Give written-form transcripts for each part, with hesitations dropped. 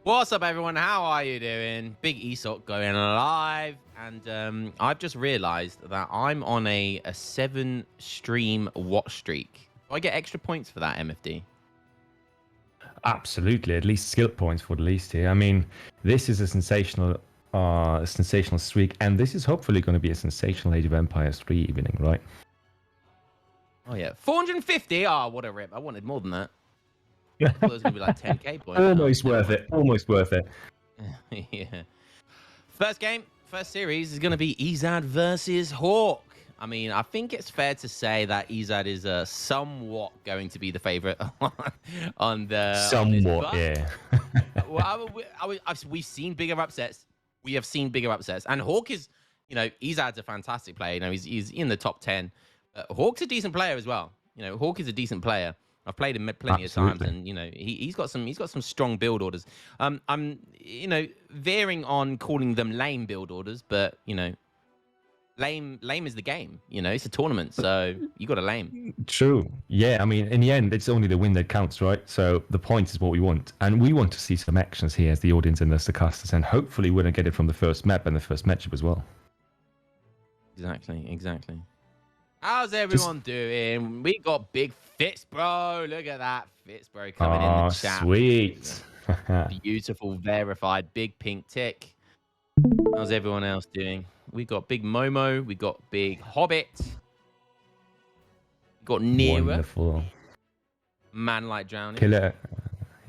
What's up, everyone? How are you doing? Big ESOC going live, and I've just realized that I'm on a 7-stream watch streak. Do I get extra points for that, MFD? Absolutely, at least skill points for the least here. I mean, this is a sensational streak, and this is hopefully going to be a sensational Age of Empires 3 evening, right? Oh yeah, 450. Oh, what a rip! I wanted more than that. I thought it was gonna be like 10k points. Almost worth it. Almost worth it. Yeah. First game, first series is gonna be Ezad versus Hawk. I mean, I think it's fair to say that Ezad is somewhat going to be the favorite on the. Somewhat, yeah. Well, we've seen bigger upsets. We have seen bigger upsets, and Hawk is, Ezad's a fantastic player. You know, he's in the top 10. Hawk's a decent player as well. You know, Hawk is a decent player. I've played him plenty of times, and he's got some strong build orders. I'm veering on calling them lame build orders, but lame is the game. It's a tournament, so you got to lame. True. Yeah, I mean, in the end, it's only the win that counts, right? So the point is what we want, and we want to see some actions here as the audience and as the casters, and hopefully we're gonna get it from the first map and the first matchup as well. Exactly. How's everyone doing? We got Big Fitz, bro. Look at that. Fitz, bro, coming in the chat. Sweet. Beautiful, verified, big pink tick. How's everyone else doing? We got Big Momo. We got Big Hobbit. We got Nero. Wonderful. Man like drowning. Killer.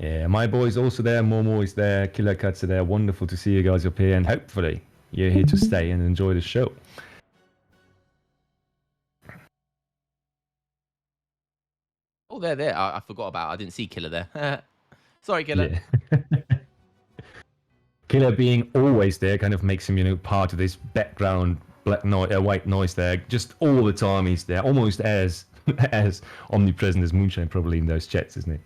Yeah, my boy's also there. Momo is there. Killer Cuts are there. Wonderful to see you guys up here, and hopefully you're here to stay and enjoy the show. Oh, they're there. I forgot about. I didn't see Killer there. Sorry, Killer. Yeah. Killer being always there kind of makes him, part of this background white noise there. Just all the time he's there, almost as omnipresent as Moonshine probably in those chats, isn't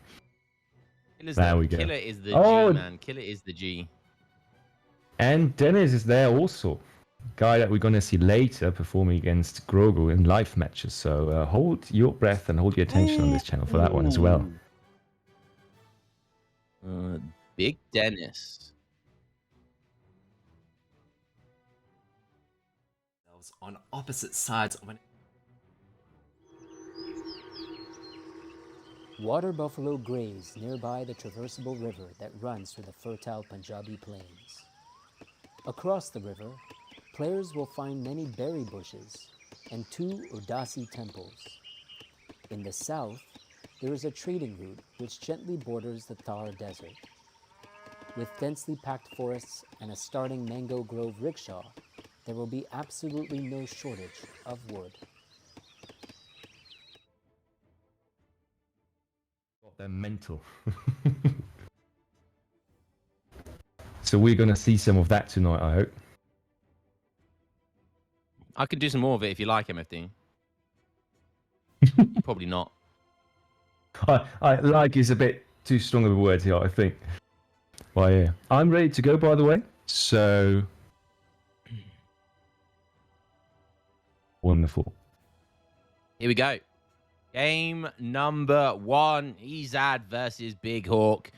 he? There we go. Killer is the G, man. Killer is the G. And Dennis is there also. Guy that we're going to see later performing against Grogu in live matches. So hold your breath and hold your attention on this channel for that one as well. Big Dennis. On opposite sides of an... Water buffalo graze nearby the traversable river that runs through the fertile Punjabi plains. Across the river, players will find many berry bushes and 2 Udasi temples. In the south, there is a trading route which gently borders the Thar Desert. With densely packed forests and a starting mango grove rickshaw, there will be absolutely no shortage of wood. They're mental. So we're going to see some of that tonight, I hope. I could do some more of it if you like, MFD. Probably not. I like is a bit too strong of a word here, I think. Well, yeah. I'm ready to go, by the way. So... Wonderful. Here we go. Game number 1. Ezad versus Big Hawk.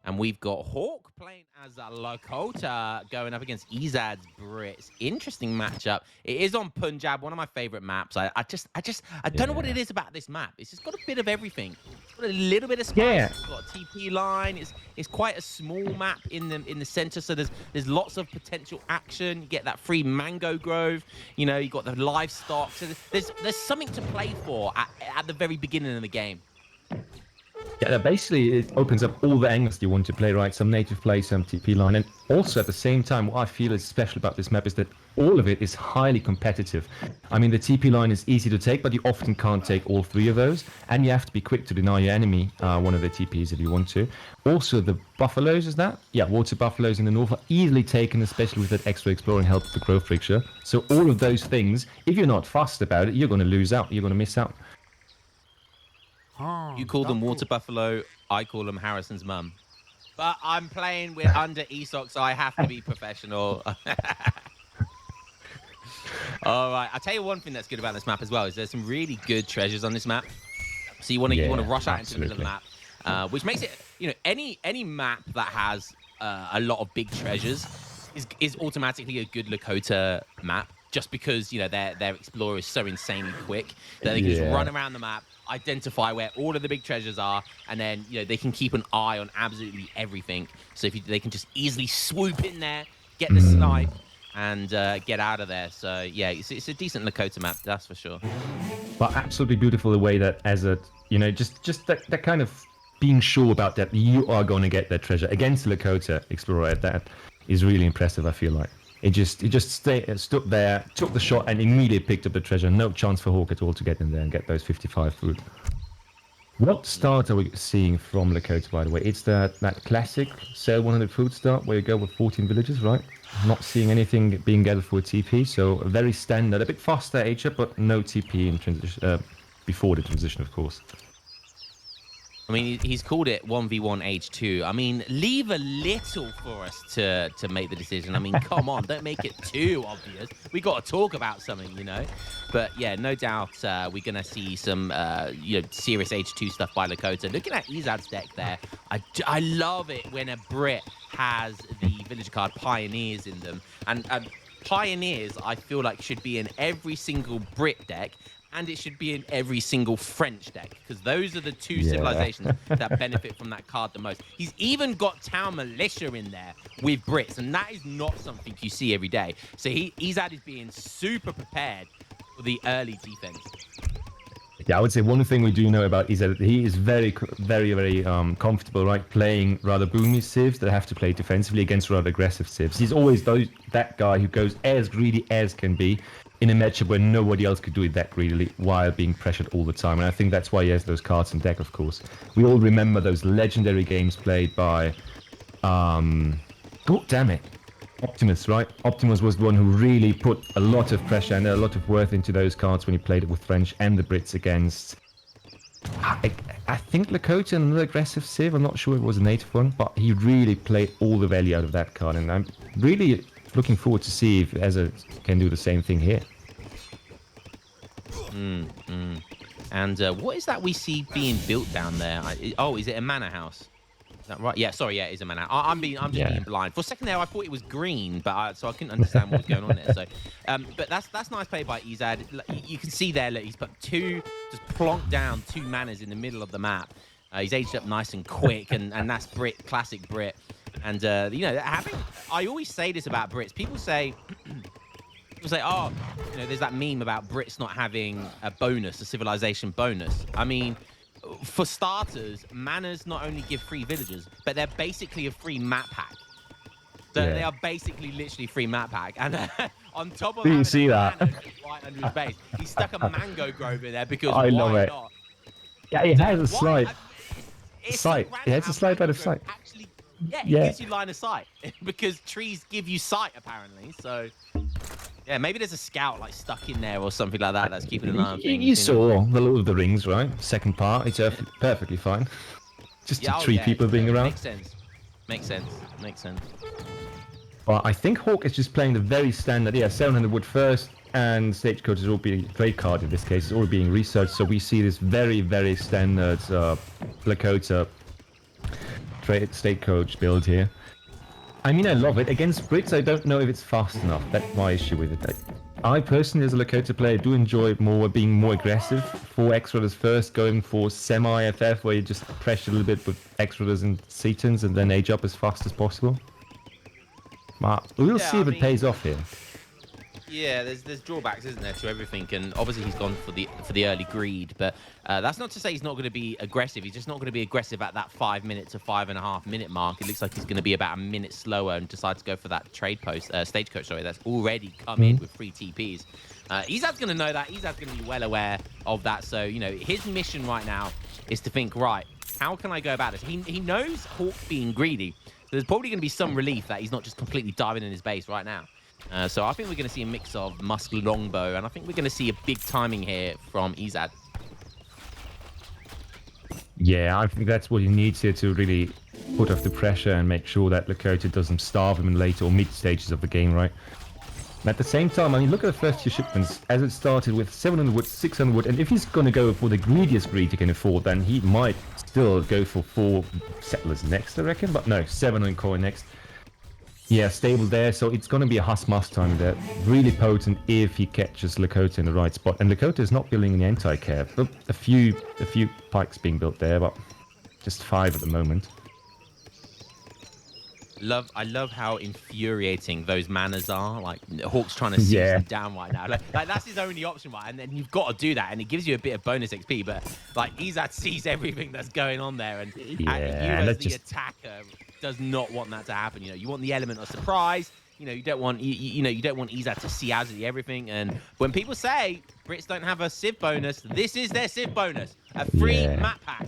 And we've got Hawk playing as a Lakota going up against Ezad's Brits. Interesting matchup. It is on Punjab, one of my favorite maps. I don't know what it is about this map. It's just got a bit of everything. It's got a little bit of spice. Yeah. It's got a TP line. It's quite a small map in the center, so there's lots of potential action. You get that free mango grove. You got the livestock. So there's something to play for at the very beginning of the game. Yeah, basically it opens up all the angles you want to play, right? Some native play, some TP line. And also at the same time, what I feel is special about this map is that all of it is highly competitive. I mean, the TP line is easy to take, but you often can't take all 3 of those. And you have to be quick to deny your enemy one of the TPs if you want to. Also, the buffaloes, is that? Yeah, water buffaloes in the north are easily taken, especially with that extra exploring help of the growth rickshaw. So all of those things, if you're not fast about it, you're going to lose out. You're going to miss out. You call them water buffalo, I call them Harrison's mum. But I'm playing under ESOC, so I have to be professional. All right, I'll tell you one thing that's good about this map as well is there's some really good treasures on this map. So you want to rush out into the middle of the map, which makes it, any map that has a lot of big treasures is automatically a good Lakota map, just because, you know, their explorer is so insanely quick that they can just run around the map, identify where all of the big treasures are, and then, you know, they can keep an eye on absolutely everything. So they can just easily swoop in there, get the snipe, and get out of there. So yeah, it's a decent Lakota map, that's for sure. But absolutely beautiful the way that Ezad, you know, just that kind of being sure about that you are going to get that treasure against the Lakota explorer. That is really impressive, I feel like. It just stood there, took the shot, and immediately picked up the treasure. No chance for Hawk at all to get in there and get those 55 food. What start are we seeing from Lakota, by the way? It's that classic sell 100 food start where you go with 14 villages, right? Not seeing anything being gathered for a TP, so very standard, a bit faster age up, but no TP in transition before the transition, of course. I mean, he's called it 1v1 H2. I mean, leave a little for us to make the decision. I mean, come on, don't make it too obvious. We got to talk about something, you know. But yeah, no doubt we're gonna see some you know, serious H2 stuff by Lakota. Looking at Ezad's deck there, I love it when a Brit has the villager card Pioneers in them, and Pioneers I feel like should be in every single Brit deck. And it should be in every single French deck, because those are the two civilizations that benefit from that card the most. He's even got Town Militia in there with Brits, and that is not something you see every day. So Ezad is being super prepared for the early defense. Yeah, I would say one thing we do know about is that he is very, very comfortable, right, playing rather boomy civs that have to play defensively against rather aggressive civs. He's always that guy who goes as greedy as can be in a matchup where nobody else could do it that greedily while being pressured all the time. And I think that's why he has those cards in deck, of course. We all remember those legendary games played by, oh, damn it, Optimus, right? Optimus was the one who really put a lot of pressure and a lot of worth into those cards when he played it with French and the Brits against, I think Lakota and another aggressive civ. I'm not sure it was a native one, but he really played all the value out of that card. And I'm really looking forward to see if Ezad can do the same thing here. And what is that we see being built down there? Oh, is it a manor house? Is that right? Yeah, sorry, yeah, it is a manor house. I'm just being blind. For a second there, I thought it was green, but so I couldn't understand what was going on there. So, but that's nice play by Ezad. You can see there, look, he's put just plonked down 2 manors in the middle of the map. He's aged up nice and quick, and that's Brit, classic Brit. And you know, I always say this about Brits. People say, oh, you know, there's that meme about Brits not having a bonus, a civilization bonus. I mean, for starters, manors not only give free villagers, but they're basically a free map pack. So they are basically literally free map pack. And on top of you see that right under his base, he stuck a mango grove in there because I love why it. not? Yeah, he has a slide. Sight. He has a slide by the sight. Actually, yeah, it gives you line of sight because trees give you sight apparently. So yeah, maybe there's a scout like stuck in there or something like that that's keeping an eye on things. You saw the Lord of the Rings, right? Second part, it's perfectly fine. Just three people being around. Makes sense. Makes sense. Makes sense. Well, I think Hawk is just playing the very standard. Yeah, 700 wood first, and Stagecoach is all being trade card in this case. It's all being researched, so we see this very, very standard Lakota trade Stagecoach build here. I mean, I love it. Against Brits, I don't know if it's fast enough. That's my issue with it. I personally, as a Lakota player, do enjoy being more aggressive. 4 X-Rollers first, going for semi-FF, where you just pressure a little bit with X-Rollers and Cetans, and then age up as fast as possible. But we'll see if it pays off here. Yeah, there's drawbacks, isn't there, to everything, and obviously he's gone for the early greed, but that's not to say he's not going to be aggressive. He's just not going to be aggressive at that 5 minute to 5.5 minute mark. It looks like he's going to be about a minute slower and decide to go for that stagecoach, sorry, that's already come in with 3 TPs. Ezad's going to know that. Ezad's going to be well aware of that. So, you know, his mission right now is to think, right, how can I go about this? He knows Hawk being greedy, so there's probably going to be some relief that he's not just completely diving in his base right now. So I think we're going to see a mix of Musk longbow, and I think we're going to see a big timing here from Ezad. Yeah, I think that's what he needs here to really put off the pressure and make sure that Lakota doesn't starve him in later or mid stages of the game, right? And at the same time, I mean, look at the first 2 shipments. As it started with 700 wood, 600 wood, and if he's going to go for the greediest greed he can afford, then he might still go for 4 settlers next, I reckon. But no, 7 on coin next. Yeah, stable there, so it's going to be a Haas-Must time there. Really potent if he catches Lakota in the right spot. And Lakota is not building any anti-cav. A few pikes being built there, but just 5 at the moment. I love how infuriating those manners are. Like Hawk's trying to seize them down right now. Like that's his only option, right? And then you've got to do that, and it gives you a bit of bonus XP. But like Ezad sees everything that's going on there, and you as the attacker does not want that to happen. You know, you want the element of surprise. You know, you don't want you don't want Ezad to see absolutely everything. And when people say Brits don't have a Civ bonus, this is their Civ bonus, a free map pack.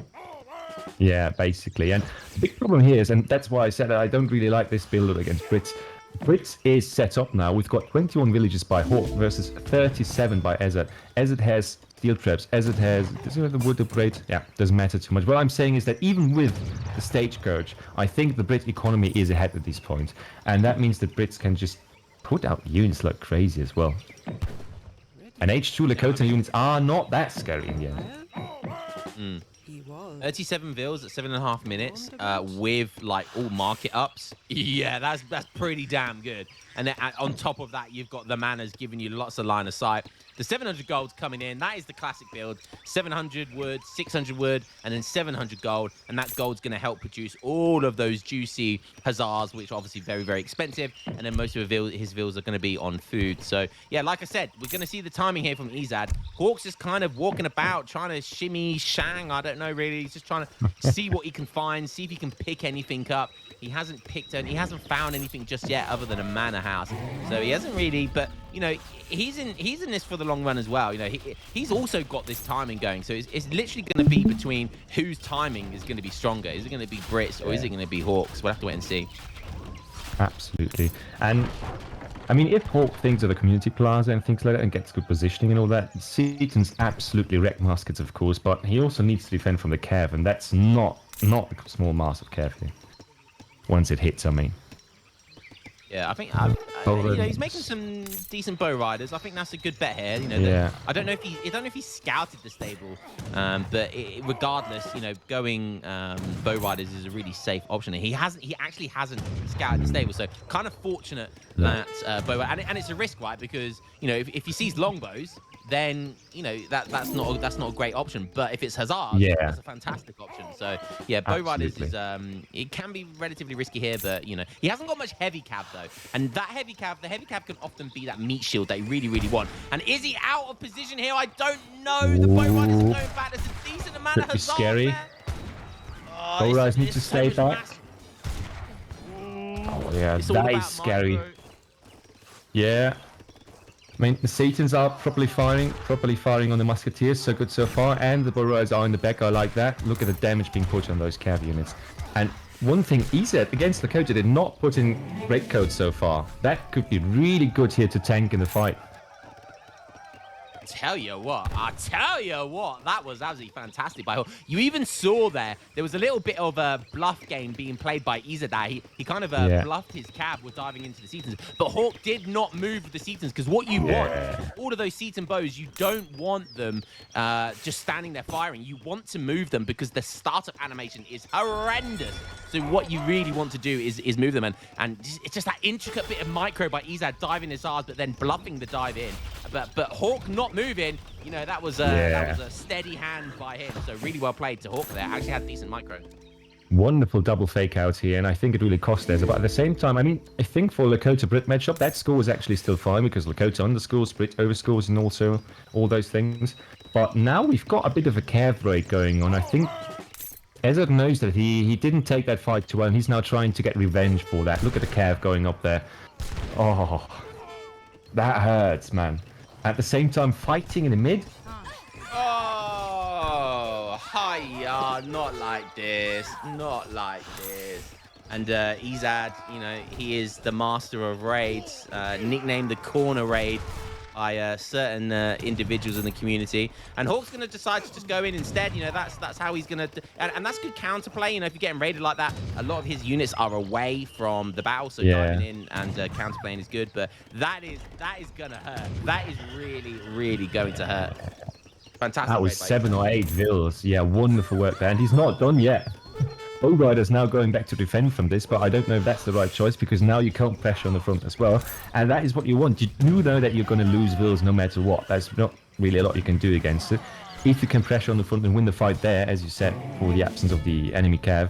Yeah, basically. And the big problem here is, and that's why I said that I don't really like this build against Brits. Brits is set up now. We've got 21 villages by Hawk versus 37 by Ezad. Ezad has steel traps. Ezad has... Does he have the wood upgrade? Yeah, doesn't matter too much. What I'm saying is that even with the stagecoach, I think the Brit economy is ahead at this point. And that means that Brits can just put out units like crazy as well. And H2 Lakota units are not that scary in the end. 37 vills at 7.5 minutes with like all market ups. Yeah, that's pretty damn good. And then on top of that, you've got the manners giving you lots of line of sight. The 700 gold's coming in. That is the classic build. 700 wood, 600 wood, and then 700 gold. And that gold's going to help produce all of those juicy hussars, which are obviously very, very expensive. And then most of his vills are going to be on food. So, yeah, like I said, we're going to see the timing here from Ezad. Hawk's just kind of walking about, trying to shimmy, shang. I don't know, really. He's just trying to see what he can find, see if he can pick anything up. He hasn't found anything just yet other than a manor house. So he hasn't really, but, you know, he's in this for the long run as well. You know, he's also got this timing going. So it's literally going to be between whose timing is going to be stronger. Is it going to be Brits or is it going to be Hawks? We'll have to wait and see. Absolutely. And I mean, if Hawk thinks of the community plaza and things like that and gets good positioning and all that, Seaton's absolutely wreck muskets, of course, but he also needs to defend from the cav, and that's not a small mass of cav here. Once it hits, I mean. Yeah, I think you know, he's making some decent bow riders. I think that's a good bet here. You know, I don't know if he scouted the stable, but regardless, you know, going bow riders is a really safe option. He actually hasn't scouted the stable, so kind of fortunate that bow, and it's a risk, right? Because you know, if he sees longbows, then you know that's not a great option. But if it's hussars, that's a fantastic option. So yeah, bow riders is it can be relatively risky here, but you know he hasn't got much heavy cav though, and the heavy cav can often be that meat shield they really, really want. And is he out of position here? I don't know. The bow riders are going back. There's a decent amount of hussars scary. there. Oh, bow riders need to stay back. Oh yeah, that is scary. Micro. Yeah. I mean, the Satans are properly firing on the Musketeers, so good so far, and the bow riders are in the back. I like that. Look at the damage being put on those cav units. And one thing, Ezad against Lakota did not put in breakcoat so far. That could be really good here to tank in the fight. I tell you what, that was absolutely fantastic by Hawk. You even saw there was a little bit of a bluff game being played by Ezad. He kind of bluffed his cab with diving into the Setons, but Hawk did not move the Setons, because what you want, all of those Seton bows, you don't want them just standing there firing. You want to move them because the startup animation is horrendous. So what you really want to do is move them, and it's just that intricate bit of micro by Ezad diving his R's, but then bluffing the dive in. But Hawk not moving, you know, that was a steady hand by him. So really well played to Hawk there. Actually had decent micro. Wonderful double fake out here, and I think it really cost Ezad. But at the same time, I mean, I think for Lakota Brit matchup, that score is actually still fine because Lakota underscores, Brit overscores, and also all those things. But now we've got a bit of a cav raid going on. I think Ezad knows that he didn't take that fight too well, and he's now trying to get revenge for that. Look at the cav going up there. Oh, that hurts, man. At the same time, fighting in the mid. Oh, hiya, not like this, not like this. And Ezad, you know, he is the master of raids, nicknamed the corner raid. by certain individuals in the community, and Hawk's going to decide to just go in instead. You know, that's how he's going to, and that's good counterplay. You know, if you're getting raided like that, a lot of his units are away from the battle, so diving in and counterplaying is good. But that is going to hurt. That is really going to hurt. Fantastic. That was 7 or 8 vills. Yeah, wonderful work there, and he's not done yet. Bow Rider's now going back to defend from this, but I don't know if that's the right choice, because now you can't pressure on the front as well, and that is what you want. You do know that you're going to lose vills no matter what. There's not really a lot you can do against it. If you can pressure on the front and win the fight there, as you said, for the absence of the enemy cav,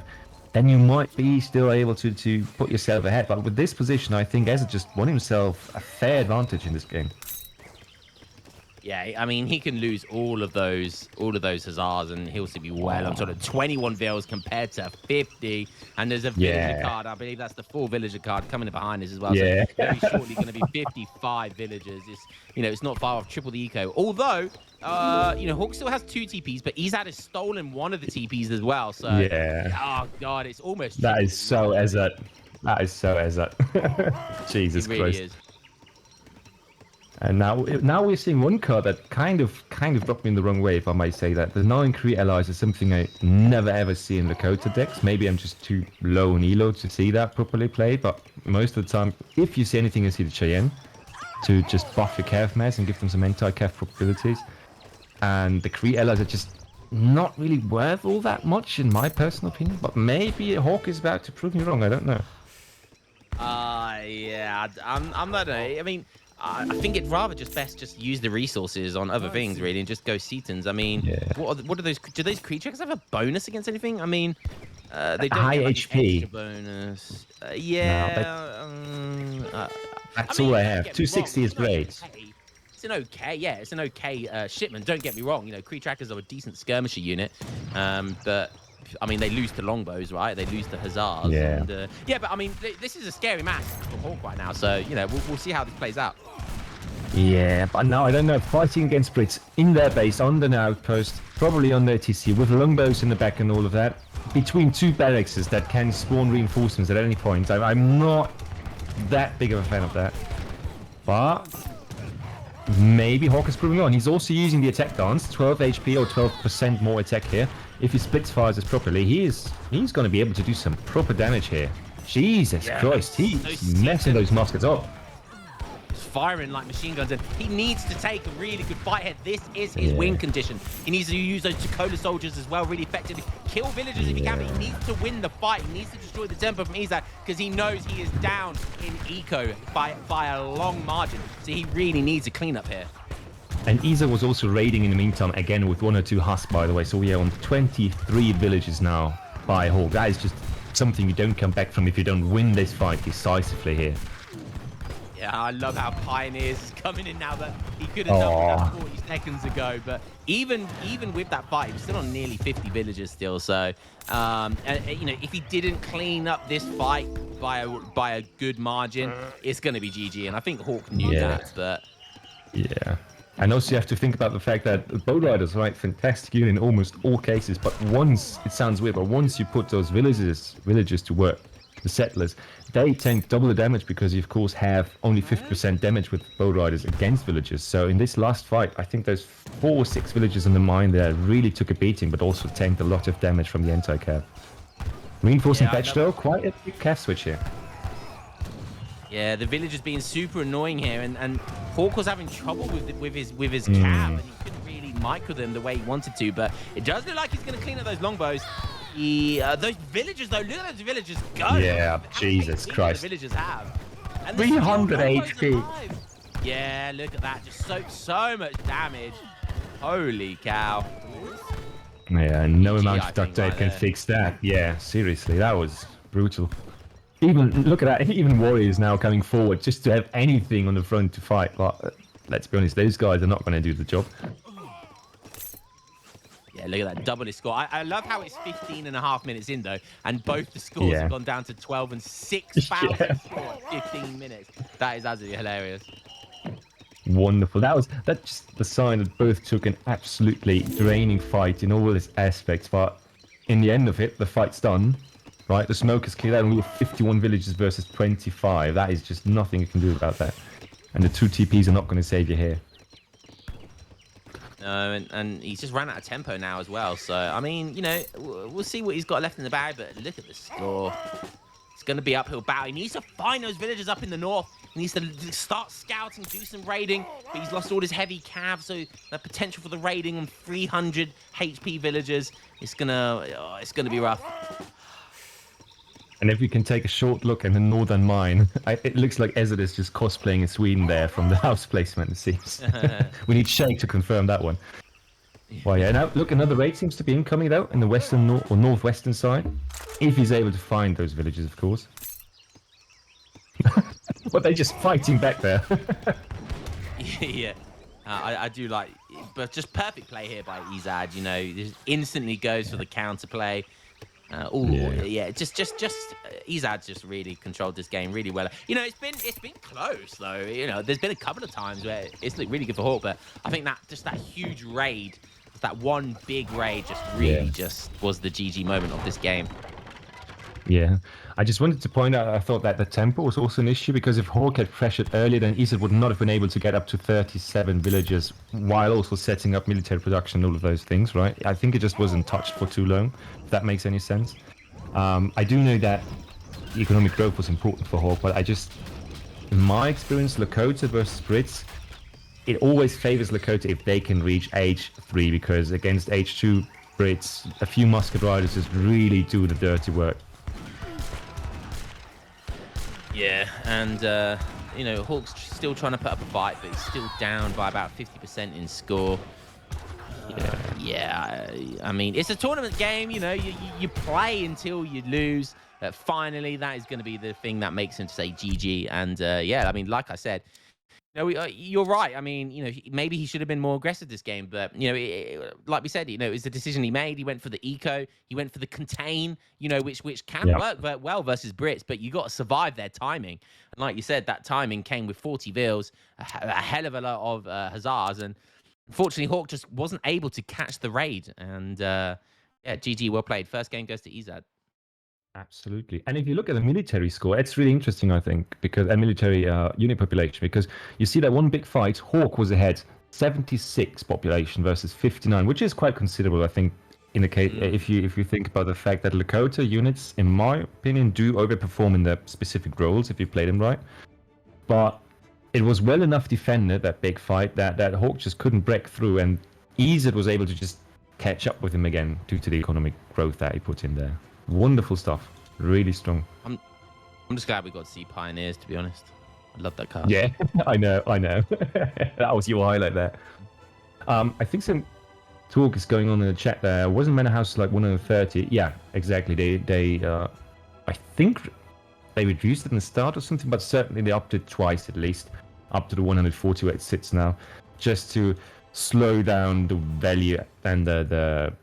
then you might be still able to put yourself ahead. But with this position, I think Ezad just won himself a fair advantage in this game. Yeah, I mean, he can lose all of those hussars, and he'll still be well on sort of 21 vills compared to 50. And there's a villager card. I believe that's the 4 villager card coming in behind us as well. Yeah. So very shortly going to be 55 villagers. It's not far off triple the eco. Although, Hawk still has 2 TPs, but Ezad has stolen one of the TPs as well. So oh god, it's almost. That is so Ezad. That is so Ezad. Jesus it really Christ. Is. And now we're seeing one card that kind of dropped me in the wrong way, if I might say that. The 9 Kree allies is something I never ever see in Lakota decks. Maybe I'm just too low in elo to see that properly played, but most of the time, if you see anything, you see the Cheyenne to just buff your Cav mess and give them some anti-Cav probabilities. And the Kree allies are just not really worth all that much, in my personal opinion. But maybe Hawk is about to prove me wrong. I don't know. Yeah, I'm not. I mean, I think it'd rather best use the resources on other things, really, and just go Setons. I mean, what are those? Do those creatures have a bonus against anything? I mean, they don't high get, like, HP an bonus. That's all I have. 260 is great. It's an okay shipment. Don't get me wrong. You know, Kree trackers are a decent skirmisher unit, but I mean, they lose to longbows, right? They lose to hussars. Yeah. And, but I mean, this is a scary match for Hawk right now. So you know, we'll see how this plays out. Yeah, but no, I don't know. Fighting against Brits in their base, on an outpost, probably on their TC, with longbows in the back and all of that, between 2 barracks that can spawn reinforcements at any point. I'm not that big of a fan of that. But maybe Hawk is proving on. He's also using the attack dance, 12 HP or 12% more attack here. If he splits fires this properly, he's going to be able to do some proper damage here. Jesus Christ, he's messing those muskets up. Firing like machine guns, and he needs to take a really good fight here. This is his win condition. He needs to use those Dakota soldiers as well, really effectively. Kill villagers if he can, but he needs to win the fight. He needs to destroy the tempo from Ezad, because he knows he is down in eco by a long margin. So he really needs a cleanup here. And Ezad was also raiding in the meantime, again with 1 or 2 husks, by the way. So we are on 23 villages now by Hawk. That is just something you don't come back from if you don't win this fight decisively here. Yeah, I love how Pioneers is coming in now. That he could have done that 40 seconds ago, but even with that fight, he was still on nearly 50 villagers still. So, you know, if he didn't clean up this fight by a good margin, it's going to be GG. And I think Hawk knew that. But yeah, and also you have to think about the fact that Bow Riders, right, fantastic unit in almost all cases. But once, it sounds weird, but once you put those villagers to work, the settlers, they tank double the damage, because you of course have only 50% damage with Bow Riders against villagers. So in this last fight, I think those 4 or 6 villagers in the mine there really took a beating, but also tanked a lot of damage from the anti-cav. Reinforcing patch though, quite a big cav switch here. Yeah, the villagers being super annoying here, and Hawk was having trouble with his cav, and he couldn't really micro them the way he wanted to. But it does look like he's going to clean up those longbows. Those villagers though, look at those villagers go. Yeah, Jesus Christ. The villagers have. And 300 HP. Alive. Yeah, look at that. Just so much damage. Holy cow. Yeah, no amount I of duct think, tape can fix that. Yeah, seriously, that was brutal. Even, look at that, even Warriors now coming forward just to have anything on the front to fight. But let's be honest, those guys are not going to do the job. Yeah, look at that double his score. I love how it's 15.5 minutes in though, and both the scores have gone down to 12 and 6,000 score at 15 minutes. That is absolutely hilarious. Wonderful. That's just the sign that both took an absolutely draining fight in all its aspects. But in the end of it, the fight's done. Right, the smoke is cleared out, and we have 51 villages versus 25. That is just nothing you can do about that. And the 2 TPs are not going to save you here. No, and he's just ran out of tempo now as well. So, I mean, you know, we'll see what he's got left in the bag, but look at the score. It's going to be uphill battle. He needs to find those villagers up in the north. He needs to start scouting, do some raiding, but he's lost all his heavy cav, so the potential for the raiding on 300 HP villagers, it's going to be rough. And if we can take a short look at the northern mine, it looks like Ezad is just cosplaying in Sweden there from the house placement, it seems. We need Shay to confirm that one. Well, yeah, now look, another raid seems to be incoming though, in the western or northwestern side. If he's able to find those villages, of course. But they're just fighting back there. Yeah, I do like, but just perfect play here by Ezad. You know, just instantly goes for the counterplay. Just Ezad just really controlled this game really well. You know, it's been close though. You know, there's been a couple of times where it's looked really good for Hawk, but I think that huge raid, that one big raid, just really just was the GG moment of this game. Yeah, I just wanted to point out, I thought that the tempo was also an issue, because if Hawk had pressured earlier, then Ezad would not have been able to get up to 37 villages while also setting up military production and all of those things, right? I think it just wasn't touched for too long, if that makes any sense. I do know that economic growth was important for Hawk, but in my experience, Lakota versus Brits, it always favors Lakota if they can reach age 3, because against age 2 Brits, a few musket riders just really do the dirty work. Yeah, and you know, Hawk's still trying to put up a fight, but he's still down by about 50% in score. I mean, it's a tournament game. You know, you play until you lose. But finally, that is going to be the thing that makes him say GG. And yeah, I mean, like I said, you know, you're right. I mean, you know, maybe he should have been more aggressive this game, but you know, like we said, you know, it's the decision he made. He went for the eco, he went for the contain, you know, which can work well versus Brits, but you got to survive their timing. And like you said, that timing came with 40 Vils, a hell of a lot of Hussars, and unfortunately, Hawk just wasn't able to catch the raid. And yeah, GG, well played. First game goes to Ezad. Absolutely. And if you look at the military score, it's really interesting, I think, because a military unit population, because you see that one big fight, Hawk was ahead, 76 population versus 59, which is quite considerable, I think, in the case, if you think about the fact that Lakota units, in my opinion, do overperform in their specific roles if you play them right. But it was well enough defended, that big fight, that Hawk just couldn't break through, and Ezad was able to just catch up with him again due to the economic growth that he put in there. Wonderful stuff. Really strong. I'm just glad we got to see Pioneers, to be honest. I love that card. Yeah, I know. That was your highlight there. I think some talk is going on in the chat there. Wasn't Manor House like 130? Yeah, exactly. They I think they reduced it in the start or something, but certainly they upped it twice at least, up to the 140 where it sits now, just to slow down the value and the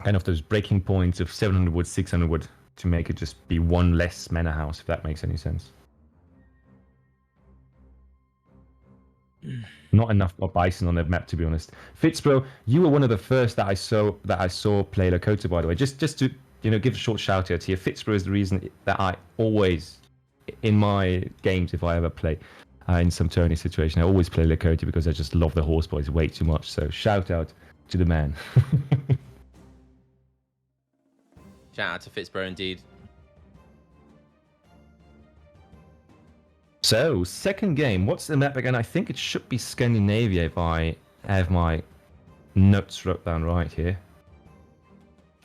kind of those breaking points of 700 wood, 600 wood, to make it just be one less manor house, if that makes any sense. Not enough bison on the map, to be honest. Fitzbro, you were one of the first that I saw play Lakota, by the way. Just to give a short shout out here. Fitzbro is the reason that I always, in my games, if I ever play in some tourney situation, I always play Lakota because I just love the horse boys way too much. So shout out to the man. Shout out to Fitzbro indeed. So, second game. What's the map again? I think it should be Scandinavia if I have my notes wrote down right here.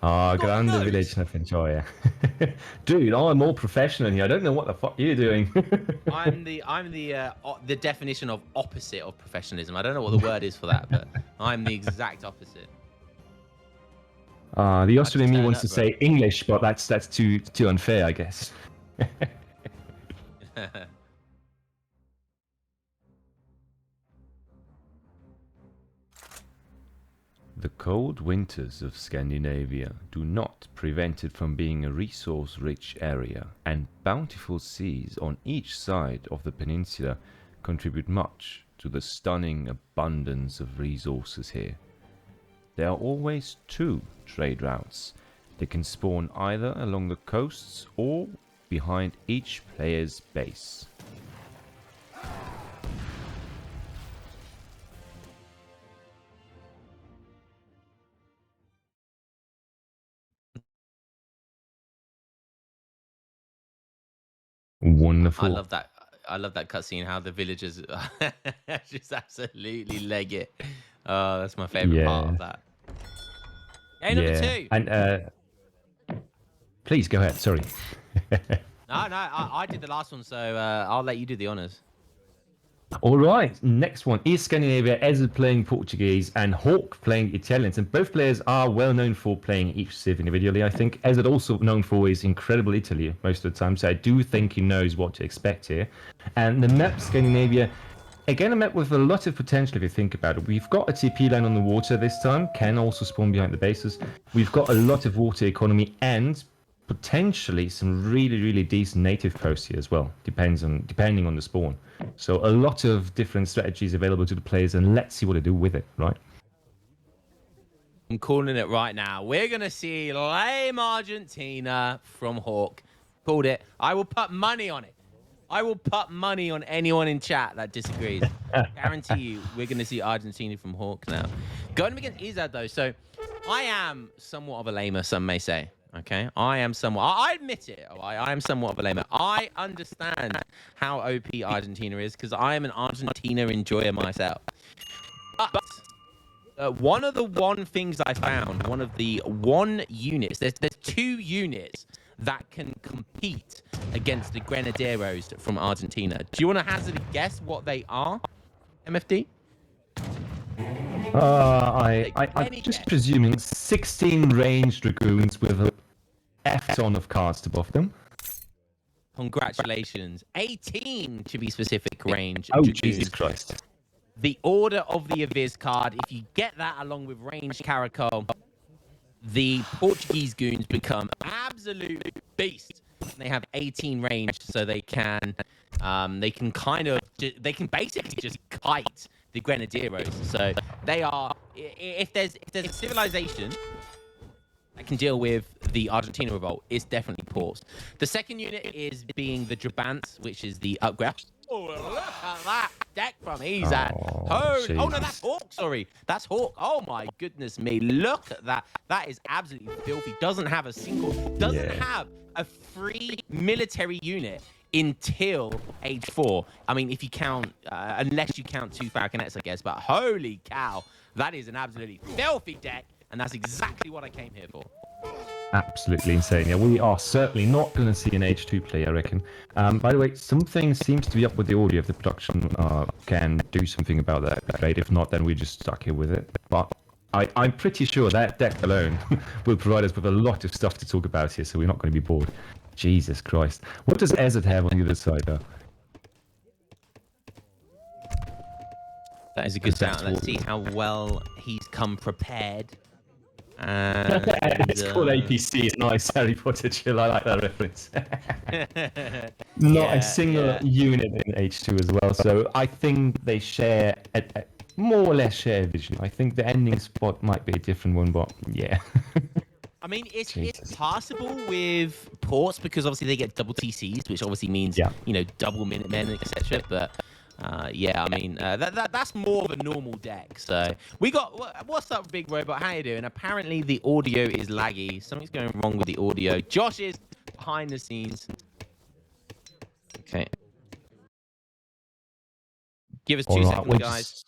Grande Village Nafinchoya. Dude, I'm more professional here. I don't know what the fuck you're doing. I'm the definition of opposite of professionalism. I don't know what the word is for that, but I'm the exact opposite. The Australian me wants to say English, but that's too unfair, I guess. The cold winters of Scandinavia do not prevent it from being a resource-rich area, and bountiful seas on each side of the peninsula contribute much to the stunning abundance of resources here. There are always two trade routes. They can spawn either along the coasts or behind each player's base. Wonderful. I love that. I love that cutscene. How the villagers just absolutely leg it. Oh, that's my favorite part of that. Game number 2. And please go ahead. Sorry. No, I did the last one, so I'll let you do the honors. All right, next one is Scandinavia. Ezad playing Portuguese and Hawk playing Italians, and both players are well known for playing each civ individually. I think Ezad also known for his incredible Italy most of the time, so I do think he knows what to expect here. And the map Scandinavia, again, a map with a lot of potential if you think about it. We've got a TP line on the water this time, can also spawn behind the bases. We've got a lot of water economy and potentially some really decent native posts here as well, depending on the spawn. So a lot of different strategies available to the players, and let's see what they do with it, right? I'm calling it right now. We're gonna see lame Argentina from Hawk. Called it. I will put money on it. I will put money on anyone in chat that disagrees. Guarantee you, we're gonna see Argentina from Hawk now. Going against Ezad though, so I am somewhat of a lamer, some may say. Okay, I am somewhat. I admit it. I am somewhat of a lamer. I understand how OP Argentina is because I am an Argentina enjoyer myself. But one of the things I found, one of the units. There's 2 units that can compete against the Grenadieros from Argentina. Do you want to hazard a guess what they are, MFD? I'm just presuming 16 ranged dragoons with a F-ton of cards above them. Congratulations. 18 to be specific range. Oh, Jesus Christ. The Order of the Aviz card, if you get that along with ranged Caracol, the Portuguese goons become absolute beasts. They have 18 range, so they can basically just kite the Grenadieros. So they are, if there's a civilization that can deal with the Argentina revolt, it's definitely Ports. The second unit is being the Drabants, which is the upgrade. Oh, look at that deck from Ezad. Oh no, that's Hawk. Sorry, that's Hawk. Oh my goodness me, look at that. That is absolutely filthy. Doesn't have a free military unit until age 4. I mean, if you count, unless you count 2 Falconets, I guess. But holy cow, that is an absolutely filthy deck, and that's exactly what I came here for. Absolutely insane. Yeah, we are certainly not going to see an H2 play, I reckon. By the way, something seems to be up with the audio. If the production can do something about that, great. If not, then we're just stuck here with it. But I'm pretty sure that deck alone will provide us with a lot of stuff to talk about here, so we're not going to be bored. Jesus Christ. What does Ezad have on the other side, though? That is a good sound. Let's see how well he's come prepared. And, it's called APC. It's nice, Harry Potter chill. I like that reference. Not a single unit in H2 as well. So I think they share, more or less share vision. I think the ending spot might be a different one, but yeah. I mean, it's possible with Ports because obviously they get double TCs, which obviously means double Minutemen, etc. But yeah, I mean that's more of a normal deck. So we got what's up, Big Robot? How you doing? Apparently the audio is laggy. Something's going wrong with the audio. Josh is behind the scenes. Okay, give us 2 seconds, guys.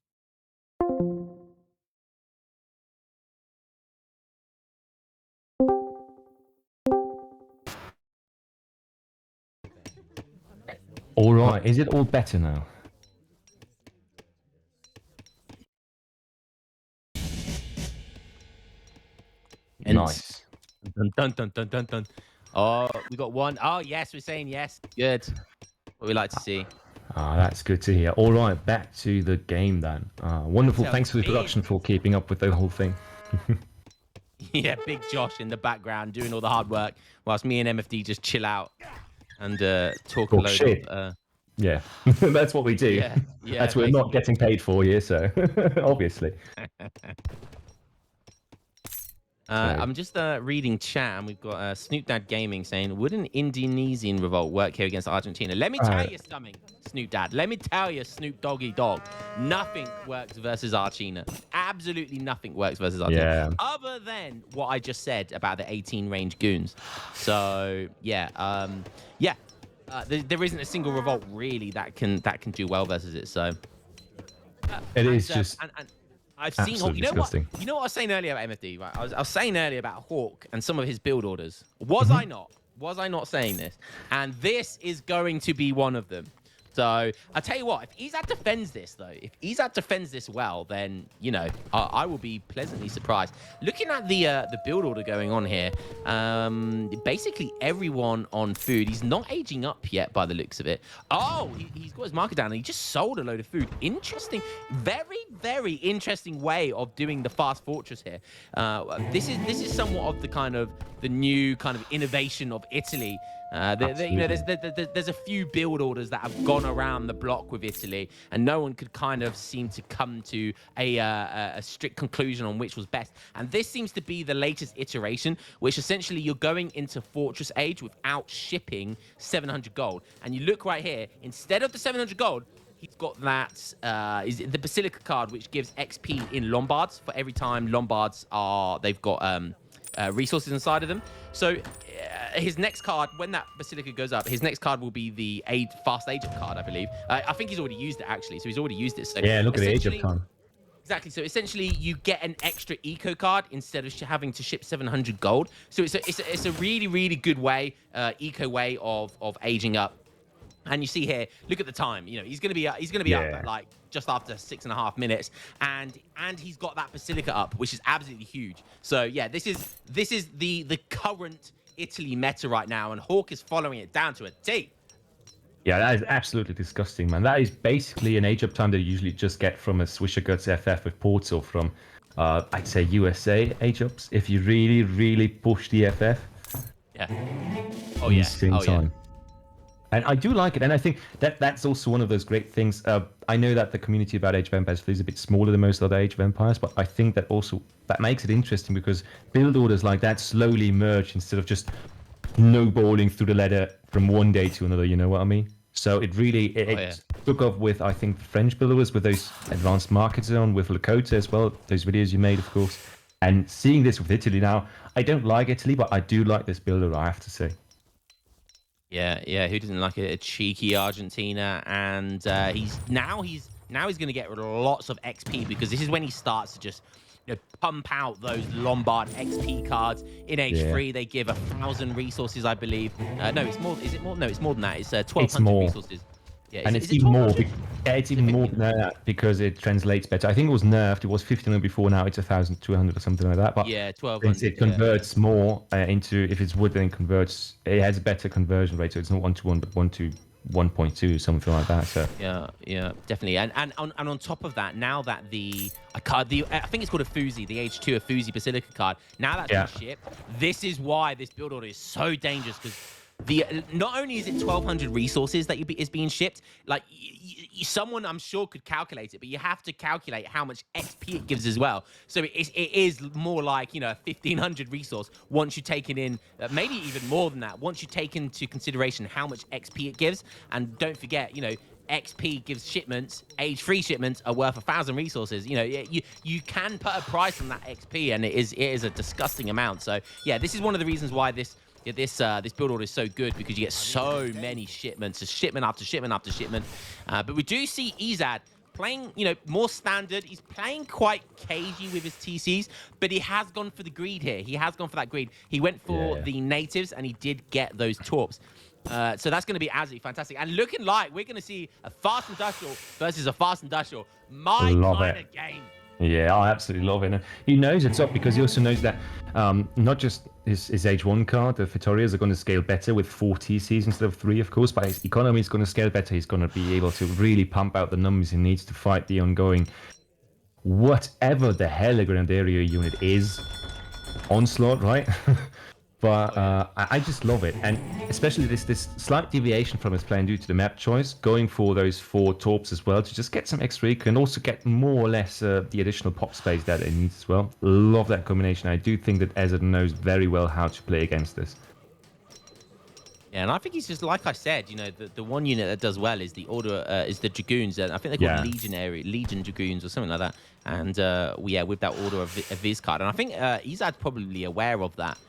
All right, is it all better now? And nice. Dun, dun, dun, dun, dun. Oh, we got one. Oh, yes, we're saying yes. Good. What we like to see. That's good to hear. All right, back to the game then. Wonderful. Thanks for the production for keeping up with the whole thing. Yeah, Big Josh in the background doing all the hard work whilst me and MFD just chill out and talk a load shit. of... Yeah, that's what we do. Yeah, that's what we're not getting paid for here, so obviously. I'm just reading chat, and we've got Snoop Dad Gaming saying, would an Indonesian revolt work here against Argentina? Let me tell you something, Snoop Dad. Let me tell you, Snoop Doggy Dog. Nothing works versus Argentina. Absolutely nothing works versus Argentina. Yeah. Other than what I just said about the 18 range goons. So, yeah. there isn't a single revolt really that can do well versus it. So It is just and I've seen Hawk. absolutely disgusting. You know what I was saying earlier about MFD, right? I was saying earlier about Hawk and some of his build orders. Was I not? Was I not saying this? And this is going to be one of them. So I tell you what, if Ezad defends this though, if Ezad defends this well, then you know I will be pleasantly surprised. Looking at the build order going on here, basically everyone on food. He's not aging up yet by the looks of it. Oh, he's got his marker down and he just sold a load of food. Interesting, very interesting way of doing the fast fortress here. This is somewhat of the new kind of innovation of Italy. You know, there's a few build orders that have gone around the block with Italy, and no one could kind of seem to come to a strict conclusion on which was best. And this seems to be the latest iteration, which essentially you're going into Fortress Age without shipping 700 gold. And you look right here, instead of the 700 gold, he's got that is the Basilica card, which gives XP in Lombards for every time Lombards they've got resources inside of them. So his next card, when that Basilica goes up, his next card will be the fast age up card, I believe. I think he's already used it actually, so he's already used it. So yeah, look at the age up time. Exactly. So essentially, you get an extra eco card instead of having to ship 700 gold. So it's a really good way, eco way of aging up. And you see here, look at the time. You know, he's gonna be up at like just after 6.5 minutes, and he's got that Basilica up, which is absolutely huge. So yeah, this is the current Italy meta right now, and Hawk is following it down to a T. Yeah, that is absolutely disgusting, man. That is basically an age up time that you usually just get from a Swisher Guts FF with ports, or from I'd say USA age ups if you really push the FF. Yeah. Oh yeah. Time. And I do like it, and I think that's also one of those great things. I know that the community about Age of Empires is a bit smaller than most other Age of Empires, but I think that makes it interesting because build orders like that slowly emerge instead of just snowballing through the ladder from one day to another. You know what I mean? So it really took off with, I think, French build orders with those advanced markets on, with Lakota as well. Those videos you made, of course, and seeing this with Italy now. I don't like Italy, but I do like this build order, I have to say. Yeah. Who doesn't like a cheeky Argentina? And he's going to get lots of XP because this is when he starts to just pump out those Lombard XP cards. In H3, they give 1,000 resources, I believe. No, it's more. Is it more? No, it's more than that. It's 1,200 resources. Yeah, and it's even more. Yeah, it's even more than that because it translates better. I think it was nerfed. It was 1,500 before. Now it's 1,200 or something like that. But yeah, 1,200. It converts more into, if it's wood, then it converts. It has a better conversion rate, so it's not 1-to-1, but 1-to-1.2, something like that. So yeah, definitely. And on top of that, now that I think it's called a Fuzi, the H2 a Fuzi Basilica card. Now that's been shipped. This is why this build order is so dangerous because. Not only is it 1,200 resources that is being shipped, like someone I'm sure could calculate it, but you have to calculate how much XP it gives as well. So it is more like 1,500 resource once you take it in, maybe even more than that. Once you take into consideration how much XP it gives, and don't forget, XP gives shipments. Age-free shipments are worth 1,000 resources. You can put a price on that XP, and it is a disgusting amount. So yeah, this is one of the reasons why this build order is so good, because you get so many shipments, just shipment after shipment after shipment. But we do see Ezad playing, more standard. He's playing quite cagey with his TCs, but he has gone for the greed here. He has gone for that greed. He went for the natives, and he did get those torps. So that's going to be absolutely fantastic. And looking like we're going to see a fast industrial versus a fast industrial. My kind of game. Yeah, I absolutely love it. And he knows it's up because he also knows that not just his H1 card, the Vittorias are going to scale better with 4 TCs instead of 3, of course, but his economy is going to scale better. He's going to be able to really pump out the numbers he needs to fight the ongoing, whatever the hell a Grandaria unit is, onslaught, right? But I just love it, and especially this slight deviation from his plan due to the map choice, going for those 4 torps as well to just get some extra eco and also get more or less the additional pop space that it needs as well. Love that combination. I do think that Ezad knows very well how to play against this. Yeah, and I think he's just, like I said, the one unit that does well is the Dragoons, and I think they're called Legion Dragoons or something like that. And with that order of Viz card, and I think Ezad's probably aware of that.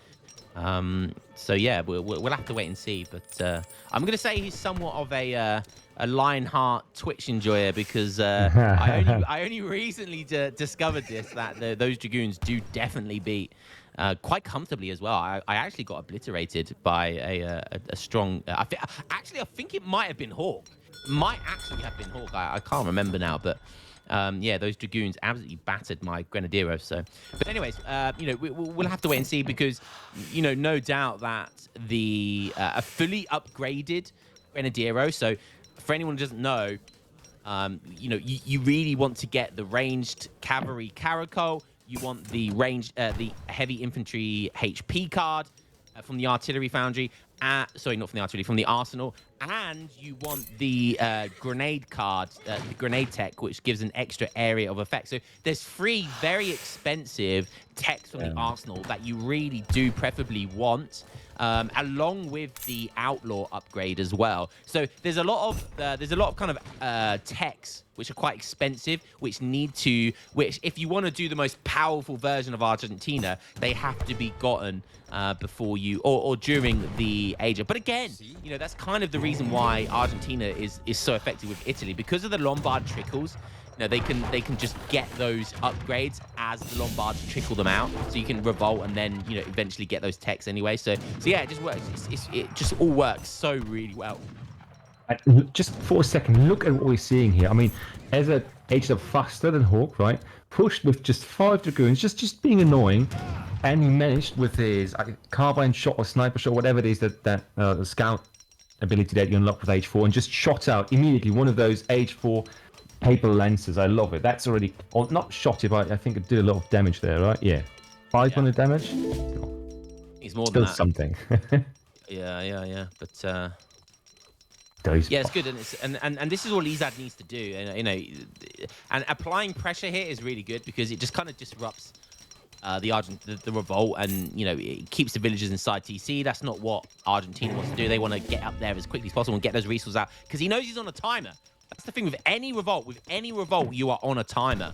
So yeah, we'll have to wait and see. But I'm gonna say he's somewhat of a Lionheart Twitch enjoyer because I only recently discovered this that those Dragoons do definitely beat quite comfortably as well. I actually got obliterated by a strong. I think it might have been Hawk. Might actually have been Hawk. I can't remember now, but. Yeah, those Dragoons absolutely battered my Grenadiero. So, but anyways, we'll have to wait and see because, no doubt that a fully upgraded Grenadiero. So, for anyone who doesn't know, you really want to get the ranged cavalry Caracal. You want the heavy infantry HP card from the artillery foundry. Sorry, not from the artillery, from the arsenal. And you want the grenade card, the grenade tech, which gives an extra area of effect. So there's 3 very expensive techs from the arsenal that you really do preferably want, along with the outlaw upgrade as well. So there's a lot of kind of techs which are quite expensive, which if you want to do the most powerful version of Argentina, they have to be gotten before you or during the age of. But again, that's kind of the reason why Argentina is so effective with Italy, because of the Lombard trickles. They can just get those upgrades as the Lombards trickle them out, so you can revolt and then eventually get those techs anyway. So yeah, it just works. It just all works so really well. Just for a second, look at what we're seeing here. I mean, Ezad aged up faster than Hawk, right? Pushed with just 5 Dragoons, just being annoying, and he managed with his carbine shot or sniper shot, whatever it is that scout ability that you unlock with age 4, and just shot out immediately one of those age 4 paper lancers. I love it. That's already not shot it, but I think it did a lot of damage there, right? Yeah, 500 damage. He's more Still than that. Something. Yeah. But. Those yeah, it's good, and this is all Ezad needs to do, and applying pressure here is really good because it just kind of disrupts the revolt, and it keeps the villagers inside TC. That's not what Argentina wants to do. They want to get up there as quickly as possible and get those resources out because he knows he's on a timer. That's the thing with any revolt. With any revolt, you are on a timer.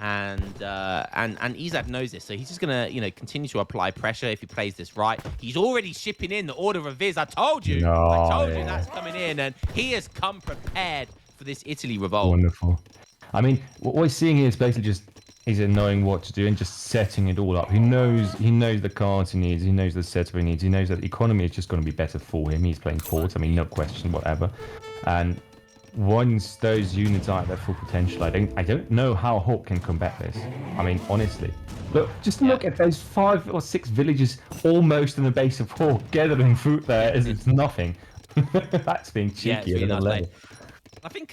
And Ezad knows this, so he's just gonna continue to apply pressure if he plays this right. He's already shipping in the Order of Viz. I told you that's coming in, and he has come prepared for this Italy revolt. Wonderful. I mean, what we're seeing here is basically just he's knowing what to do and just setting it all up. He knows the cards he needs. He knows the setup he needs. He knows that the economy is just going to be better for him. He's playing forwards. I mean, no question, whatever. And once those units are at their full potential, I don't know how Hawk can combat this. I mean, honestly. Look, just look at those 5 or 6 villages almost in the base of Hawk gathering fruit there as it's nothing. That's being cheeky at another level. I think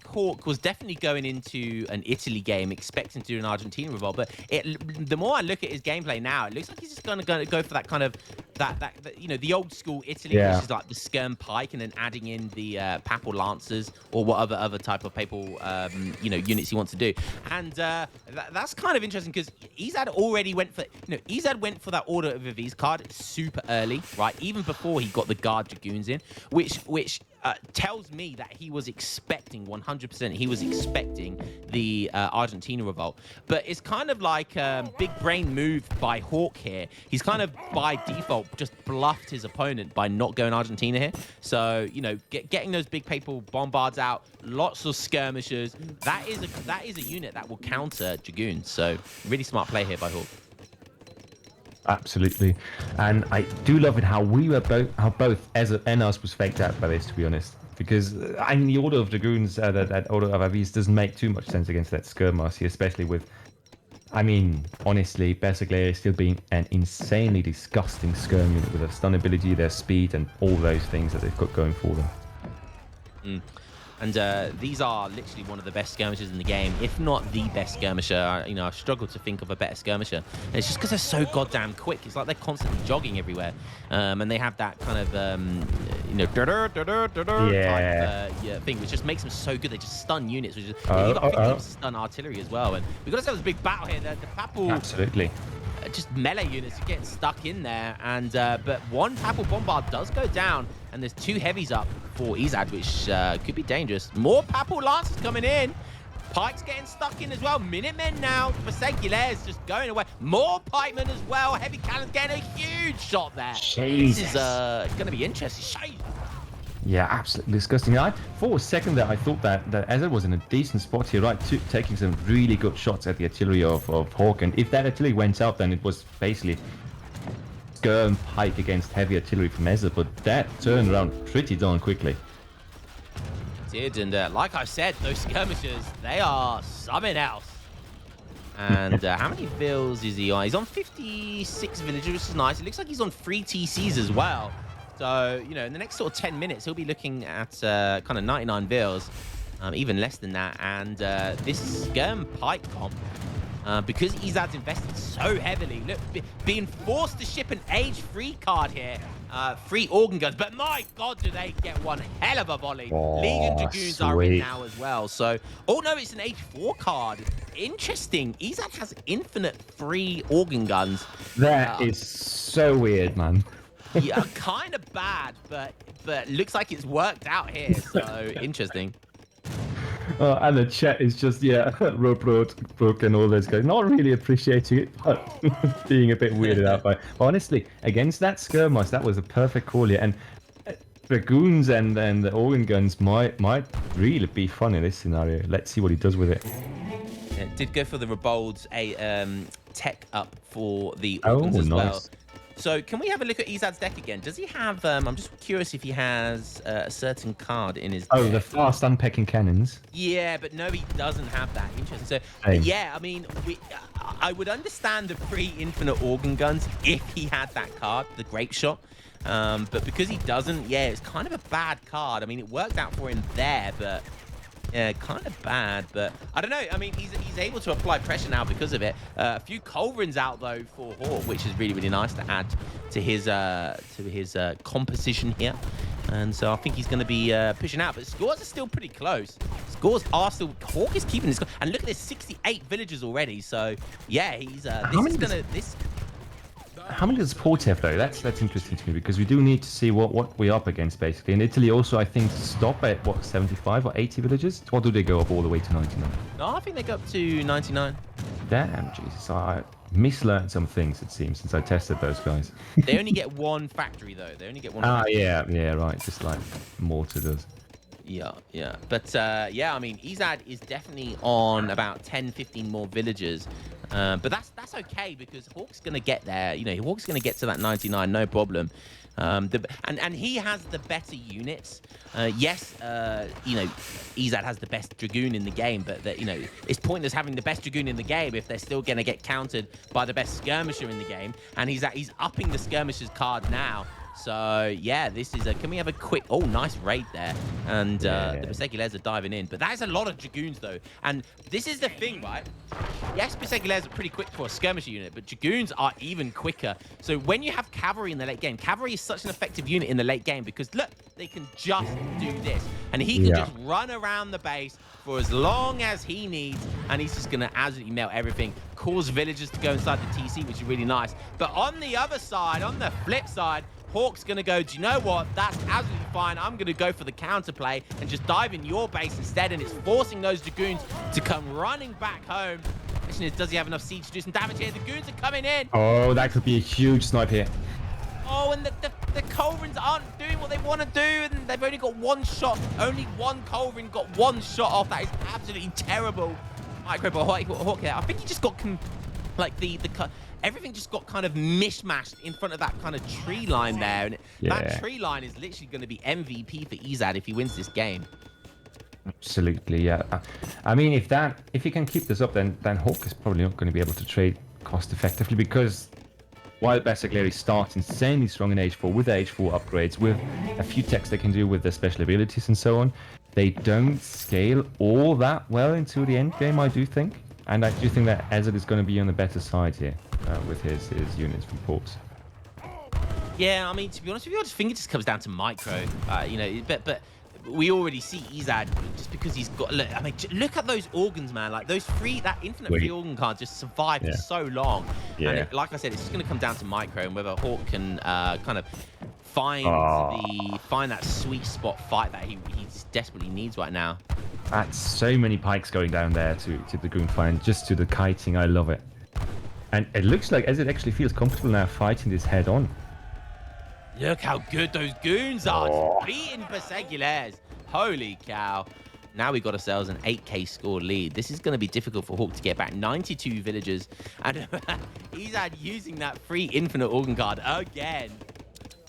Hawk was definitely going into an Italy game expecting to do an Argentina revolt, but the more I look at his gameplay now, it looks like he's just going to go for that kind of that the old school Italy, which is like the skirm pike, and then adding in the papal lancers or whatever other type of papal units he wants to do, and that's kind of interesting because Ezad already went for that Order of Aviz card super early, right? Even before he got the Guard Dragoons in, which tells me that he was expecting 100%. He was expecting the Argentina revolt, but it's kind of like a big brain move by Hawk here. He's kind of by default just bluffed his opponent by not going Argentina here. So getting those big papal bombards out, lots of skirmishers. That is a unit that will counter Dragoons. So really smart play here by Hawk. Absolutely, and I do love it how both Ezad and us was faked out by this, to be honest. Because the Order of Dragoons, that Order of Aviz doesn't make too much sense against that Skirmash, especially with, I mean, honestly, Bersaglier still being an insanely disgusting skirm unit with their stun ability, their speed, and all those things that they've got going for them. And these are literally one of the best skirmishers in the game, if not the best skirmisher. I've struggled to think of a better skirmisher. And it's just because they're so goddamn quick. It's like they're constantly jogging everywhere. And they have that kind of, type thing, which just makes them so good. They just stun units. Which is, you've got to stun artillery as well. And we've got to have this big battle here. The Papal... Absolutely. Just melee units are getting stuck in there, and but one Papal Bombard does go down, and there's 2 heavies up for Ezad, which could be dangerous. More Papal Lancers coming in. Pike's getting stuck in as well. Minutemen now. Versailles just going away. More pikemen as well. Heavy cannons getting a huge shot there. Jesus. This is going to be interesting. Shade. Yeah, absolutely disgusting. For a second there, I thought that Ezad was in a decent spot here, right? Taking some really good shots at the artillery of Hawk. And if that artillery went out, then it was basically skirm pike against heavy artillery from Ezad. But that turned around pretty darn quickly. Did, and like I said, those skirmishes, they are something else. And how many vills is he on? He's on 56 villagers, which is nice. It looks like he's on 3 TCs as well. So, you know, in the next sort of 10 minutes, he'll be looking at kind of 99 vills, even less than that. And this skirm pike comp, because Ezad's invested so heavily, look, being forced to ship an age-free card here, 3 organ guns, but my God, do they get one hell of a volley. Legion Dragoons are in now as well. So, oh no, it's an age 4 card. Interesting. Ezad has infinite 3 organ guns. That is so weird, man. Yeah, kind of bad, but looks like it's worked out here. So interesting. And the chat is just, rope broke and all those guys. Not really appreciating it, but being a bit weirded out by. Honestly, against that skirmish, that was a perfect call here. And dragoons and the organ guns might really be fun in this scenario. Let's see what he does with it. Yeah, did go for the Rebolds, a tech up for the organs as well. So can we have a look at Ezad's deck again? Does he have, I'm just curious if he has a certain card in his deck. Oh, the fast unpacking cannons. Yeah, but no, he doesn't have that. Interesting. So, yeah, I mean, I would understand the pre-infinite organ guns if he had that card, the grape shot. But because he doesn't, yeah, it's kind of a bad card. I mean, it worked out for him there, but yeah, kind of bad, but I don't know. I mean, he's able to apply pressure now because of it. A few Culverins out though for Hawk, which is really, really nice to add to his composition here. And so I think he's going to be pushing out, but scores are still pretty close. Scores are still. Hawk is keeping his. And look at this, 68 villagers already. So yeah, he's. How many does Port have though? That's interesting to me because we do need to see what we're up against basically. And Italy also, I think, stop at what, 75 or 80 villages? Or do they go up all the way to 99? No, I think they go up to 99. Damn, Jesus! I mislearned some things it seems since I tested those guys. They only get one factory though. They only get one. Yeah, right. Just like Malta does. Yeah. But yeah, I mean, Ezad is definitely on about 10, 15 more villagers. But that's okay because Hawk's going to get there. You know, Hawk's going to get to that 99, no problem. And he has the better units. Yes, you know, Ezad has the best Dragoon in the game, but you know, it's pointless having the best Dragoon in the game if they're still going to get countered by the best Skirmisher in the game. And he's upping the Skirmisher's card now. So yeah, this is a. Can we have a quick? Oh, nice raid there, and the Beseguilers are diving in. But that is a lot of Dragoons though, and this is the thing, right? Yes, Beseguilers are pretty quick for a skirmisher unit, but Dragoons are even quicker. So when you have cavalry in the late game, cavalry is such an effective unit in the late game because look, they can just do this, and he can just run around the base for as long as he needs, and he's just gonna absolutely melt everything. Cause villagers to go inside the TC, which is really nice. But on the other side, on the flip side, Hawk's going to go, do you know what? That's absolutely fine. I'm going to go for the counterplay and just dive in your base instead. And it's forcing those Dragoons to come running back home. The question is, does he have enough siege to do some damage here? The Dragoons are coming in. Oh, that could be a huge snipe here. Oh, and the Culverins aren't doing what they want to do. And they've only got one shot. Only one Culverin got one shot off. That is absolutely terrible. Micro, but Hawk here. I think he just got, like, everything just got kind of mishmashed in front of that kind of tree line there. And that tree line is literally going to be MVP for Ezad if he wins this game. Absolutely, yeah. I mean, if he can keep this up, then Hawk is probably not going to be able to trade cost effectively because while Beseguilers start insanely strong in H4 with H4 upgrades, with a few techs they can do with their special abilities and so on, they don't scale all that well into the end game, I do think. And I do think that Ezad is going to be on the better side here with his units from ports. Yeah, I mean, to be honest with you, I just think it just comes down to micro. You know, but we already see Ezad just because he's got. Look, I mean, look at those organs, man. Like those that infinite free organ card just survived for so long. Yeah. And like I said, it's just going to come down to micro and whether Hawk can kind of find that sweet spot fight that he just desperately needs right now. That's so many pikes going down there to the goon fight, just to the kiting. I love it. And it looks like Ezad actually feels comfortable now fighting this head on. Look how good those goons are. Oh. Beating Perseguilers. Holy cow. Now we've got ourselves an 8k score lead. This is going to be difficult for Hawk to get back. 92 villagers. And Ezad using that free infinite organ card again.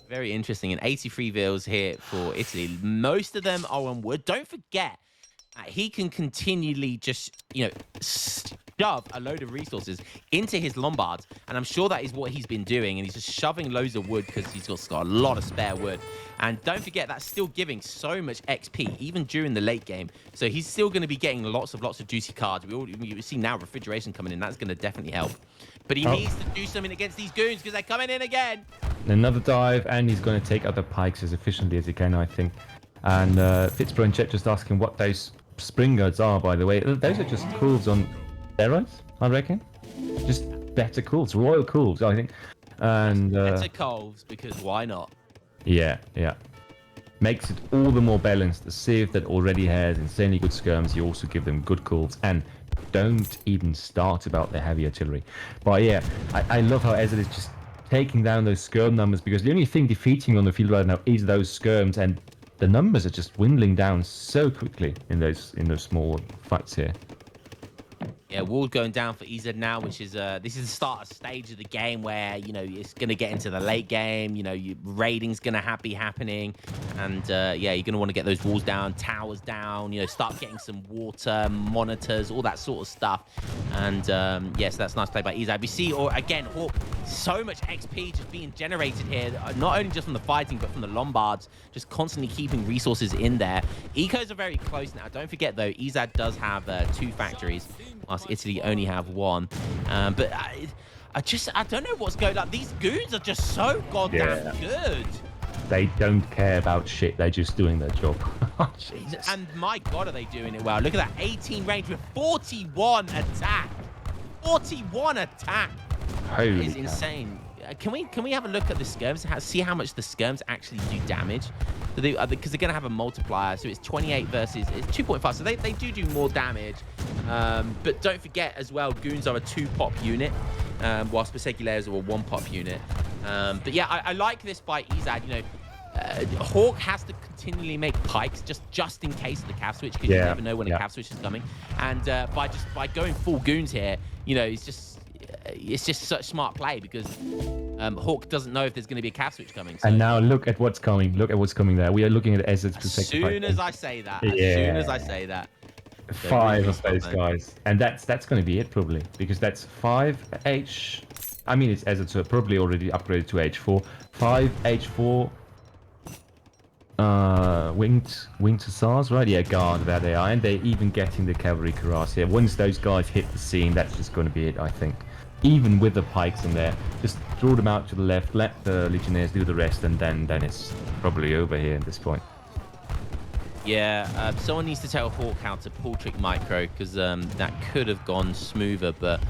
Very interesting. And 83 vills here for Italy. Most of them are on wood. Don't forget, he can continually just, shove a load of resources into his Lombards, and I'm sure that is what he's been doing, and he's just shoving loads of wood because he's got a lot of spare wood. And don't forget, that's still giving so much XP even during the late game, so he's still going to be getting lots of juicy cards. We see now refrigeration coming in. That's going to definitely help, but he needs to do something against these goons because they're coming in again. Another dive, and he's going to take other pikes as efficiently as he can, I think. And Fitzbro in chat just asking what those spring guards are, by the way. Those are just cools on steroids, I reckon. Just better cools, royal cools, I think. And better calves, because why not? Yeah. Makes it all the more balanced. The Civ that already has insanely good skirms, you also give them good cools, and don't even start about the heavy artillery. But yeah, I love how Ezad is just taking down those skirm numbers, because the only thing defeating on the field right now is those skirms, and the numbers are just dwindling down so quickly in those small fights here. Yeah, wall going down for Ezad now, which is this is the start stage of the game where it's gonna get into the late game. Raiding's gonna be happening, and yeah, you're gonna want to get those walls down, towers down. Start getting some water monitors, all that sort of stuff. And yes, that's nice play by Ezad. We see, again, Hawk, so much XP just being generated here, not only just from the fighting but from the Lombards, just constantly keeping resources in there. Ecos are very close now. Don't forget though, Ezad does have 2 factories, whilst Italy only have 1. But I don't know what's going on. These goons are just so goddamn good. They don't care about shit. They're just doing their job. Jesus. And my God, are they doing it well? Look at that 18 range with 41 attack. 41 attack. Holy It's insane. Can we have a look at the skirms? See how much the skirms actually do damage? Because they're going to have a multiplier, so it's 28 versus it's 2.5, so they do more damage. But don't forget as well, goons are a 2-pop unit, whilst Perseguilers are a 1-pop unit. But yeah, I like this by Ezad. Hawk has to continually make pikes just in case of the cav switch, because you never know when a cav switch is coming. And by going full goons here, it's just such smart play, because Hawk doesn't know if there's going to be a cav switch coming. So. And now look at what's coming. Look at what's coming there. We are looking at Ezad's as soon as I say that. 5 of those guys, and that's going to be it probably, because that's 5 H. I mean, it's Ezad, so probably already upgraded to H4. 5 H4. Winged hussars, right? Yeah, guard, there they are, and they're even getting the cavalry cuirass here. Once those guys hit the scene, that's just going to be it, I think. Even with the pikes in there, just throw them out to the left, let the legionnaires do the rest, and then it's probably over here at this point. Yeah, someone needs to tell Hawk how to pull trick micro, because that could have gone smoother, but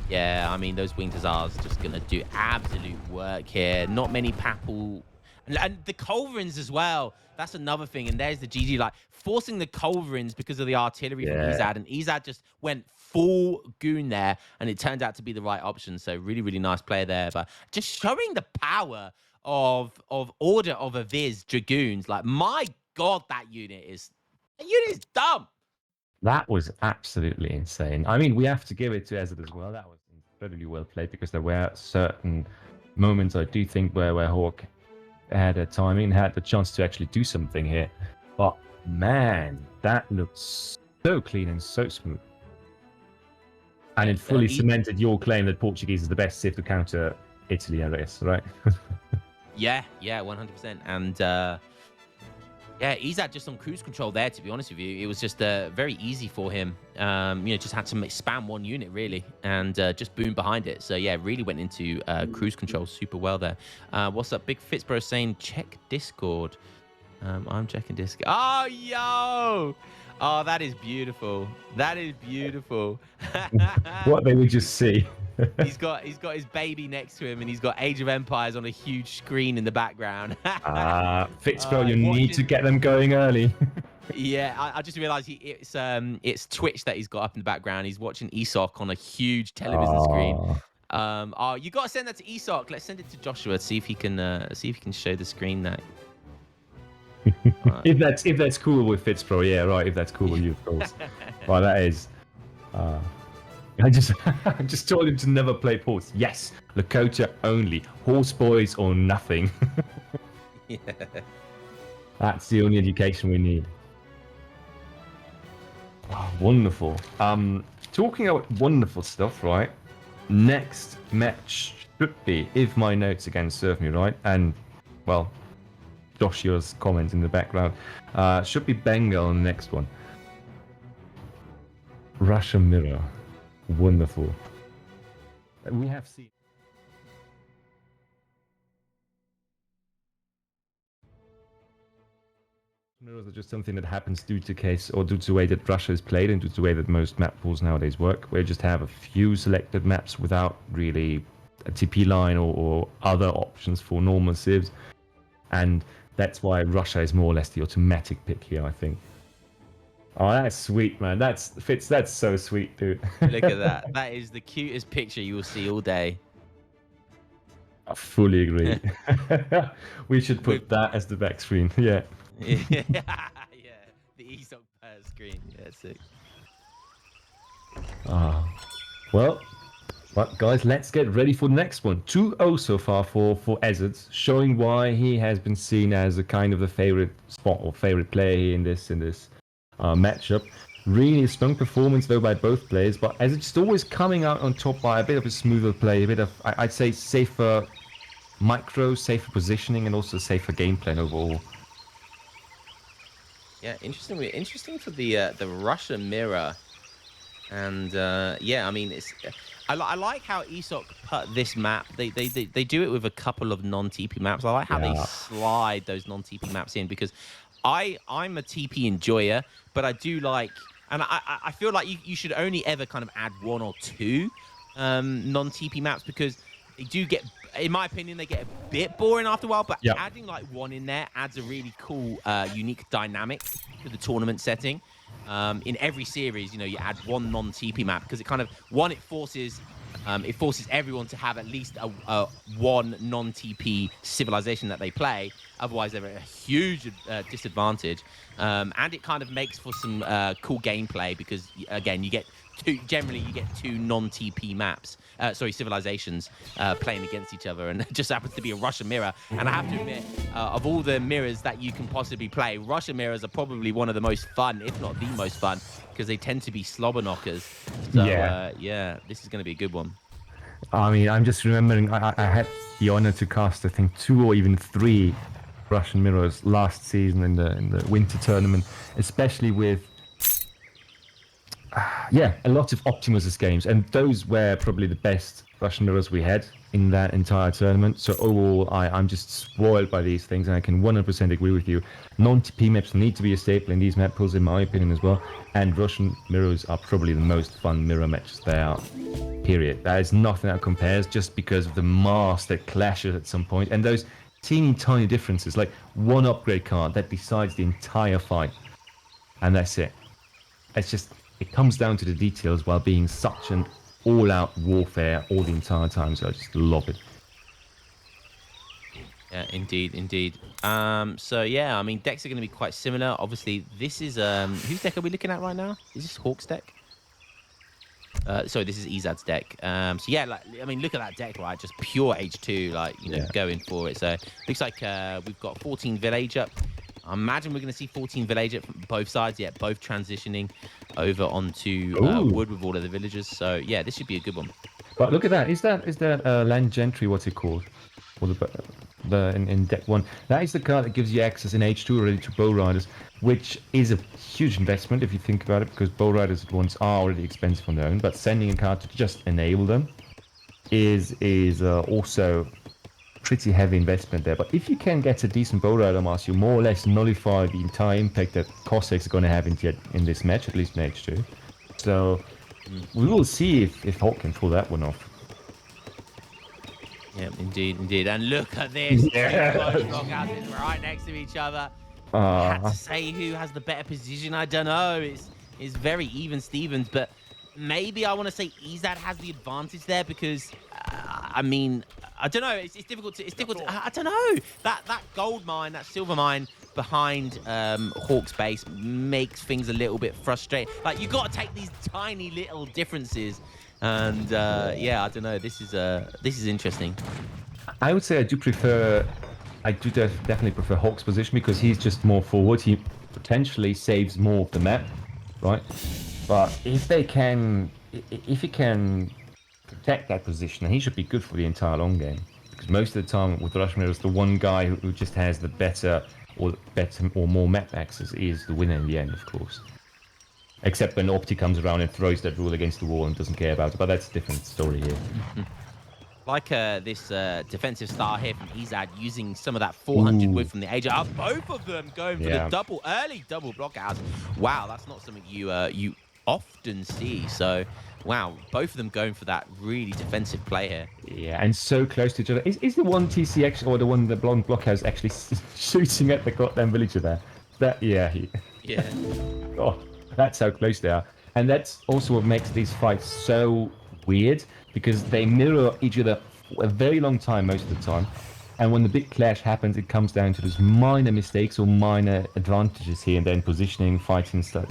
yeah, I mean, those winged hussars just going to do absolute work here. Not many papal. And the culverins as well. That's another thing. And there's the GG, like forcing the culverins because of the artillery from Ezad. And Ezad just went full goon there, and it turned out to be the right option. So really, really nice play there. But just showing the power of Order of a Viz Dragoons. Like, my God, that unit is dumb. That was absolutely insane. I mean, we have to give it to Ezad as well. That was incredibly well played, because there were certain moments, I do think, where Hawk had a timing, had the chance to actually do something here. But man, that looks so clean and so smooth. And it fully cemented your claim that Portuguese is the best civ to counter Italy, I guess, right? Yeah, 100%. And yeah, Ezad just on cruise control there, to be honest with you. It was just very easy for him. Just had to spam one unit, really, and just boom behind it. So, yeah, really went into cruise control super well there. What's up? Big Fitzbro saying, check Discord. I'm checking Discord. Oh, yo! Oh, that is beautiful. That is beautiful. What they would just see. He's got his baby next to him, and he's got Age of Empires on a huge screen in the background. Fitzbro, you need to get them going early. Yeah, I just realised it's Twitch that he's got up in the background. He's watching ESOC on a huge television screen. Oh, you got to send that to ESOC. Let's send it to Joshua. See if he can show the screen that. If that's cool with Fitzpro, yeah, right. If that's cool with you, of course. Right, that is. I just told him to never play ports. Yes, Lakota only. Horse boys or nothing. Yeah. That's the only education we need. Oh, wonderful. Talking about wonderful stuff, right? Next match should be, if my notes again serve me right, and well, Joshua's comment in the background, should be Bengal on the next one. Russia mirror, wonderful. We have seen. Mirrors are just something that happens due to the way that Russia is played and due to the way that most map pools nowadays work, where you just have a few selected maps without really a TP line or other options for normal civs, and that's why Russia is more or less the automatic pick here, I think. Oh, that's sweet, man. That's so sweet, dude. Look at that. That is the cutest picture you will see all day. I fully agree. We should put that as the back screen. Yeah. Yeah, the ESOC screen. Yeah, sick. Well, guys, let's get ready for the next one. 2-0 so far for Ezad, showing why he has been seen as a kind of the favorite spot or favorite player here in this matchup. Really strong performance though by both players, but Ezad just always coming out on top by a bit of a smoother play, a bit of I'd say safer micro, safer positioning, and also safer gameplay overall. Yeah, interesting for the Russia mirror, and yeah, I mean I like how ESOC put this map. They do it with a couple of non-TP maps. I like how they slide those non-TP maps in, because I'm a TP enjoyer, but I do like, and I feel like you should only ever kind of add 1 or 2 non-TP maps, because they do get, in my opinion, they get a bit boring after a while, but adding like 1 in there adds a really cool, unique dynamic to the tournament setting. In every series, you know, you add 1 non-TP map, because it kind of, it forces everyone to have at least a 1 non-TP civilization that they play. Otherwise, they're at a huge disadvantage. And it kind of makes for some cool gameplay, because, again, you get 2 non-TP maps, civilizations playing against each other, and it just happens to be a Russian mirror. And I have to admit, of all the mirrors that you can possibly play, Russian mirrors are probably one of the most fun, if not the most fun, because they tend to be slobber knockers. So, yeah, this is going to be a good one. I mean, I'm just remembering, I had the honor to cast, I think, 2 or even 3 Russian mirrors last season in the winter tournament, especially with a lot of Optimus's games, and those were probably the best Russian mirrors we had in that entire tournament. So overall, I'm just spoiled by these things, and I can 100% agree with you. Non-TP maps need to be a staple in these map pools, in my opinion, as well. And Russian mirrors are probably the most fun mirror matches there are. Period. There is nothing that compares, just because of the mass that clashes at some point, and those teeny tiny differences, like 1 upgrade card that decides the entire fight, and that's it. It's just, it comes down to the details while being such an all-out warfare all the entire time. So I just love it. Yeah, indeed. So yeah, I mean, decks are going to be quite similar. Obviously, this is whose deck are we looking at right now? Is this Hawk's deck? Sorry, this is Ezad's deck. So yeah, like, I mean, look at that deck, right? Just pure H2, like, you know, going for it. So looks like we've got 14 village up. I imagine we're going to see 14 village up from both sides. Yeah, both transitioning over onto wood with all of the villagers. So yeah, this should be a good one. But look at that. Is that land gentry? What's it called? Or in deck 1. That is the card that gives you access in H2 already to bow riders, which is a huge investment if you think about it, because bow riders ones are already expensive on their own. But sending a card to just enable them is also pretty heavy investment there. But if you can get a decent bow rider mass, you more or less nullify the entire impact that Cossacks are going to have in this match, at least in H2. So we will see if Hawk can pull that one off. Yeah, indeed. And look at this. Two right next to each other. I had to say who has the better position. I don't know. It's very even Stevens, but maybe I want to say Ezad has the advantage there because I mean, I don't know. It's difficult to I don't know. That gold mine, that silver mine behind Hawk's base makes things a little bit frustrating. Like, you got to take these tiny little differences, and yeah, I don't know. This is interesting. I would say I do definitely prefer Hawk's position because he's just more forward. He potentially saves more of the map, right? But if he can protect that position, he should be good for the entire long game. Because most of the time with Rushmere, it's the one guy who just has the better or more map access is the winner in the end, of course. Except when Opti comes around and throws that rule against the wall and doesn't care about it. But that's a different story here. Like this defensive star here from Ezad using some of that 400 wood from the Age. Both of them going for the early double block out. Wow, that's not something you often see. So, wow, both of them going for that really defensive play here. Yeah, and so close to each other. Is the one TCX or the one the blonde blockhouse actually shooting at the goddamn villager there? Yeah. Oh, that's how close they are. And that's also what makes these fights so weird, because they mirror each other for a very long time most of the time. And when the big clash happens, it comes down to those minor mistakes or minor advantages here and then, positioning, fighting, stance,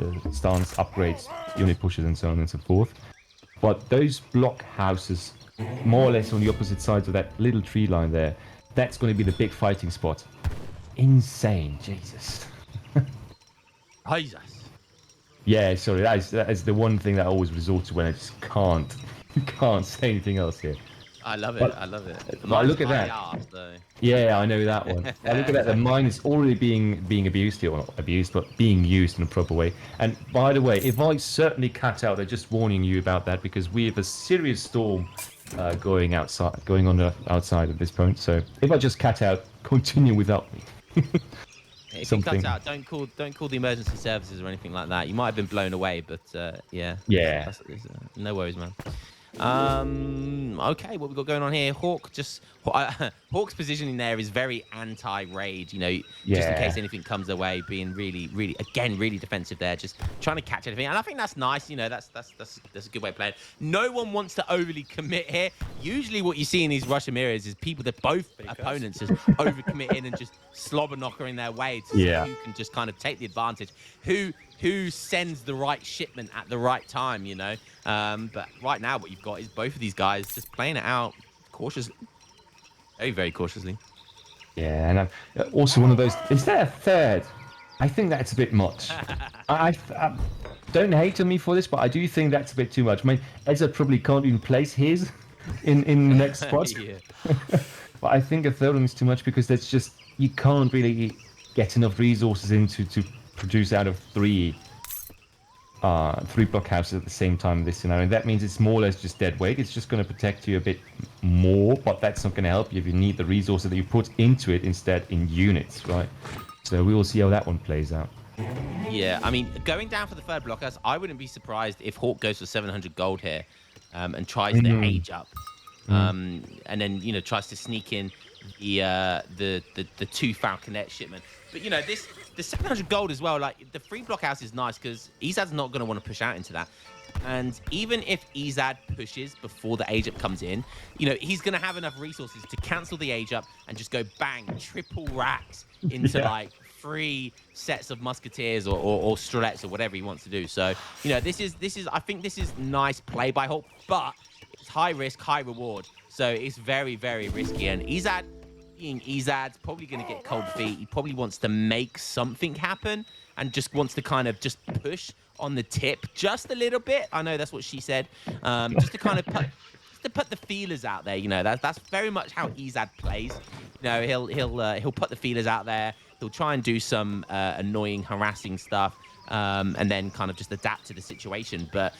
upgrades, unit pushes, and so on and so forth. But those block houses, more or less on the opposite sides of that little tree line there, that's going to be the big fighting spot. Insane, Jesus. Jesus. Yeah, sorry, that is the one thing that I always resort to when I just can't say anything else here. I love it. But, I love it. But look at that. Yeah, I know that one. I look at that. The mine is already being abused here, or not abused, but being used in a proper way. And by the way, if I certainly cut out, I'm just warning you about that, because we have a serious storm going on outside at this point. So if I just cut out, continue without me. If you cut out, don't call the emergency services or anything like that. You might have been blown away, but yeah. Yeah. No worries, man. Okay, what we got going on here? Hawk's positioning there is very anti-raid, just in case anything comes away, being really defensive there, just trying to catch anything. And I think that's nice, that's a good way of playing. No one wants to overly commit here. Usually what you see in these Russian mirrors is people that both opponents just overcommit in and just slobber knocker in their way to see who can just kind of take the advantage, who sends the right shipment at the right time, but right now what you've got is both of these guys just playing it out cautiously, very cautiously. Yeah, and also one of those, is there a third? I think that's a bit much. I don't hate on me for this, but I do think that's a bit too much. I mean, Ezad probably can't even place his in the next spot. But I think a third one is too much, because that's just, you can't really get enough resources into to produce out of three block houses at the same time in this scenario. And that means it's more or less just dead weight. It's just going to protect you a bit more, but that's not going to help you if you need the resources that you put into it instead in units, right? So we will see how that one plays out. Yeah, I mean, going down for the third block house, I wouldn't be surprised if Hawk goes for 700 gold here and tries the age up. And then, tries to sneak in the 2 Falconet shipment. But, the 700 gold as well, like, the free block house is nice because Ezad's not going to want to push out into that. And even if Ezad pushes before the age up comes in, he's going to have enough resources to cancel the age up and just go bang, triple racks into like 3 sets of musketeers or strelets or whatever he wants to do. So, this is I think this is nice play by Hawk, but it's high risk, high reward. So it's very, very risky. And Ezad, being Ezad's probably going to get cold feet. He probably wants to make something happen and just wants to kind of just push on the tip just a little bit. I know that's what she said. Just to kind of put the feelers out there. That's very much how Ezad plays. He'll put the feelers out there. He'll try and do some annoying, harassing stuff. And then kind of just adapt to the situation. But,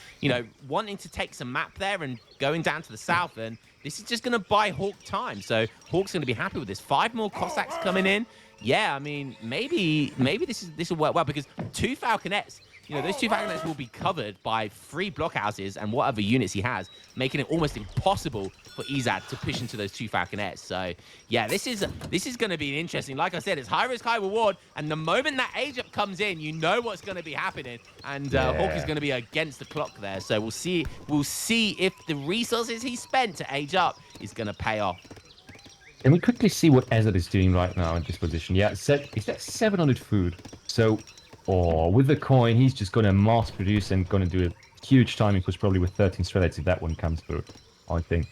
wanting to take some map there and going down to the south, and this is just going to buy Hawk time. So Hawk's going to be happy with this. 5 more Cossacks coming in. Yeah, I mean, maybe this will work well, because 2 Falconets, you know, those 2 falconets will be covered by 3 blockhouses and whatever units he has, making it almost impossible for Ezad to push into those 2 falconets. So yeah, this is going to be interesting. Like I said, it's high risk, high reward, and the moment that age up comes in, you know what's going to be happening, and Hawk is going to be against the clock there. So we'll see if the resources he spent to age up is going to pay off. And we quickly see what Ezad is doing right now in this position. Yeah, he's at 700 food. So, with the coin, he's just going to mass produce and going to do a huge timing push, probably with 13 strelets if that one comes through, I think.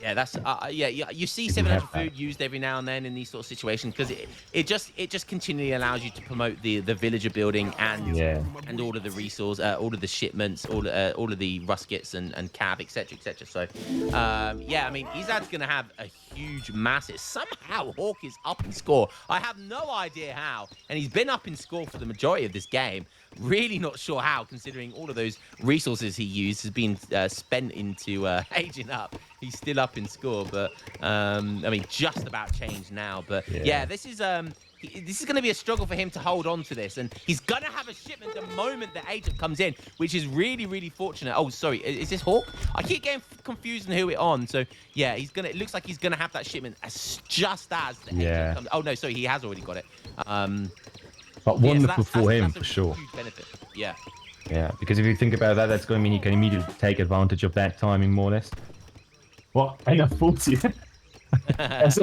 Yeah, that's you see 700 food used every now and then in these sort of situations because it just continually allows you to promote the villager building and all of the resource, all of the shipments, all of the ruskets and cav, etc. So yeah, I mean Ezad's gonna have a huge massive. Somehow Hawk is up in score. I have no idea how, and he's been up in score for the majority of this game. Really not sure how, considering all of those resources he used has been spent into aging up. He's still up in score, but I mean, just about changed now. But yeah, this is going to be a struggle for him to hold on to this, and he's going to have a shipment the moment the agent comes in, which is really, really fortunate. Oh, sorry, is this Hawk? I keep getting confused on who it's on. So yeah, it looks like he's going to have that shipment just as the agent comes. Oh no, sorry, he has already got it. But wonderful for him, for sure. Huge benefit. Yeah. Yeah, because if you think about that, that's going to mean he can immediately take advantage of that timing, more or less. Well, I got 40. as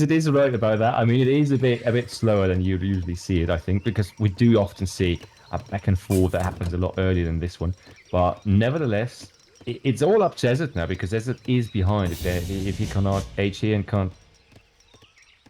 it is right about that. I mean, it is a bit slower than you'd usually see it, I think, because we do often see a back and forth that happens a lot earlier than this one. But nevertheless, it's all up to Ezad now, because Ezad is behind it. If he cannot age here and can't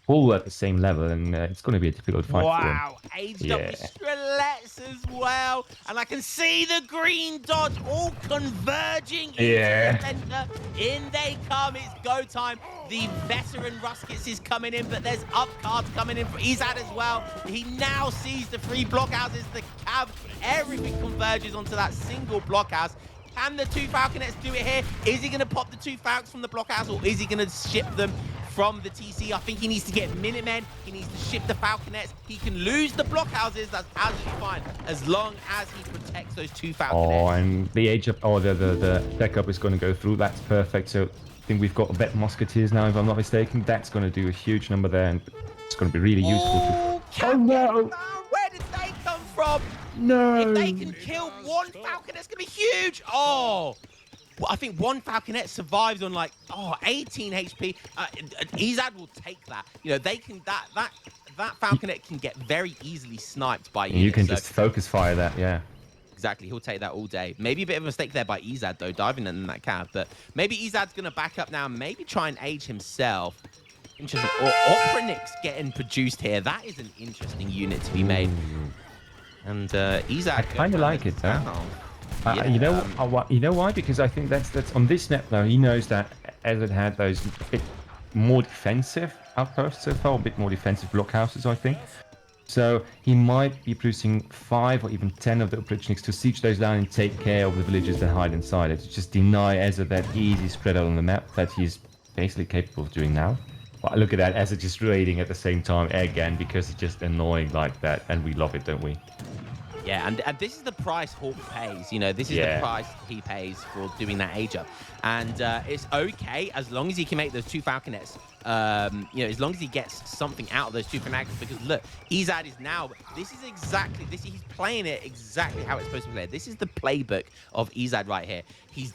pull at the same level, and it's going to be a difficult fight for him. Wow, aged up with strelets as well, and I can see the green dots all converging into the center. In they come, it's go time. The veteran Ruskits is coming in, but there's up cards coming in for Ezad as well. He now sees the 3 blockhouses, the cav, everything converges onto that single blockhouse. Can the 2 falconets do it here? Is he going to pop the 2 falcons from the blockhouse, or is he going to ship them from the TC? I think he needs to get Minutemen. He needs to ship the falconets. He can lose the blockhouses. That's absolutely fine, as long as he protects those 2 falconets. Oh, and the age up, the backup is going to go through. That's perfect. So I think we've got a bet musketeers now, if I'm not mistaken. That's going to do a huge number there, and it's going to be really useful. Oh no! Where did they come from? No! If they can kill 1 falcon, that's going to be huge. Oh! Well, I think 1 falconet survives on like 18 HP. Ezad will take that. You know, they can that falconet can get very easily sniped by you. You can just focus fire that, yeah. Exactly, he'll take that all day. Maybe a bit of a mistake there by Ezad though, diving in that cab. But maybe Ezad's gonna back up now. Maybe try and age himself. Interesting. Or Opronix getting produced here. That is an interesting unit to be made. And Ezad. I kind of like it, though. You know why? Because I think that's on this map now. He knows that Ezad had those bit more defensive outposts so far, a bit more defensive blockhouses, I think. So he might be producing 5 or even 10 of the Opronix to siege those down and take care of the villages that hide inside it. To just deny Ezad that easy spread out on the map that he's basically capable of doing now. But look at that, Ezad just raiding at the same time again, because it's just annoying like that, and we love it, don't we? Yeah, and this is the price Hawk pays. You know, this is the price he pays for doing that age up. And it's okay as long as he can make those 2 falconets. You know, as long as he gets something out of those 2 falconets. Because look, Ezad is now. This is exactly this. He's playing it exactly how it's supposed to be played. This is the playbook of Ezad right here. He's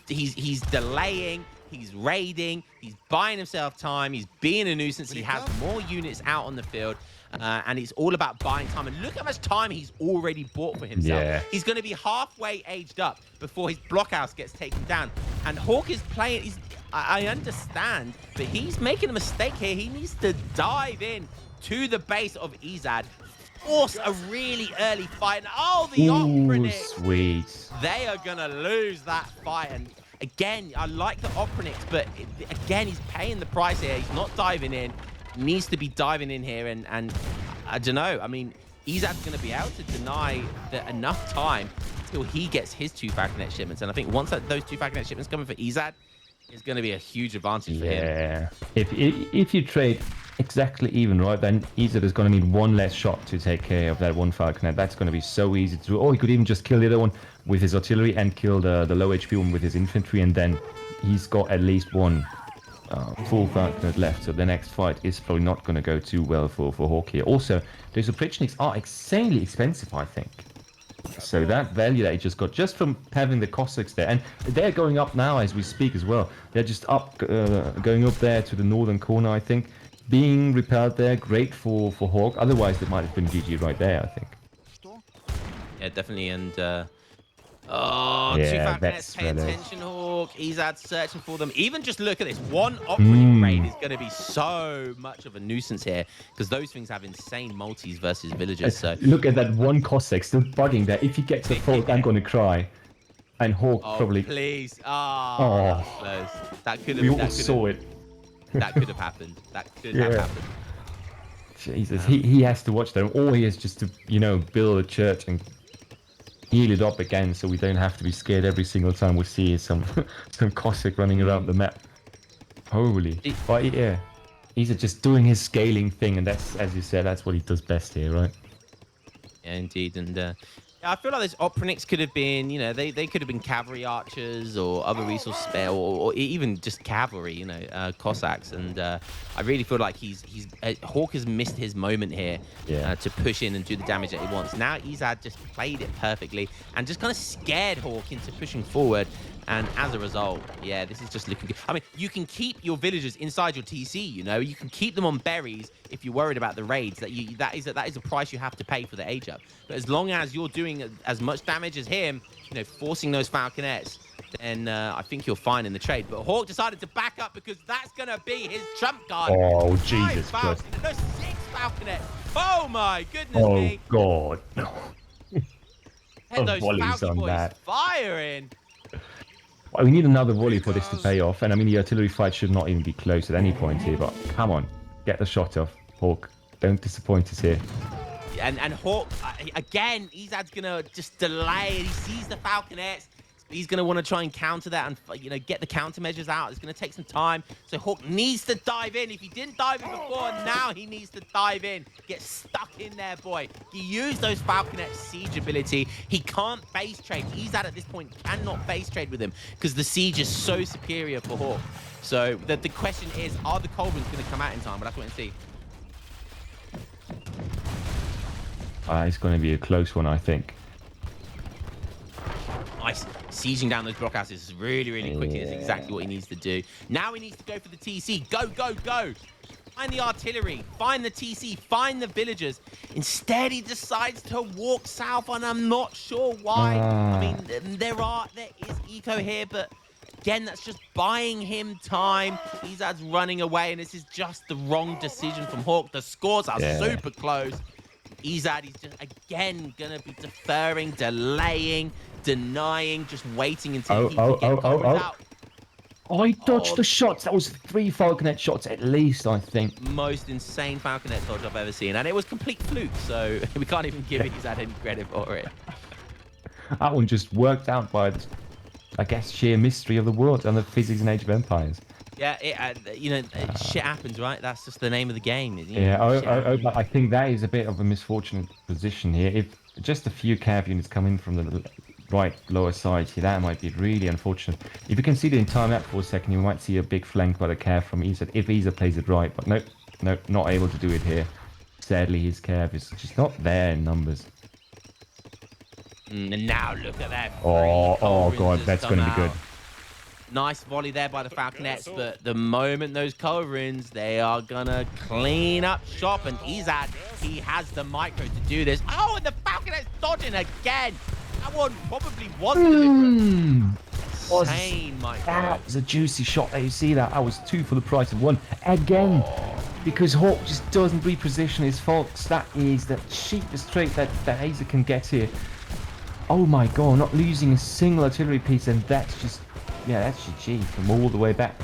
delaying. He's raiding. He's buying himself time. He's being a nuisance. He has more units out on the field. And it's all about buying time. And look how much time he's already bought for himself. Yeah. He's going to be halfway aged up before his blockhouse gets taken down. And Hawk is playing. I understand, but he's making a mistake here. He needs to dive in to the base of Ezad, force a really early fight. And the Opronix. Sweet. They are going to lose that fight. And again, I like the Opronix, but again, he's paying the price here. He's not diving in. Needs to be diving in here, and I don't know. I mean, Ezad's going to be able to deny enough time until he gets his 2 falconet shipments. And I think once those 2 falconet shipments coming for Ezad, it's going to be a huge advantage for him. Yeah. If you trade exactly even, right? Then Ezad is going to need one less shot to take care of that one falconet. That's going to be so easy to do. Or he could even just kill the other one with his artillery and kill the low HP one with his infantry, and then he's got at least one full falconet left. So the next fight is probably not going to go too well for Hawk here. Also, those Oprichniks are insanely expensive, I think. So that value that he just got just from having the Cossacks there, and they're going up now as we speak as well. They're just up, going up there to the northern corner, I think. Being repelled there, great for Hawk. Otherwise, it might have been GG right there, I think. Yeah, definitely. And Yeah, two falconets, that's pay really- attention, Hawk. Ezad searching for them. Even just look at this. One operating raid is going to be so much of a nuisance here because those things have insane multis versus villagers. So Look at that one Cossack still bugging there. If he gets a fault, I'm going to cry. And Hawk probably... please. Oh. That was close. That could We have. all saw it. That could have happened. That could have Yeah. happened. Jesus, he has to watch that. All he has just to, build a church and heal it up again, so we don't have to be scared every single time we see some Cossack running around the map. Holy. But yeah, he's just doing his scaling thing, and that's, as you said, that's what he does best here, right? Yeah, indeed. And I feel like those Opriniks could have been, they could have been cavalry archers or other resource spare, or even just cavalry, Cossacks. And I really feel like Hawk has missed his moment here to push in and do the damage that he wants. Now Ezad just played it perfectly and just kind of scared Hawk into pushing forward. And as a result, yeah, this is just looking good. I mean, you can keep your villagers inside your TC, you can keep them on berries if you're worried about the raids. That is a price you have to pay for the age up. But as long as you're doing as much damage as him, forcing those falconets, then I think you're fine in the trade. But Hawk decided to back up because that's going to be his trump card. Oh, Jesus Christ. No, 6 falconets. Oh, my goodness me. God. And those volleys falcon on boys that. firing. Well, we need another volley for this to pay off, and I mean the artillery fight should not even be close at any point here, but come on, get the shot off, Hawk. Don't disappoint us here. And Hawk, again, Ezad's going to just delay. He sees the falconets. He's going to want to try and counter that and, get the countermeasures out. It's going to take some time. So Hawk needs to dive in. If he didn't dive in before, now he needs to dive in. Get stuck in there, boy. He used those falconet siege ability. He can't base trade. Ezad at this point cannot base trade with him because the siege is so superior for Hawk. So the question is, are the Culverins going to come out in time? We'll have to wait and see. It's going to be a close one, I think. Nice. Sieging down those blockhouses is really quickly is exactly what he needs to do. Now he needs to go for the TC. Go, go, go. Find the artillery. Find the TC. Find the villagers. Instead, he decides to walk south, and I'm not sure why. I mean, there is eco here, but again, that's just buying him time. Ezad's running away, and this is just the wrong decision from Hawk. The scores are super close. Ezad is just, again, going to be deferring, delaying, denying, just waiting until he can get Culverins out. I dodged the shots. That was 3 falconet shots at least, I think. Most insane falconet dodge I've ever seen. And it was complete fluke, so we can't even give Ezad any credit for it. That one just worked out by, I guess, sheer mystery of the world and the physics in Age of Empires. Yeah, shit happens, right? That's just the name of the game. But I think that is a bit of a misfortunate position here. If just a few cav units come in from the right lower side here, that might be really unfortunate. If you can see the entire map for a second, you might see a big flank by the cav from Ezad, if Ezad plays it right. But nope, not able to do it here. Sadly, his cav is just not there in numbers. And now look at that. Oh God, that's going to be good. Nice volley there by the falconets, but the moment those Culverins, they are gonna clean up shop, and Ezad, he has the micro to do this. Oh, and the falconets dodging again. That one probably was deliberate. Insane micro. That was a juicy shot there. You see that? I was 2 for the price of 1 again. Because Hawk just doesn't reposition his faults. That is the cheapest trait that Ezad can get here. Oh my God, not losing a single artillery piece, and that's just. Yeah, that's GG from all the way back.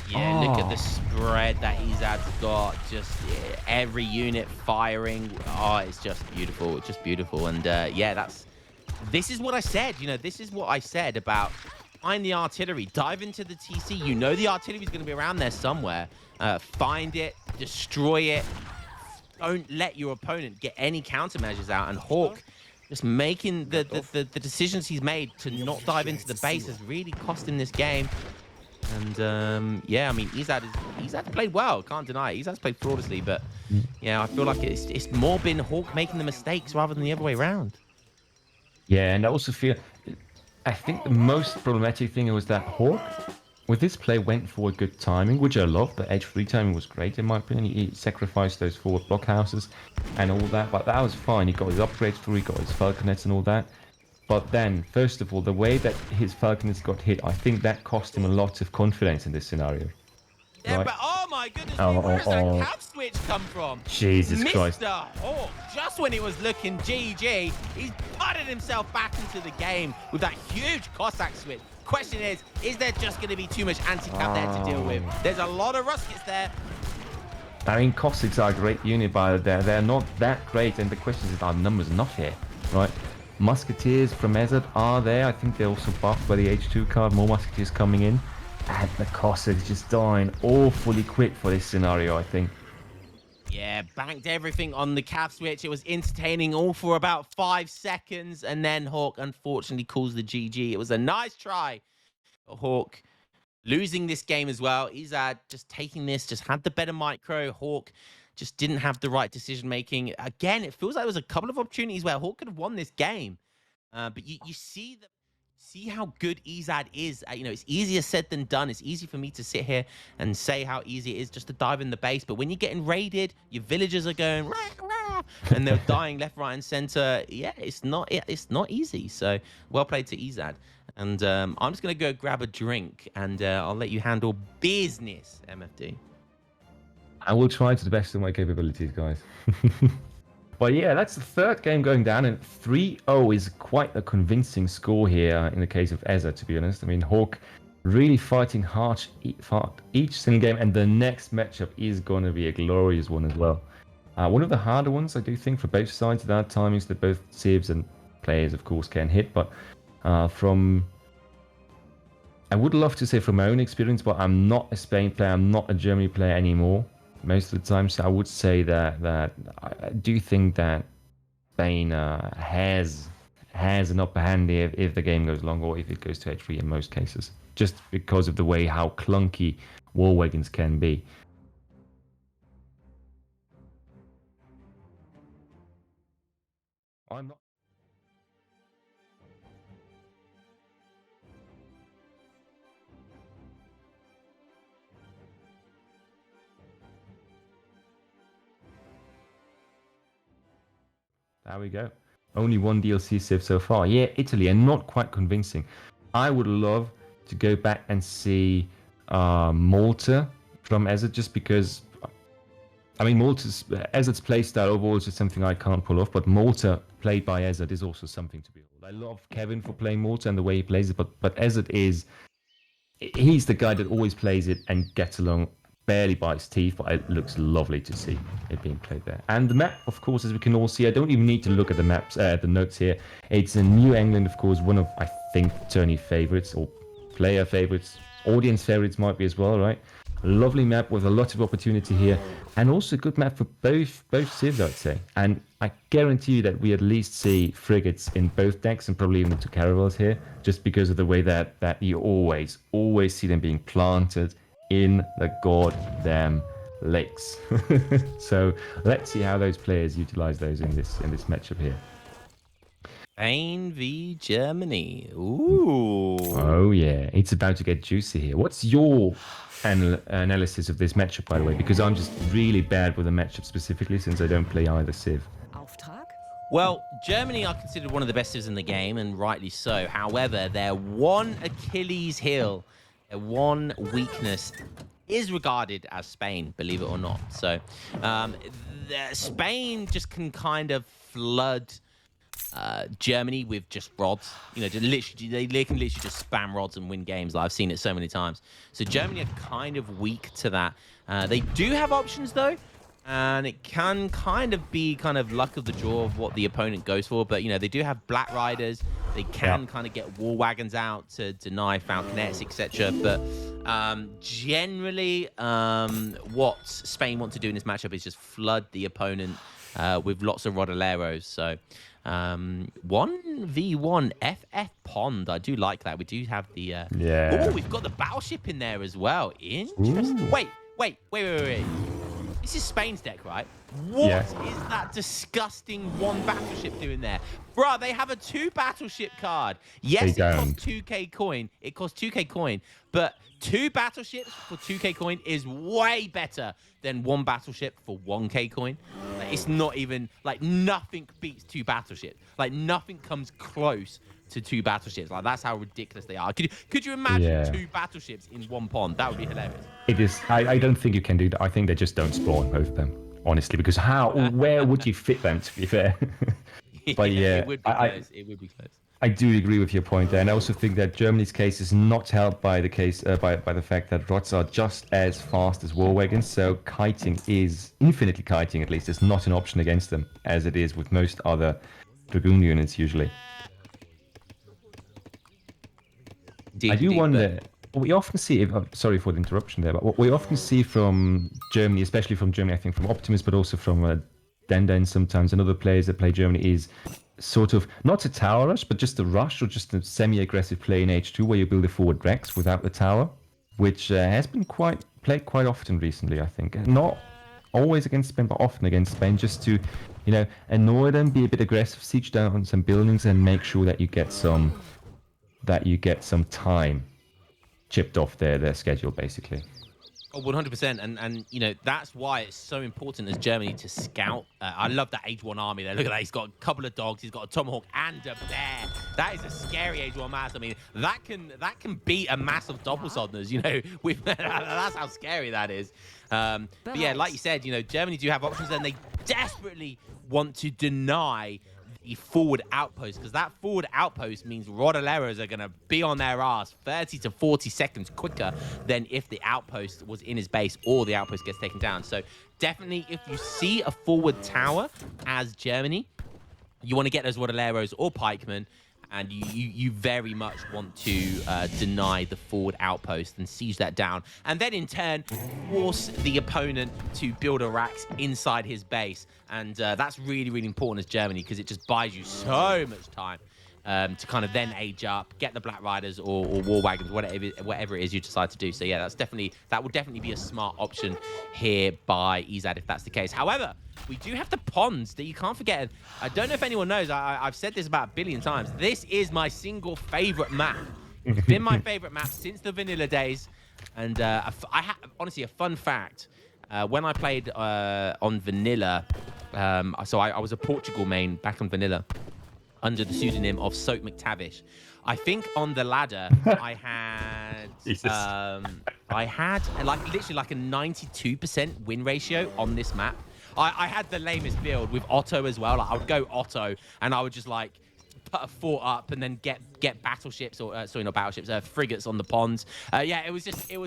Yeah, look at the spread that Ezad's got. Just every unit firing. Oh, it's just beautiful. It's just beautiful. And yeah, this is what I said. This is what I said about find the artillery, dive into the TC. You know the artillery is going to be around there somewhere. Find it, destroy it. Don't let your opponent get any countermeasures out. And Hawk just making the decisions he's made to not dive into the base has really cost him this game. And yeah, I mean, Ezad played well. Can't deny it. Ezad's played flawlessly, but yeah, I feel like it's more been Hawk making the mistakes rather than the other way around. Yeah, and I also feel, I think the most problematic thing was that Hawk, with this play, went for a good timing, which I love. The edge 3 timing was great in my opinion. He sacrificed those forward blockhouses and all that, but that was fine. He got his upgrades through, he got his falconets and all that. But then, first of all, the way that his falconets got hit, I think that cost him a lot of confidence in this scenario. Yeah, right? but oh my goodness, where does that cap switch come from? Jesus Christ. Mr. Hawk, just when it was looking GG, he's putted himself back into the game with that huge Cossack switch. Question is there just going to be too much anti-cap there to deal with? There's a lot of Ruskets there. I mean, Cossacks are a great unit, but they're not that great, and the question is, are numbers enough here, right? Musketeers from Ezad are there. I think they're also buffed by the H2 card. More Musketeers coming in. And the Cossacks just dying awfully quick for this scenario, I think. Yeah, banked everything on the cap switch. It was entertaining all for about 5 seconds. And then Hawk unfortunately calls the GG. It was a nice try. But Hawk losing this game as well. Ezad just taking this, just had the better micro. Hawk just didn't have the right decision making. Again, it feels like there was a couple of opportunities where Hawk could have won this game. But you see how good Ezad is. You know, it's easier said than done. It's easy for me to sit here and say how easy it is just to dive in the base. But when you're getting raided, your villagers are going rah, rah, and they're dying left, right, and center. Yeah, it's not easy. So well played to Ezad. And I'm just gonna go grab a drink, and I'll let you handle business, MFD. I will try to the best of my capabilities, guys. But yeah, that's the third game going down, and 3-0 is quite a convincing score here in the case of Ezad, to be honest. I mean, Hawk really fighting hard each single game, and the next matchup is going to be a glorious one as well. One of the harder ones, I do think, for both sides. There are timings that both civs and players, of course, can hit, but I would love to say from my own experience, but I'm not a Spain player, I'm not a Germany player anymore. Most of the time, so I would say that I do think that Spain has an upper hand if the game goes long or if it goes to H3 in most cases, just because of the way how clunky war wagons can be. I'm not. There we go. Only one DLC civ so far. Yeah, Italy, and not quite convincing. I would love to go back and see Malta from Ezad, just because, I mean, Ezad's playstyle overall is just something I can't pull off, but Malta played by Ezad is also something to behold. I love Kevin for playing Malta and the way he plays it, but Ezad he's the guy that always plays it and gets along barely by his teeth, but it looks lovely to see it being played there. And the map, of course, as we can all see, I don't even need to look at the maps, the notes here. It's in New England, of course, one of, I think, tourney favorites or player favorites, audience favorites might be as well, right? A lovely map with a lot of opportunity here, and also a good map for both civs, I'd say. And I guarantee you that we at least see frigates in both decks and probably even the 2 caravels here, just because of the way that you always see them being planted in the goddamn lakes. So let's see how those players utilize those in this matchup here. Spain v Germany. Ooh. Oh yeah, it's about to get juicy here. What's your analysis of this matchup, by the way? Because I'm just really bad with the matchup specifically, since I don't play either civ. Well, Germany are considered one of the best civs in the game, and rightly so. However, their one Achilles heel, their one weakness, is regarded as Spain, believe it or not. So Spain just can kind of flood Germany with just rods. You know, they can literally just spam rods and win games. I've seen it so many times. So Germany are kind of weak to that. They do have options though, and it can kind of be luck of the draw of what the opponent goes for. But you know, they do have Black Riders, They can kind of get war wagons out to deny falconets, etc. But generally, what Spain want to do in this matchup is just flood the opponent with lots of Rodoleros. So 1v1 FF Pond. I do like that. We do have the... Oh, we've got the battleship in there as well. Interesting. Wait. This is Spain's deck, right? What is that disgusting one battleship doing there? Bruh, they have a 2 battleship card. Yes, it costs 2k coin. It costs 2k coin. But 2 battleships for 2k coin is way better than 1 battleship for 1k coin. Like, it's not even... Like, nothing beats 2 battleships. Like, nothing comes close to 2 battleships. Like, that's how ridiculous they are. Could you imagine 2 battleships in 1 pond? That would be hilarious. It is. I don't think you can do that. I think they just don't spawn, both of them, honestly, because where would you fit them, to be fair? But yeah, it would be close. It would be close. I do agree with your point there, and I also think that Germany's case is not helped by the case by the fact that rods are just as fast as war wagons. So kiting is infinitely kiting. At least it's not an option against them, as it is with most other dragoon units usually. I do wonder. We often see, sorry for the interruption there, but what we often see from Germany, especially from Germany, I think from Optimus, but also from Denden sometimes, and other players that play Germany, is sort of not a tower rush, but just a rush or just a semi-aggressive play in H2 where you build a forward Rex without the tower, which has been played quite often recently, I think. Not always against Spain, but often against Spain, just to, annoy them, be a bit aggressive, siege down some buildings, and make sure that you get some time chipped off their schedule, basically. Oh, 100%, and that's why it's so important as Germany to scout. I love that Age 1 army there. Look at that. He's got a couple of dogs. He's got a tomahawk and a bear. That is a scary Age 1 mass. I mean, that can beat a mass of doppelsodners. That's how scary that is. But yeah, like you said, Germany do have options, and they desperately want to deny the forward outpost, because that forward outpost means Rodoleros are going to be on their ass 30 to 40 seconds quicker than if the outpost was in his base or the outpost gets taken down. So definitely, if you see a forward tower as Germany, you want to get those Rodoleros or pikemen, and you very much want to deny the forward outpost and siege that down, and then in turn force the opponent to build a racks inside his base. And that's really, really important as Germany, because it just buys you so much time to kind of then age up, get the Black Riders or war wagons, whatever it is you decide to do. So yeah, that would definitely be a smart option here by Ezad if that's the case. However, we do have the ponds that you can't forget. I don't know if anyone knows, I've said this about a billion times. This is my single favorite map. It's been my favorite map since the vanilla days. And honestly, a fun fact, when I played on vanilla, so I was a Portugal main back on vanilla under the pseudonym of Soak McTavish. I think on the ladder I had literally like a 92% win ratio on this map. I had the lamest build with Otto as well. Like, I would go Otto, and I would just like put a fort up and then get battleships, or sorry, not battleships, frigates on the ponds. Yeah, it was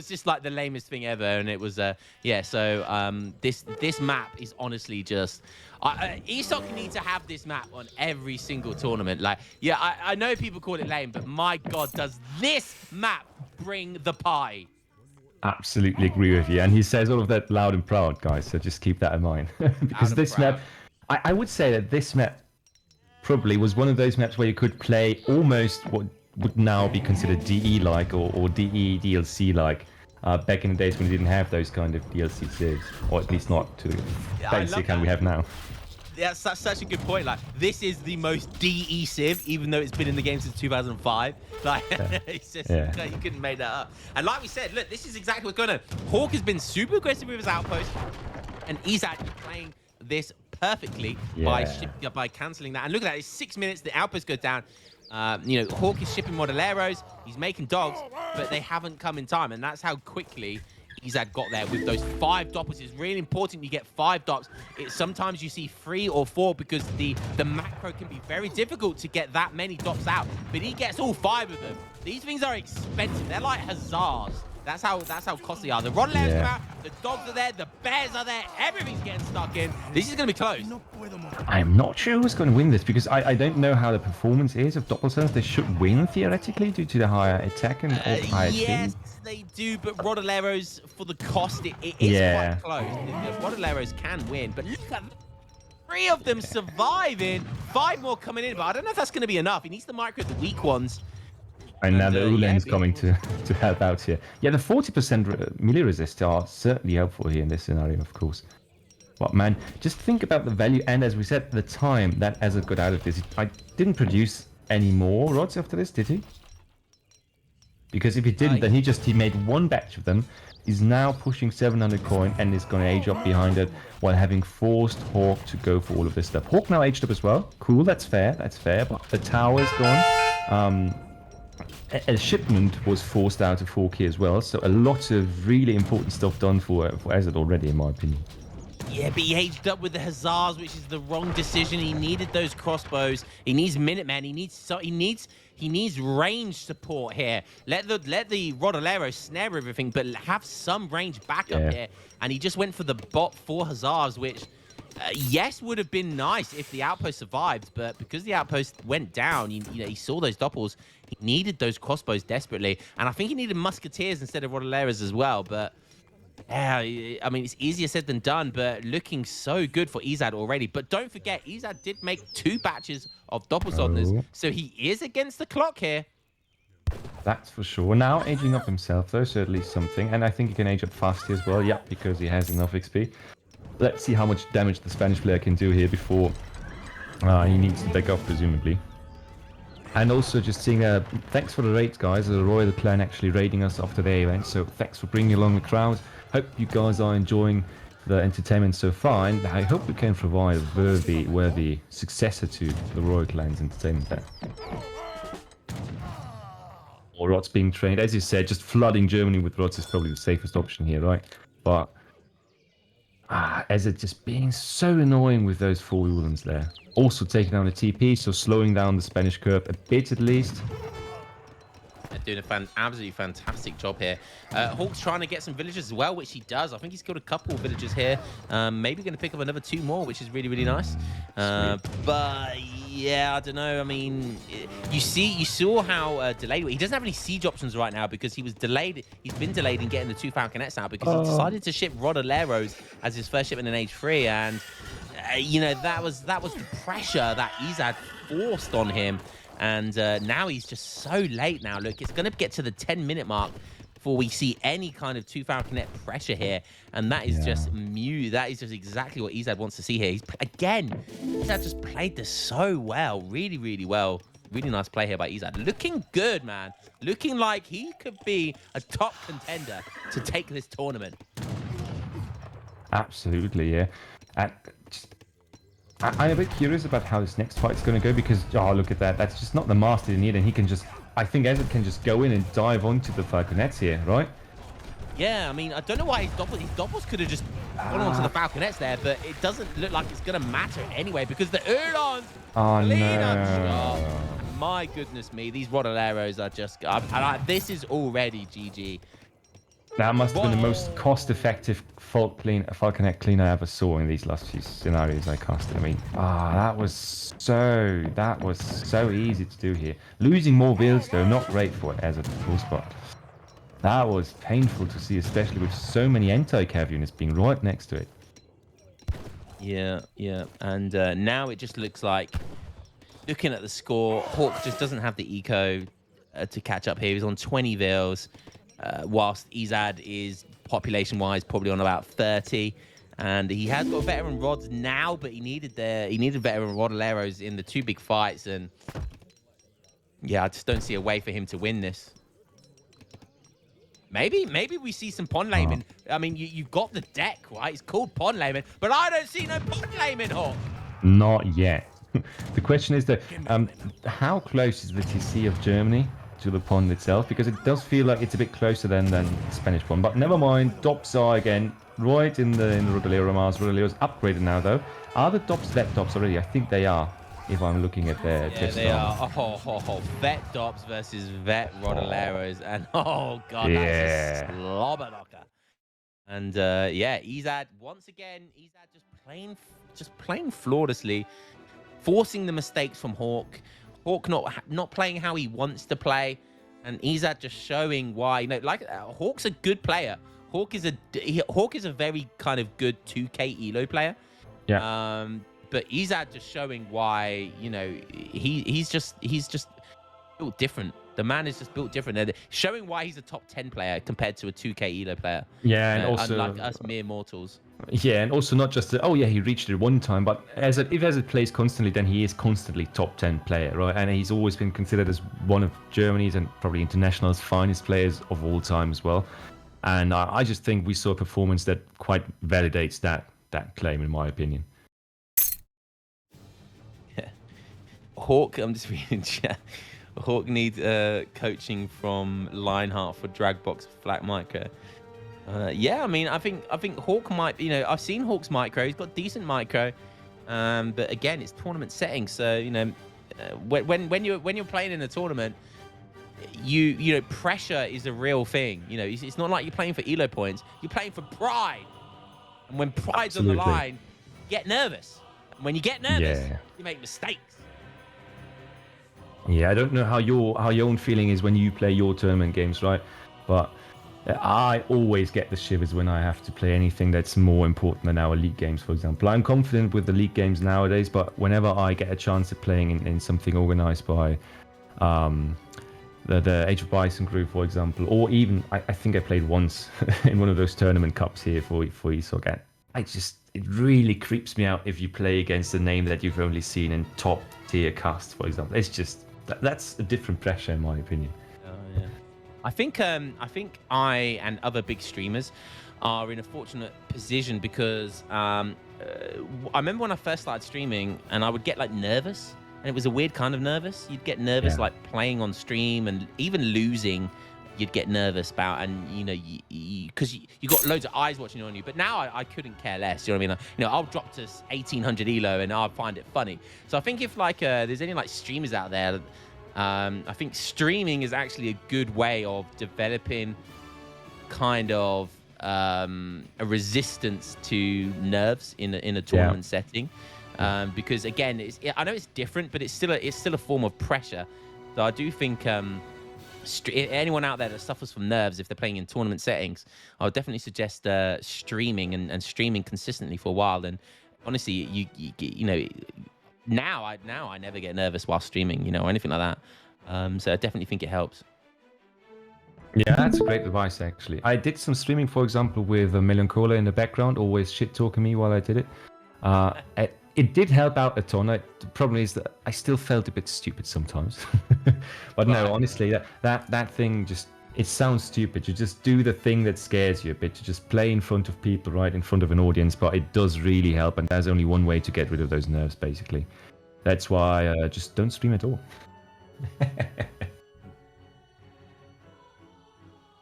just like the lamest thing ever, and it was yeah. So this map is honestly just. ESOC need to have this map on every single tournament. Like, yeah, I know people call it lame, but my God, does this map bring the pie? Absolutely agree with you, and he says all of that loud and proud, guys, so just keep that in mind. Because this map, I would say that this map probably was one of those maps where you could play almost what would now be considered DE-like or DE DLC-like back in the days when we didn't have those kind of DLC civs, or at least not to the basic kind we have now. Yeah, that's such a good point. Like, this is the most DE civ, even though it's been in the game since 2005. Like, it's just, you couldn't make that up. And like we said, look, this is exactly what's going on. Hawk has been super aggressive with his outpost, and Ezad is playing this perfectly by cancelling that. And look at that, it's 6 minutes, the outpost goes down. Hawk is shipping Modelleros, he's making dogs, but they haven't come in time, and that's how quickly Ezad got there with those 5 doppels. It's really important you get 5 dops. Sometimes you see 3 or 4 because the macro can be very difficult to get that many dops out, but he gets all 5 of them. These things are expensive. They're like huzzas. That's how costly they are. The Rottweilers Yeah. come out, the dogs are there, the bears are there, everything's getting stuck in. This is going to be close. I'm not sure who's going to win this because I don't know how the performance is of Doppelstones. They should win theoretically due to the higher attack and higher Yes, speed. they do, but Rottweileros, for the cost, it is Yeah. quite close. The Rottweileros can win, but look at 3 of them surviving, 5 more coming in, but I don't know if that's going to be enough. He needs to micro the weak ones. And now the Ulan's yeah, coming to help out here. Yeah, the 40% melee resist are certainly helpful here in this scenario, of course. But man, just think about the value and, as we said, the time that Ezad got out of this. I didn't produce any more rods after this, did he? Because if he didn't, then he made 1 batch of them. He's now pushing 700 coin and is going to age up behind it while having forced Hawk to go for all of this stuff. Hawk now aged up as well. Cool, that's fair, but the tower's gone. A shipment was forced out of Hawk here as well, so a lot of really important stuff done for Ezad already, in my opinion. Yeah, but he aged up with the Hussars, which is the wrong decision. He needed those crossbows. He needs Minutemen. He needs range support here. Let the Rottweilero snare everything, but have some range backup here. And he just went for the bot 4 Hussars, which yes would have been nice if the outpost survived, but because the outpost went down, he saw those doppels. He needed those crossbows desperately, and I think he needed musketeers instead of Rottweileros as well. But yeah, I mean, it's easier said than done, but looking so good for Ezad already. But don't forget, Ezad did make 2 batches of Doppelsonders, so he is against the clock here. That's for sure. Now aging up himself, though, so at least something. And I think he can age up faster as well, yeah, because he has enough XP. Let's see how much damage the Spanish player can do here before he needs to back off, presumably. And also just seeing, thanks for the raid, guys. The Royal Clan actually raiding us after the event, so thanks for bringing along the crowd. Hope you guys are enjoying the entertainment so far, and I hope we can provide a worthy successor to the Royal Clan's entertainment there. More rods being trained. As you said, just flooding Germany with rods is probably the safest option here, right? But Ezad just being so annoying with those 4 Ulans there. Also taking down the TP, so slowing down the Spanish curve a bit at least. Doing an absolutely fantastic job here. Hawk's trying to get some villagers as well, which he does. I think he's killed a couple of villagers here. Maybe going to pick up another 2 more, which is really, really nice. But yeah, I don't know. I mean, you saw how delayed he doesn't have any siege options right now because he was delayed. He's been delayed in getting the 2 Falconets now because he decided to ship Rottweileros as his first shipment in Age 3, and that was the pressure that Ezad forced on him. And now he's just so late now. Look, it's going to get to the 10-minute mark before we see any kind of 2 Falconet pressure here. And that is just that is just exactly what Ezad wants to see here. Ezad just played this so well. Really, really well. Really nice play here by Ezad. Looking good, man. Looking like he could be a top contender to take this tournament. Absolutely, yeah. And I'm a bit curious about how this next fight's going to go because, look at that. That's just not the master you need, and he can just... I think Ezad can just go in and dive onto the Falconets here, right? Yeah, I mean, I don't know why his doppels could have just gone onto the Falconets there, but it doesn't look like it's going to matter anyway because the Ulans... Oh, no. My goodness me, these Rottweileros are just... this is already GG. That must have been the most cost-effective Falconet clean I ever saw in these last few scenarios I casted. I mean, that was so easy to do here. Losing more builds though, not great for Ezad, of course, but that was painful to see, especially with so many anti-cav units being right next to it. Yeah, and now it just looks like, looking at the score, Hawk just doesn't have the eco to catch up here. He's on 20 vils. Whilst Ezad is population-wise probably on about 30, and he has got veteran rods now, but he needed veteran Rottweileros in the 2 big fights, and yeah, I just don't see a way for him to win this. Maybe we see some Pond Layman. I mean, you've got the deck, right? It's called Pond Layman, but I don't see no Pond Layman, Hawk. Not yet. The question is that how close is the TC of Germany to the pond itself, because it does feel like it's a bit closer than the Spanish pond, but never mind. Dops are again right in the Rottweilero Mars. Rottweilero's upgraded now though. Are the Dops vet Dops already? I think they are. if I'm looking at their Yeah, test they armor. are. Vet Dops versus Vet Rodoleros, and oh god, that is a Yeah. slobber knocker. And yeah, Ezad once again, Ezad just playing flawlessly, forcing the mistakes from Hawk. Hawk not playing how he wants to play, and Ezad just showing why. You know, like Hawk's a good player. Hawk is a very kind of good 2K elo player. Yeah. But Ezad just showing why, you know, he's just built different. The man is just built different. And showing why he's a top 10 player compared to a 2K elo player. Yeah, and also unlike us mere mortals. yeah, and also not just oh yeah, he reached it one time, but if it plays constantly, then he is constantly top 10 player, right? And he's always been considered as one of Germany's and probably international's finest players of all time as well. And I just think we saw a performance that quite validates that claim, in my opinion. Yeah. Hawk, I'm just reading chat. Hawk needs coaching from Lionheart for drag box flat micro. Yeah, I mean, I think Hawk might. You know, I've seen Hawk's micro. He's got decent micro, but again, it's tournament settings. So you know, when you're playing in a tournament, you know, pressure is a real thing. You know, it's not like you're playing for elo points. You're playing for pride, and when pride's on the line, get nervous. And when you get nervous, you make mistakes. Yeah, I don't know how your own feeling is when you play your tournament games, right? But I always get the shivers when I have to play anything that's more important than our league games, for example. I'm confident with the league games nowadays, but whenever I get a chance of playing in something organized by the Age of Bison group, for example, or even I think I played once in one of those tournament cups here for ESOC. It really creeps me out if you play against a name that you've only seen in top tier casts, for example. It's just that's a different pressure, in my opinion. Yeah. I think I and other big streamers are in a fortunate position because I remember when I first started streaming and I would get like nervous, and it was a weird kind of nervous. You'd get nervous like playing on stream and even losing. You'd get nervous about, and you know, because you got loads of eyes watching on you. But now I couldn't care less. You know what I mean? You know, I'll drop to 1800 elo and I'll find it funny. So I think if like there's any like streamers out there, I think streaming is actually a good way of developing kind of a resistance to nerves in a tournament setting. Because again, I know it's different, but it's still a form of pressure. So I do think. Anyone out there that suffers from nerves if they're playing in tournament settings, I would definitely suggest streaming and streaming consistently for a while. And honestly, you know, now I never get nervous while streaming, you know, or anything like that. So I definitely think it helps. Yeah, that's great advice, actually. I did some streaming, for example, with Melancholia in the background, always shit-talking me while I did it. It did help out a ton. The problem is that I still felt a bit stupid sometimes. But no, honestly, that thing just, it sounds stupid. You just do the thing that scares you a bit. You just play in front of people, right, in front of an audience. But it does really help, and there's only one way to get rid of those nerves, basically. That's why just don't stream at all.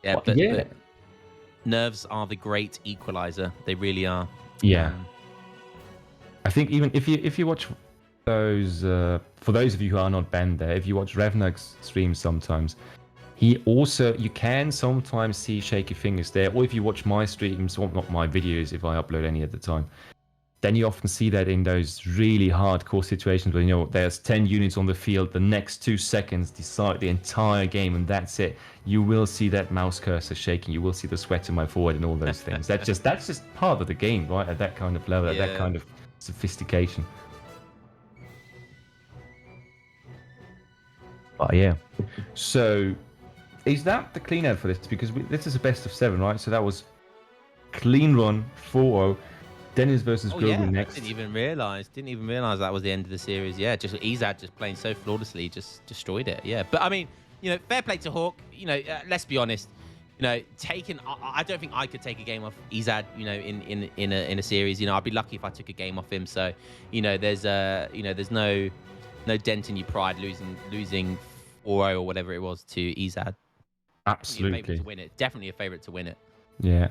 But nerves are the great equalizer. They really are. Yeah. I think even if you watch those, for those of you who are not banned there, if you watch Revnag's streams sometimes, you can sometimes see shaky fingers there. Or if you watch my streams, well, not my videos, if I upload any at the time, then you often see that in those really hardcore situations where, you know, there's 10 units on the field, the next 2 seconds decide the entire game, and that's it. You will see that mouse cursor shaking. You will see the sweat in my forehead and all those things. That's just part of the game, right? At that kind of level, at that kind of sophistication. But yeah, so is that the clean out for this? Because this is a best of 7, right? So that was clean run 4-0. Dennis versus Grogu next. Didn't even realize that was the end of the series. Yeah, just Ezad just playing so flawlessly, just destroyed it. Yeah, but I mean, you know, fair play to Hawk. You know, let's be honest. You know, I don't think I could take a game off Ezad. You know, in a series. You know, I'd be lucky if I took a game off him. So, you know, there's no dent in your pride losing 4-0 or whatever it was to Ezad. Absolutely. To win it. Definitely a favorite to win it. Yeah.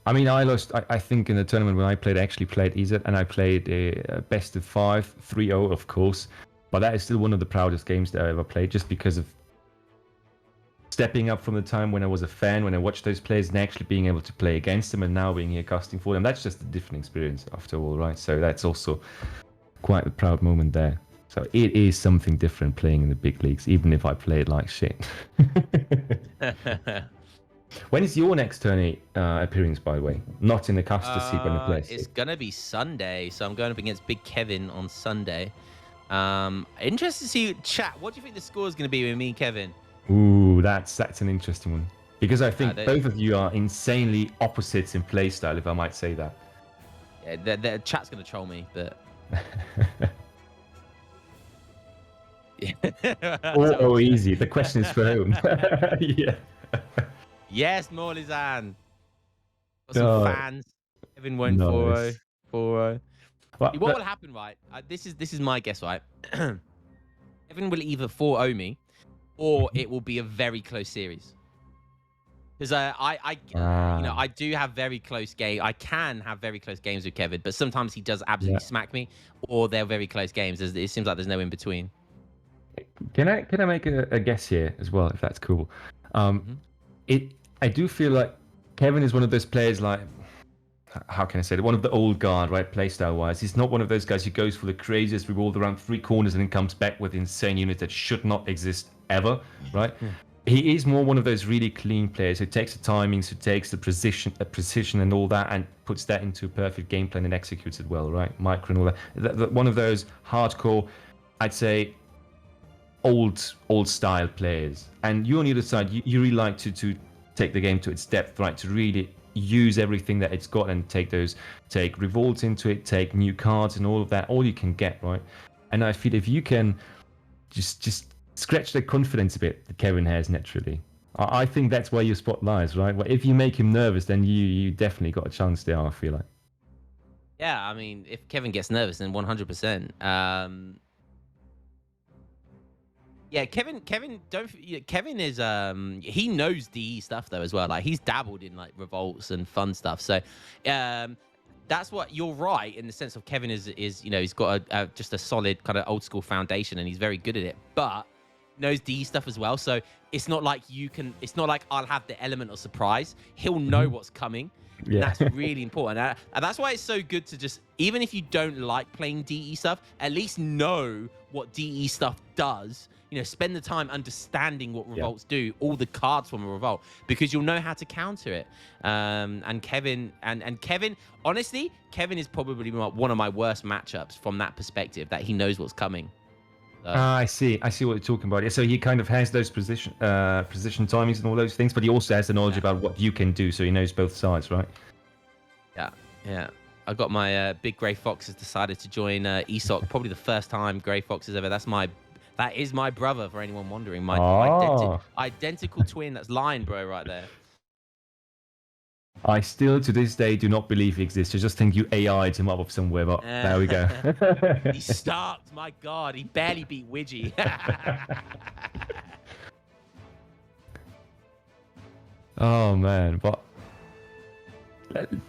I mean, I lost, I think, in the tournament when I actually played Ezad, and I played a best of 5, 3-0, of course. But that is still one of the proudest games that I ever played, just because of stepping up from the time when I was a fan, when I watched those players, and actually being able to play against them, and now being here casting for them. That's just a different experience after all, right? So that's also quite a proud moment there. So it is something different playing in the big leagues, even if I played like shit. When is your next tourney appearance, by the way? Not in the caster seat when it plays. It's gonna be Sunday, so I'm going up against Big Kevin on Sunday. Interested to see chat. What do you think the score is gonna be with me and Kevin? Ooh, that's an interesting one. Because I think both of you are insanely opposites in playstyle, if I might say that. Yeah, the chat's gonna troll me, but. Oh, easy. The question is for whom? Yeah. Yes, Morlizan. Got some fans. Kevin won't 4-0. 4-0. What will happen, right? This is my guess, right? Kevin will either 4-0 me, or it will be a very close series. Because I do have very close game. I can have very close games with Kevin, but sometimes he does absolutely smack me, or they're very close games. It seems like there's no in between. Can I make a guess here as well, if that's cool? I do feel like Kevin is one of those players, like, how can I say it? One of the old guard, right? Playstyle wise, he's not one of those guys who goes for the craziest revolt around 3 corners and then comes back with insane units that should not exist ever, right? He is more one of those really clean players who takes the timings, who takes the precision and all that, and puts that into a perfect game plan and executes it well, right? Micro and all that. One of those hardcore, I'd say, old style players. And you on the other side, you really like to take the game to its depth, right? To really use everything that it's got and take revolts into it, take new cards and all of that, all you can get, right? And I feel if you can just scratch the confidence a bit that Kevin has naturally, I think that's where your spot lies, right? Well, if you make him nervous, then you definitely got a chance there, I feel like. Yeah, I mean, if Kevin gets nervous, then 100%. Yeah, Kevin is he knows DE stuff though as well. Like he's dabbled in like revolts and fun stuff. So that's what you're right in the sense of Kevin is he's got just a solid kind of old school foundation and he's very good at it, but knows DE stuff as well. So it's not like it's not like I'll have the element of surprise. He'll know what's coming. Yeah. And that's really important. And that's why it's so good to just, even if you don't like playing DE stuff, at least know what DE stuff does. Spend the time understanding what revolts do, all the cards from a revolt, because you'll know how to counter it. And Kevin, honestly, Kevin is probably one of my worst matchups from that perspective, that he knows what's coming. I see what you're talking about. Yeah, so he kind of has those position timings and all those things, but he also has the knowledge about what you can do, so he knows both sides, right? Yeah. I got my big Grey Fox has decided to join ESOC. Probably the first time Grey Fox has ever. That is my brother, for anyone wondering. My identical twin. That's Lion Bro right there. I still, to this day, do not believe he exists. I just think you AI'd him up of somewhere, but there we go. He starked, my God. He barely beat Widgie. Oh, man. But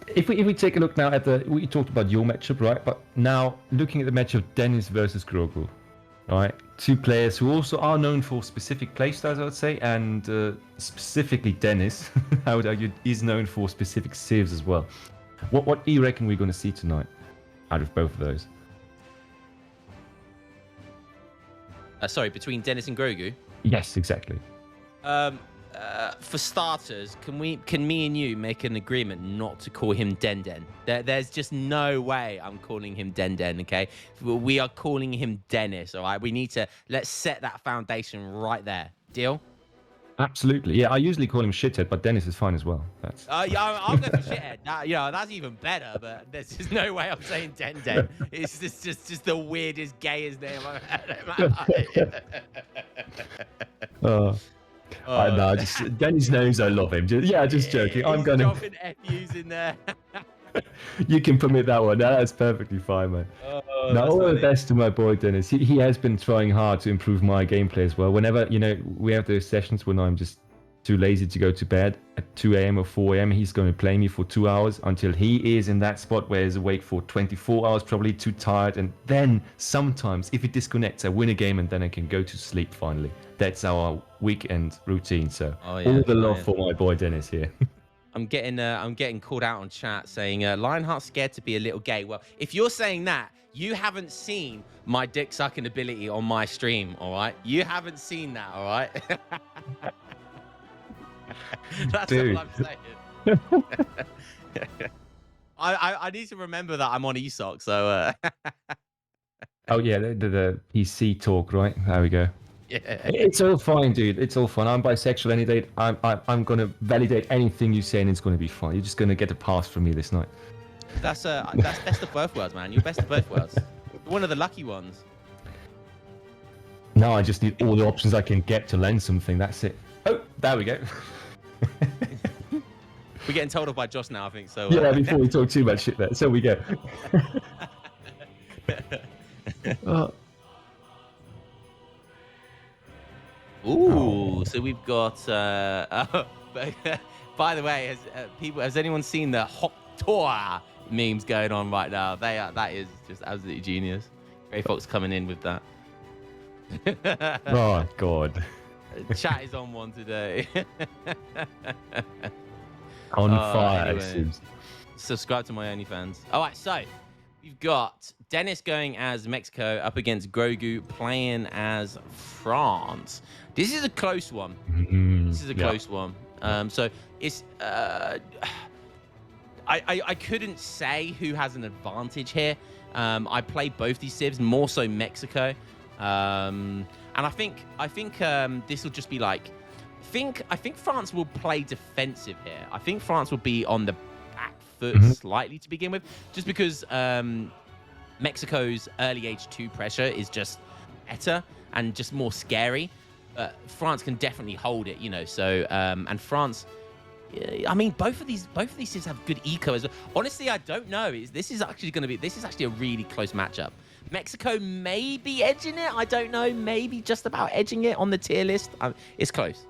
if we take a look now at we talked about your matchup, right? But now, looking at the matchup Dennis versus Grogu. Right, 2 players who also are known for specific playstyles, I would say, and specifically Dennis, I would argue, is known for specific civs as well. What do you reckon we're going to see tonight out of both of those? Sorry, between Dennis and Grogu? Yes, exactly. For starters, can me and you make an agreement not to call him Den? There's just no way I'm calling him Den, okay? We are calling him Dennis, all right? Let's set that foundation right there. Deal? Absolutely. Yeah, I usually call him Shithead, but Dennis is fine as well. Yeah, I'll go for Shithead. That's even better, but there's just no way I'm saying Den. It's just the weirdest, gayest name I've had in my life. I know, Dennis knows I love him. Just joking. I'm going to dropping FUs in there. You can permit that one. That's perfectly fine, man. All the best to my boy Dennis. He has been trying hard to improve my gameplay as well. Whenever we have those sessions when I'm just too lazy to go to bed at 2 a.m. or 4 a.m. He's going to play me for 2 hours until he is in that spot where he's awake for 24 hours, probably too tired. And then sometimes, if he disconnects, I win a game and then I can go to sleep finally. That's our weekend routine. So all the love for my boy Dennis here. I'm getting called out on chat saying Lionheart's scared to be a little gay. Well, if you're saying that, you haven't seen my dick sucking ability on my stream, all right? You haven't seen that, all right? That's all I'm saying. I need to remember that I'm on ESOC, so Oh yeah, the PC talk, right? There we go. yeah. It's all fine, dude. It's all fun. I'm bisexual any day. I'm gonna validate anything you say, and it's gonna be fine. You're just gonna get a pass from me this night. That's best of both worlds, man. You're best of both worlds. You're one of the lucky ones. Now I just need all the options I can get to lend something. That's it. Oh, there we go. We're getting told off by Josh now, I think. So yeah, before we talk too much shit there. So we go. Ooh, so we've got. By the way, has anyone seen the Hot Tour memes going on right now? That is just absolutely genius. Grey Fox coming in with that. Oh God. Chat is on one today. On fire, anyway. it seems. Subscribe to my OnlyFans. All right, so we've got Dennis going as Mexico up against Grogu playing as France. This is a close one. This is a close one. So it's I couldn't say who has an advantage here. I played both these civs, more so Mexico. And I think this will just be like, I think France will play defensive here. I think France will be on the back foot slightly to begin with, just because Mexico's early age 2 pressure is just better and just more scary. France can definitely hold it, you know. So and France, I mean, both of these civs have good eco as well. Honestly, I don't know. This is actually a really close matchup. Mexico may be edging it. I don't know. Maybe just about edging it on the tier list. It's close.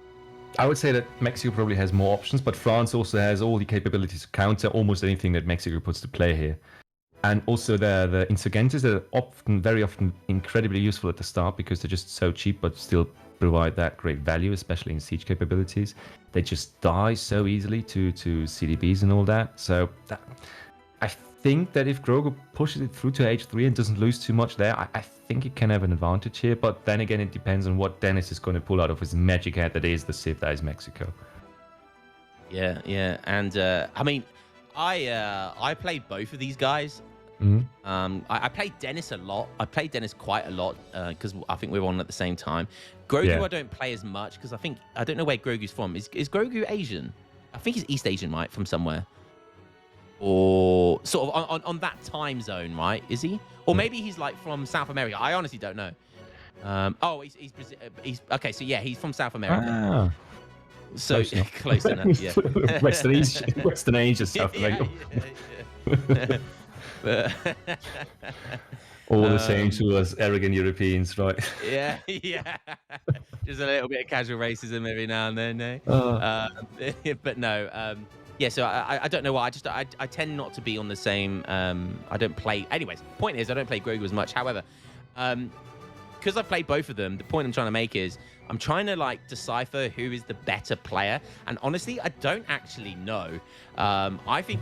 I would say that Mexico probably has more options, but France also has all the capabilities to counter almost anything that Mexico puts to play here. And also the insurgentes are very often incredibly useful at the start because they're just so cheap, but still provide that great value, especially in siege capabilities. They just die so easily to CDBs and all that. So I think that if Grogu pushes it through to H3 and doesn't lose too much there, I think it can have an advantage here. But then again, it depends on what Dennis is going to pull out of his magic hat that is the civ that is Mexico. Yeah. And I mean, I played both of these guys. I played Dennis a lot. I played Dennis quite a lot because I think we were on at the same time. Grogu, I don't play as much because I don't know where Grogu's from. Is Grogu Asian? I think he's East Asian, right? From somewhere, or sort of on that time zone, right? Is he? Or maybe he's like from South America. I honestly don't know. He's okay. So yeah, he's from South America. Ah. So close enough. Yeah. Western Asia, South America. All the same to us arrogant Europeans, right? Yeah. Just a little bit of casual racism every now and then, no? But no. Yeah, so I don't know why. I tend not to be on the same. I don't play. Anyways, point is I don't play Grogu as much. However, because I played both of them, the point I'm trying to make is I'm trying to like decipher who is the better player. And honestly, I don't actually know. I think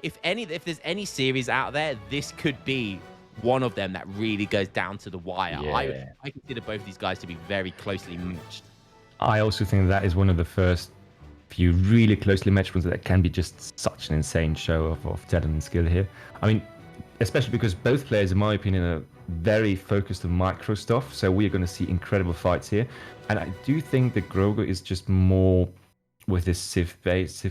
if there's any series out there, this could be one of them that really goes down to the wire. Yeah. I consider both of these guys to be very closely matched. I also think that is one of the first few really closely matched ones that can be just such an insane show of talent and skill here. I mean, especially because both players, in my opinion, are very focused on micro stuff, so we're going to see incredible fights here. And I do think that Grogu is just more with his civ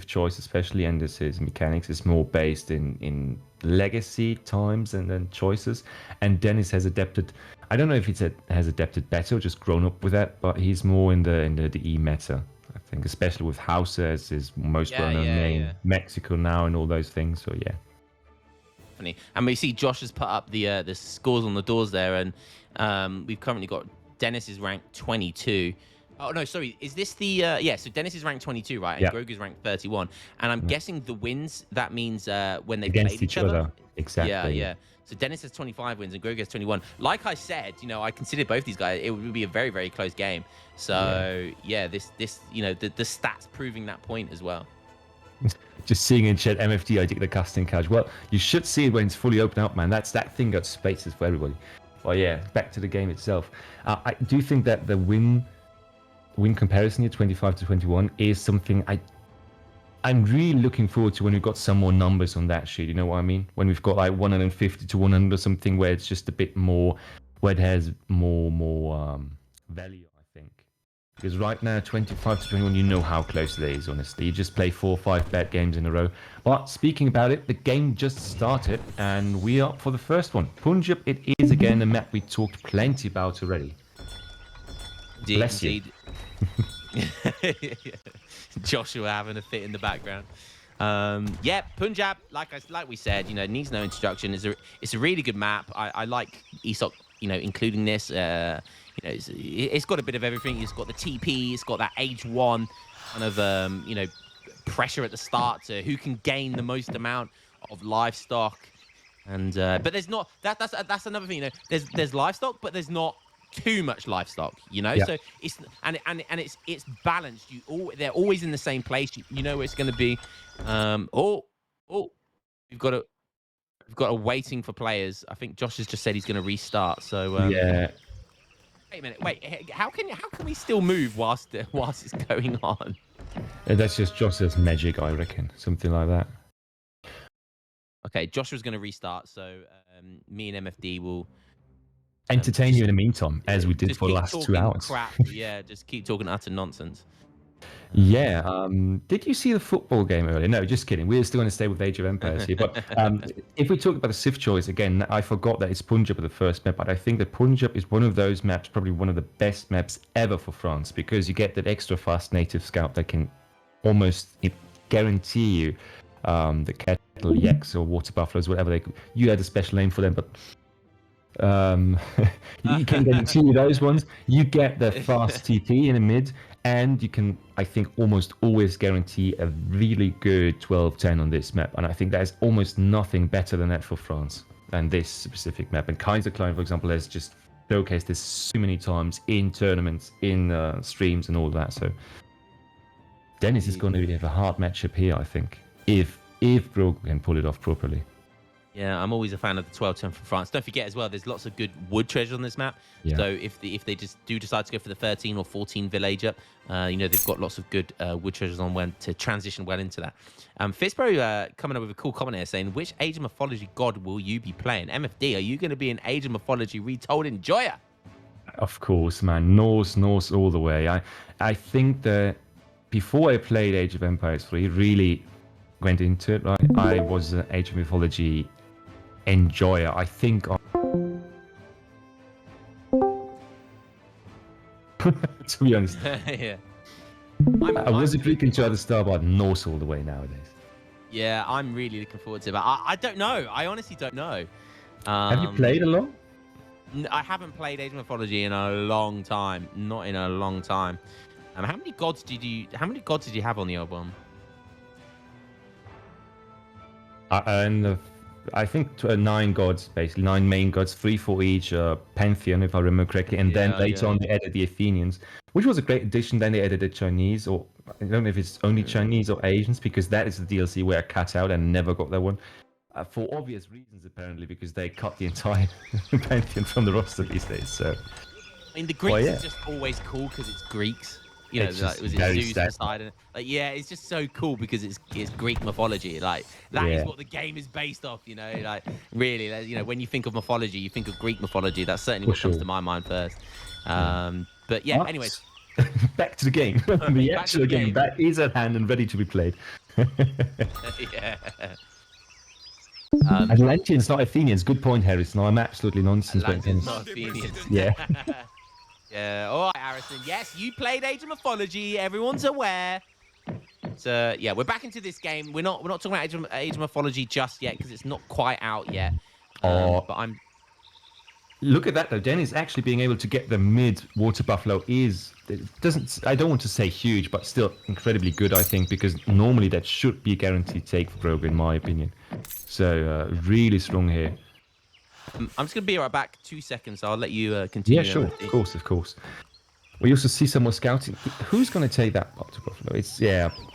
choice, especially, and his mechanics is more based in legacy times and then choices. And Dennis has adapted. I don't know if has adapted better or just grown up with that, but he's more in the E meta. I think, especially with Hausa as his most well-known name, Mexico now, and all those things. So yeah. And we see Josh has put up the scores on the doors there, and we've currently got Dennis is ranked 22, Oh no, sorry. Is this the yeah? So Dennis is ranked 22, right? And Yeah. Grogu's ranked 31. And I'm guessing the wins that means when they Against played each other. Exactly. Yeah, yeah. So Dennis has 25 wins and Grogu has 21. Like I said, I considered both these guys. It would be a very, very close game. So yeah, this the stats proving that point as well. Just seeing in chat MFD, I dig the casting cache. Well, you should see it when it's fully open up, man. That thing got spaces for everybody. Well, yeah, back to the game itself. I do think that the win comparison here, 25 to 21, is something I'm really looking forward to when we've got some more numbers on that sheet. You know what I mean? When we've got like 150 to 100 or something, where it's just a bit more, where it has more value, I think. Because right now, 25 to 21, you know how close it is, honestly. You just play 4 or 5 bad games in a row. But speaking about it, the game just started, and we are up for the first one. Punjab, it is again a map we talked plenty about already. Bless you. Joshua having a fit in the background. Yeah, Punjab, like we said, needs no introduction. It's a really good map. I like ESOC, including this. It's got a bit of everything. It's got the TP. It's got that age 1 kind of pressure at the start to who can gain the most amount of livestock. And but there's not that's another thing. There's livestock, but there's not too much livestock. Yeah. So it's it's balanced. They're always in the same place. You know where it's going to be. We've got a waiting for players. I think Josh has just said he's going to restart. So Yeah. Wait a minute. Wait. How can we still move whilst it's going on? That's just Josh's magic, I reckon. Something like that. Okay, Joshua's going to restart. So me and MFD will Entertain you in the meantime, as we did for the last 2 hours. Crap. Yeah, just keep talking utter nonsense. Yeah. Did you see the football game earlier? No, just kidding. We're still going to stay with Age of Empires here. But if we talk about the Civ choice, again, I forgot that it's Punjab the first map, but I think that Punjab is one of those maps, probably one of the best maps ever for France, because you get that extra fast native scout that can almost guarantee you the cattle yaks or water buffaloes, whatever you had a special name for them, but you can guarantee those ones. You get the fast TP in the mid, and you can, I think, almost always guarantee a really good 12-10 on this map. And I think there's almost nothing better than that for France than this specific map. And Kaiserklein, for example, has just showcased this so many times in tournaments, in streams, and all that. So Dennis is going to have a hard matchup here, I think, if Grogu can pull it off properly. Yeah, I'm always a fan of the 12-10 for France. Don't forget as well, there's lots of good wood treasures on this map. Yeah. So if they just do decide to go for the 13 or 14 villager, they've got lots of good wood treasures on when to transition well into that. Fitzbro coming up with a cool comment here saying, which Age of Mythology god will you be playing? MFD, are you going to be an Age of Mythology retold enjoyer? Of course, man. Norse all the way. I think that before I played Age of Empires 3, really went into it, right? I was an Age of Mythology enjoyer. I think to be honest, yeah. I wasn't looking to the start, but Norse all the way nowadays. Yeah, I'm really looking forward to it. But I don't know. I honestly don't know. Have you played along? I haven't played Age of Mythology in a long time. Not in a long time. How many gods did you have on the album? I think 9 gods, basically 9 main gods, 3 for each pantheon, if I remember correctly, and then later on they added the Athenians, which was a great addition. Then they added the Chinese, or I don't know if it's only Chinese or Asians, because that is the DLC where I cut out and never got that one, for obvious reasons apparently, because they cut the entire pantheon from the roster these days. So, I mean, the Greeks is just always cool because it's Greeks. Was it Zeus Poseidon? It's just so cool because it's Greek mythology. Like that is what the game is based off. Really, when you think of mythology, you think of Greek mythology. That's certainly what comes to my mind first. But yeah, anyways, back to the game. The actual game that is at hand and ready to be played. Yeah. Atlanteans, not Athenians. Good point, Harrison. I'm absolutely nonsense. Atlanteans, not Athenians. Yeah. Yeah. All right, Harrison. Yes, you played Age of Mythology. Everyone's aware. So yeah, we're back into this game. We're not talking about Age of Mythology just yet because it's not quite out yet. But I'm. Look at that though. Dennis actually being able to get the mid water buffalo is it doesn't. I don't want to say huge, but still incredibly good. I think because normally that should be a guaranteed take for Grogu, in my opinion. So really strong here. I'm just gonna be right back. 2 seconds. I'll let you Yeah, continue. sure, MFD. of course, of course. We also see some more scouting. Who's going to take that water buffalo? It's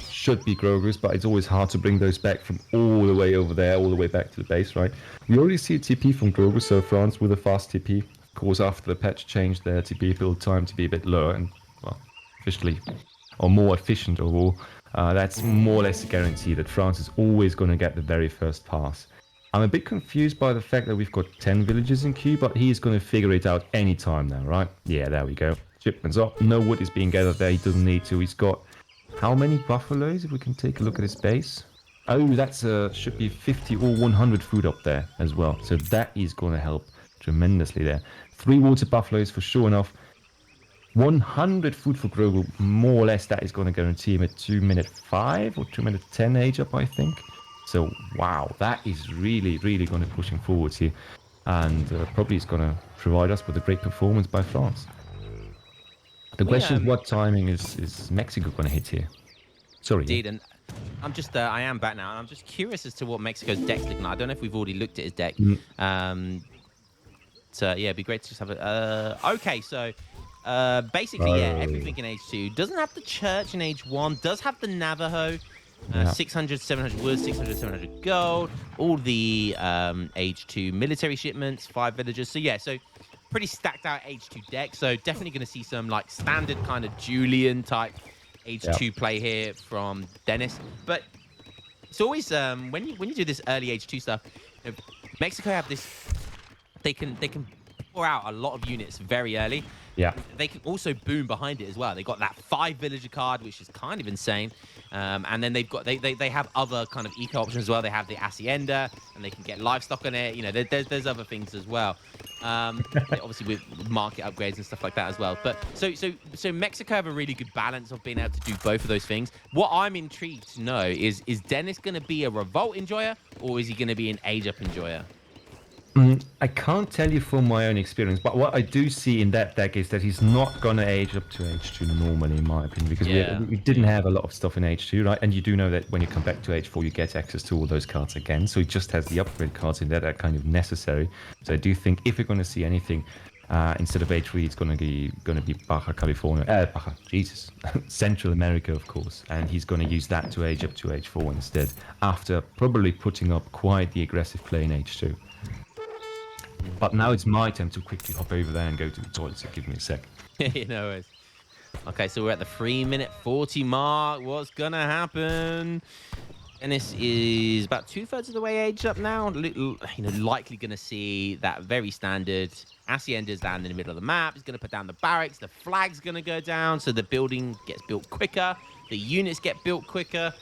should be Grogu's, but it's always hard to bring those back from all the way over there, all the way back to the base, right? We already see a TP from Grogu, so France with a fast TP. Of course, after the patch changed their TP build time to be a bit lower and, well, officially, or more efficient overall. That's more or less a guarantee that France is always going to get the very first pass. I'm a bit confused by the fact that we've got 10 villages in queue, but he's going to figure it out any time now, right? Yeah, there we go. Shipments up. No wood is being gathered there. He doesn't need to. He's got how many buffaloes? If we can take a look at his base. Oh, that's should be 50 or 100 food up there as well. So that is going to help tremendously there. 3 water buffaloes for sure enough. 100 food for Grogu. More or less that is going to guarantee him a 2-minute 5 or 2-minute 10 age up, I think. So wow, that is really, really going to push him forwards here. And probably is going to provide us with a great performance by France. The question is, what timing is Mexico going to hit here? Sorry. Indeed, and I'm just, I am back now, and I'm just curious as to what Mexico's deck's looking like. I don't know if we've already looked at his deck. So yeah, it'd be great to just have a. Okay, so basically, yeah, everything in H2 doesn't have the church in H1. Does have the Navajo. 600, 700 wood, 600, 700 gold. All the H2 military shipments, 5 villages. So yeah, so pretty stacked out H2 deck. So definitely going to see some like standard kind of Julian type H2 play here from Dennis. But it's always when you do this early H2 stuff, you know, Mexico have this. They can pour out a lot of units very early. Yeah. They can also boom behind it as well. They got that 5 villager card, which is kind of insane. And then they've got they have other kind of eco options as well. They have the hacienda, and they can get livestock on it. You know, there's other things as well. Obviously with market upgrades and stuff like that as well. But so Mexico have a really good balance of being able to do both of those things. What I'm intrigued to know is Dennis going to be a revolt enjoyer, or is he going to be an age up enjoyer? I can't tell you from my own experience, but what I do see in that deck is that he's not going to age up to H2 normally, in my opinion, because we didn't have a lot of stuff in H2, right? And you do know that when you come back to H4, you get access to all those cards again. So he just has the upgrade cards in there that are kind of necessary. So I do think if we're going to see anything, instead of H3, it's going to be Baja California, Central America, of course. And he's going to use that to age up to H4 instead, after probably putting up quite the aggressive play in H2. But now it's my turn to quickly hop over there and go to the toilet, so give me a sec. You know it. Okay, so we're at the 3-minute 40 mark. What's gonna happen? Dennis is about 2/3 of the way aged up now. You know, likely gonna see that very standard hacienda's down in the middle of the map. He's gonna put down the barracks. The flag's gonna go down, so the building gets built quicker. The units get built quicker.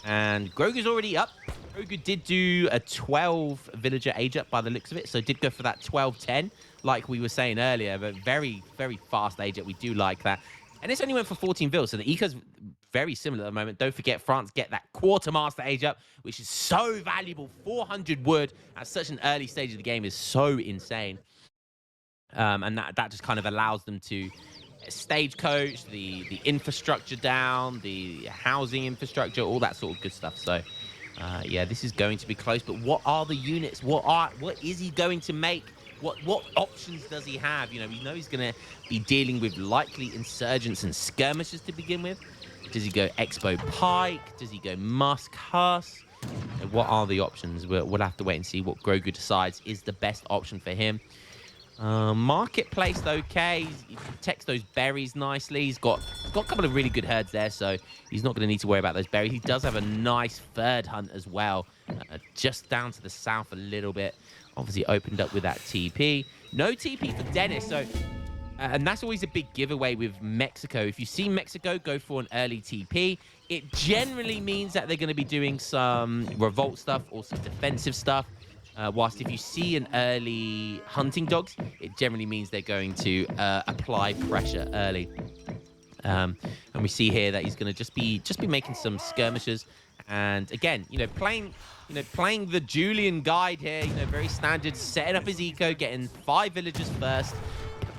And Grogu's already up. Grogu did do a 12 villager age up by the looks of it. So did go for that 12-10, like we were saying earlier. But very, very fast age up. We do like that. And it's only went for 14 vills. So the eco's very similar at the moment. Don't forget, France get that quartermaster age up, which is so valuable. 400 wood at such an early stage of the game is so insane. And that just kind of allows them to stagecoach, the infrastructure down, the housing infrastructure, all that sort of good stuff. So yeah, this is going to be close. But what are the units? What is he going to make? What options does he have? You know, we know he's going to be dealing with likely insurgents and skirmishes to begin with. Does he go Expo Pike? Does he go Musk Huss? What are the options? We'll have to wait and see what Grogu decides is the best option for him. Marketplace, okay. He protects those berries nicely. He's got a couple of really good herds there, so he's not going to need to worry about those berries. He does have a nice third hunt as well, just down to the south a little bit. Obviously opened up with that TP. No TP for Dennis, so and that's always a big giveaway with Mexico. If you see Mexico go for an early TP, it generally means that they're going to be doing some revolt stuff or some defensive stuff. Whilst if you see an early hunting dogs, it generally means they're going to apply pressure early. And we see here that he's going to just be making some skirmishes And again, playing the Julian guide here, very standard, setting up his eco, getting 5 villagers first,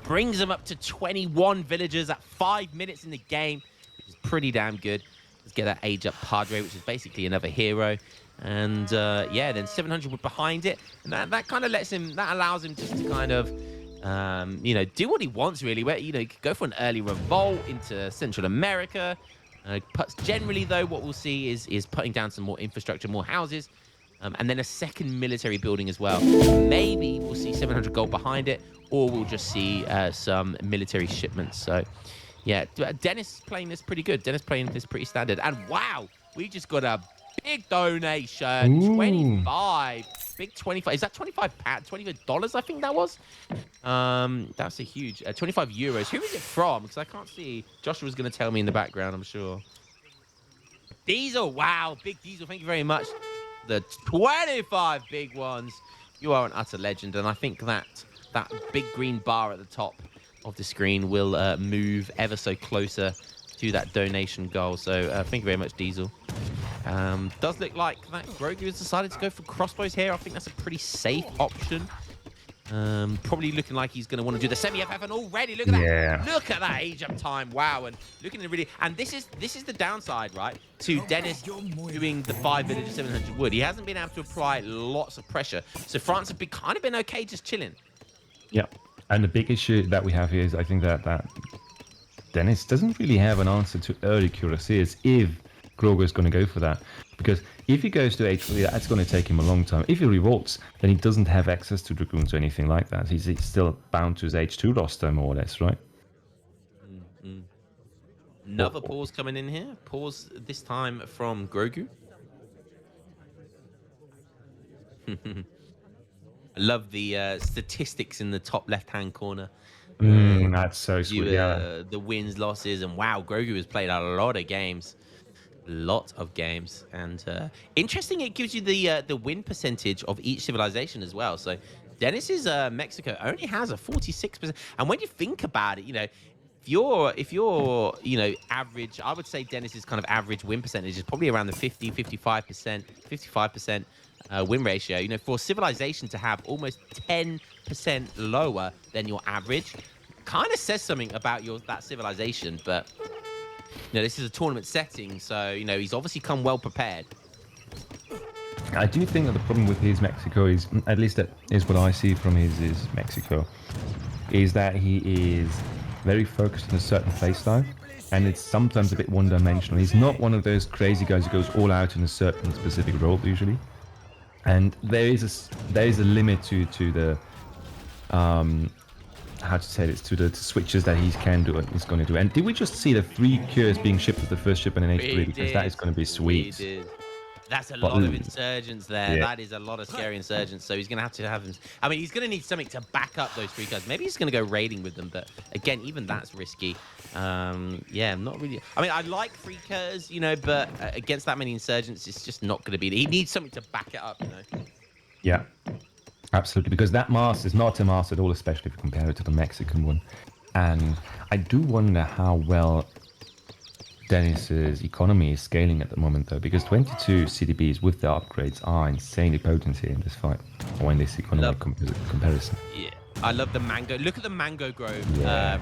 brings him up to 21 villagers at 5 minutes in the game, which is pretty damn good. Let's get that age up Padre, which is basically another hero. And yeah, then 700 wood behind it, and that kind of allows him just to kind of do what he wants really. Where he could go for an early revolt into Central America. Generally, though, what we'll see is putting down some more infrastructure, more houses, and then a second military building as well. Maybe we'll see 700 gold behind it, or we'll just see some military shipments. So, yeah, Dennis playing this pretty good. Dennis playing this pretty standard. And wow, we just got a big donation. Ooh. 25. Big 25. Is that 25 $25? I think that was. That's a huge 25 euros. Who is it from? Because I can't see. Joshua's going to tell me in the background, I'm sure. Diesel. Wow, big Diesel. Thank you very much. The 25 big ones. You are an utter legend, and I think that big green bar at the top of the screen will move ever so closer to that donation goal. So thank you very much, Diesel. Does look like that Grogu has decided to go for crossbows here. I think that's a pretty safe option. Probably looking like he's going to want to do the semi-FF, and already look at that. Look at that age up time. Wow, and looking at really, and this is the downside, right, to Dennis doing the 5 village 700 wood. He hasn't been able to apply lots of pressure, so France have kind of been okay just chilling. Yeah, and the big issue that we have here is I think that Dennis doesn't really have an answer to early cuirassiers if Grogu is going to go for that, because if he goes to H3, that's going to take him a long time. If he revolts, then he doesn't have access to dragoons or anything like that. He's still bound to his H2 roster, more or less, right? Another pause coming in here. Pause this time from Grogu. I love the statistics in the top left-hand corner. That's so sweet. The wins, losses, and wow, Grogu has played a lot of games. And interesting, it gives you the win percentage of each civilization as well. So Dennis's Mexico only has a 46%, and when you think about it, if you're average, I would say Dennis's kind of average win percentage is probably around the 55% win ratio. For civilization to have almost 10% lower than your average kind of says something about that civilization. But this is a tournament setting, so he's obviously come well prepared. I do think that the problem with his Mexico is, at least that is what I see from his Mexico, is that he is very focused on a certain playstyle, and it's sometimes a bit one-dimensional. He's not one of those crazy guys who goes all out in a certain specific role usually, and there is a limit to the how to say this, to the switches that he can do and he's going to do. And did we just see the 3 cures being shipped with the first shipment in H3? Because that is going to be sweet. We did. That's a lot of insurgents there. Yeah. That is a lot of scary insurgents. So he's going to have them. I mean, he's going to need something to back up those 3 cards. Maybe he's going to go raiding with them. But again, even that's risky. Yeah, not really. I mean, I like 3 curs, but against that many insurgents, it's just not going to be. He needs something to back it up, Yeah. Absolutely, because that mask is not a mask at all, especially if you compare it to the Mexican one. And I do wonder how well Dennis's economy is scaling at the moment, though, because 22 CDBs with the upgrades are insanely potent here in this fight, or in this economic comparison. Yeah, I love the mango. Look at the mango grove,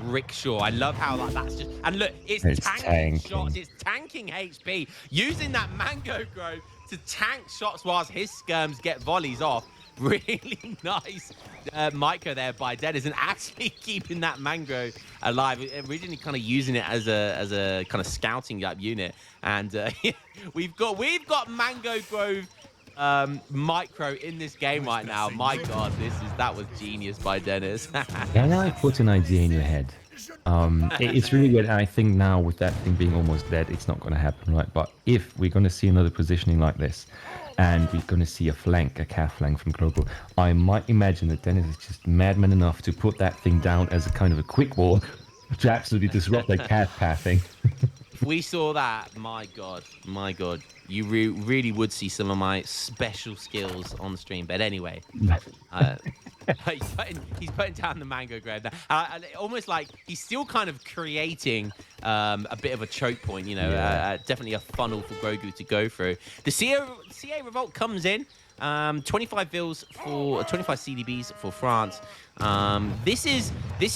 rickshaw. I love how that's just... And look, it's tanking shots. It's tanking HP. Using that mango grove to tank shots whilst his skirms get volleys off. Really nice micro there by Dennis, and actually keeping that mango alive. Originally kind of using it as a kind of scouting up unit, and we've got Mango Grove micro in this game right now. My God, that was genius by Dennis. Can I put an idea in your head? It's really weird. I think now with that thing being almost dead, it's not going to happen, right? But if we're going to see another positioning like this, and we're going to see a calf flank from Grogu, I might imagine that Dennis is just madman enough to put that thing down as a kind of a quick wall to absolutely disrupt that calf pathing. we saw that, my God, you really would see some of my special skills on the stream. But anyway, he's putting down the mango grab. Almost like he's still kind of creating a bit of a choke point, you know, definitely a funnel for Grogu to go through. The CA revolt comes in. 25 vills for 25 CDBs for France. This is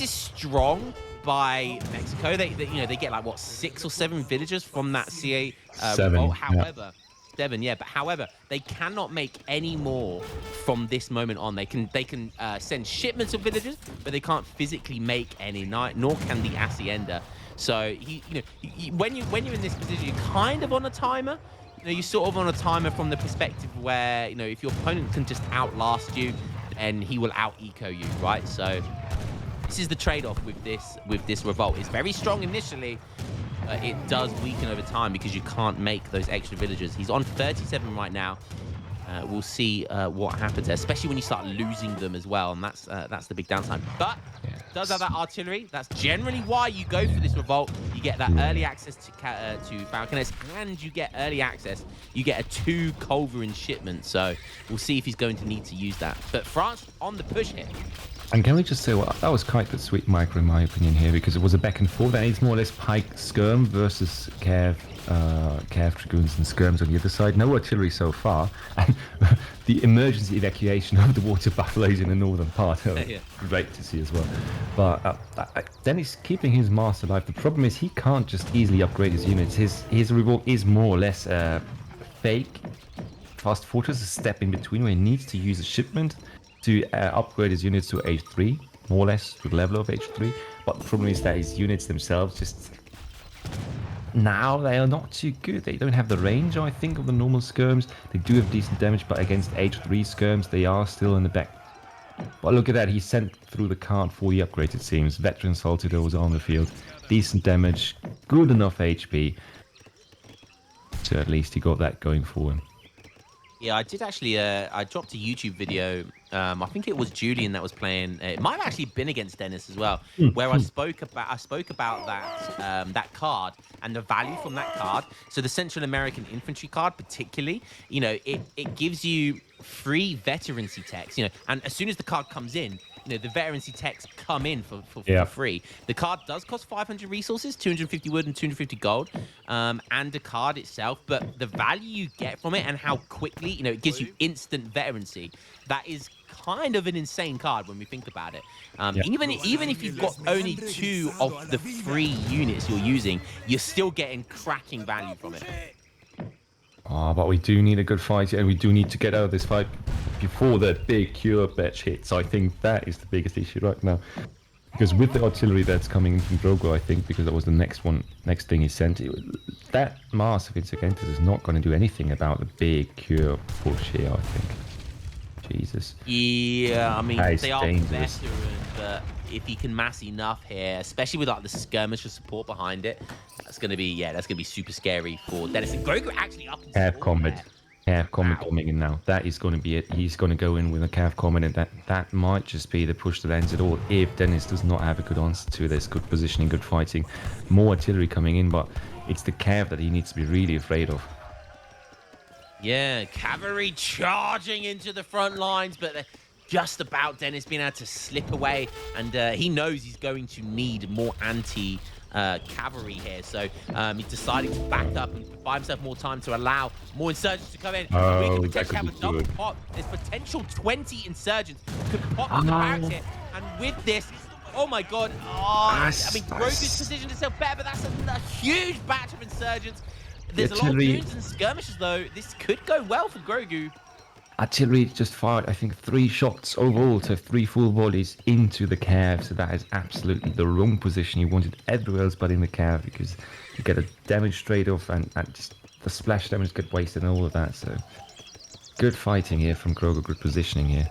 strong by Mexico. They you know, they get like what, 6 or 7 villagers from that CA revolt. However, 7, yeah, but however, they cannot make any more from this moment on. They can send shipments of villagers, but they can't physically make any, nor can the Hacienda. So when you're in this position, you're kind of on a timer. You know, you're sort of on a timer from the perspective where, you know, if your opponent can just outlast you, then he will out-eco you, right? So this is the trade-off with this revolt. It's very strong initially, but it does weaken over time because you can't make those extra villagers. He's on 37 right now. We'll see what happens, especially when you start losing them as well, and that's the big downside. But does have that artillery. That's generally why you go for this revolt. You get that early access to falconets, and you get early access. You get a 2 culverin shipment. So we'll see if he's going to need to use that. But France on the push here. And can we just say, well, that was quite the sweet micro in my opinion here, because it was a back and forth, and it's more or less pike skirm versus cav dragoons and skirms on the other side. No artillery so far, and the emergency evacuation of the water buffaloes in the northern part. Great to see as well. But Dennis keeping his master alive. The problem is he can't just easily upgrade his units. His revolt is more or less fake fast fortress, a step in between where he needs to use a shipment to upgrade his units to H3, more or less to the level of H3. But the problem is that his units themselves just now they are not too good. They don't have the range, I think, of the normal skirms. They do have decent damage, but against H3 skirms, they are still in the back. But look at that, he sent through the card for the upgrade, it seems. Veteran Saltador was on the field. Decent damage, good enough HP. So at least he got that going for him. Yeah, I did actually. I dropped a YouTube video. I think it was Julian that was playing. It might have actually been against Dennis as well, where I spoke about that that card and the value from that card. So the Central American infantry card, particularly, you know, it gives you free veterancy techs. You know, and as soon as the card comes in, you know, the veterancy techs come in for free. The card does cost 500 resources, 250 wood and 250 gold, and the card itself. But the value you get from it and how quickly, you know, it gives you instant veterancy. That is kind of an insane card when we think about it. Even if you've got only 2 of the free units you're using, you're still getting cracking value from it. Oh, but we do need a good fight, and we do need to get out of this fight before the big cure batch hits. I think that is the biggest issue right now. Because with the artillery that's coming in from Grogu, I think, because that was the next thing he sent, that mass of Insurgentos is not going to do anything about the big cure push here, I think. Jesus. Yeah, I mean, they are dangerous. veteran, but if he can mass enough here, especially with like the skirmisher support behind it, that's gonna be super scary for Dennis. And Grogu actually up. Cav combat coming in now. That is going to be it. He's going to go in with a cav combat, and that might just be the push that ends it all. If Dennis does not have a good answer to this, good positioning, good fighting, more artillery coming in, but it's the cav that he needs to be really afraid of. Yeah, cavalry charging into the front lines, but they're just about Dennis being able to slip away, and he knows he's going to need more cavalry here, so he's deciding to back up and buy himself more time to allow more insurgents to come in. Oh, we that could have a double pop. There's potential 20 insurgents could pop in the barracks here, and with this, oh my god, I mean, Grogu's positioned himself better, but that's a huge batch of insurgents. There's a lot of dunes and skirmishes, though. This could go well for Grogu. Artillery just fired, I think, 3 shots overall, so 3 full volleys into the cav. So that is absolutely the wrong position. You wanted everywhere else but in the cav, because you get a damage straight off, and just the splash damage get wasted and all of that. So good fighting here from Grogu, good positioning here.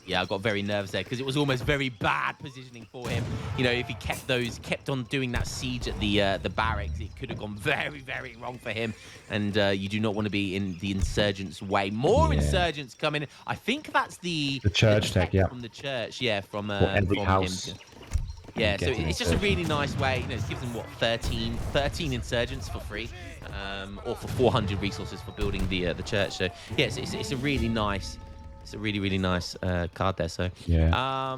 Yeah, I got very nervous there because it was almost very bad positioning for him. You know, if he kept on doing that siege at the barracks, it could have gone very, very wrong for him. And you do not want to be in the insurgents' way. More insurgents coming in. I think that's the church tech, yeah. From the church, yeah, from every house. him. Yeah, so getting it's just a insurgents. really nice way. You know, it gives them what 13 insurgents for free, or for 400 resources for building the church. So yeah, it's a really nice, really nice card there. So Yeah.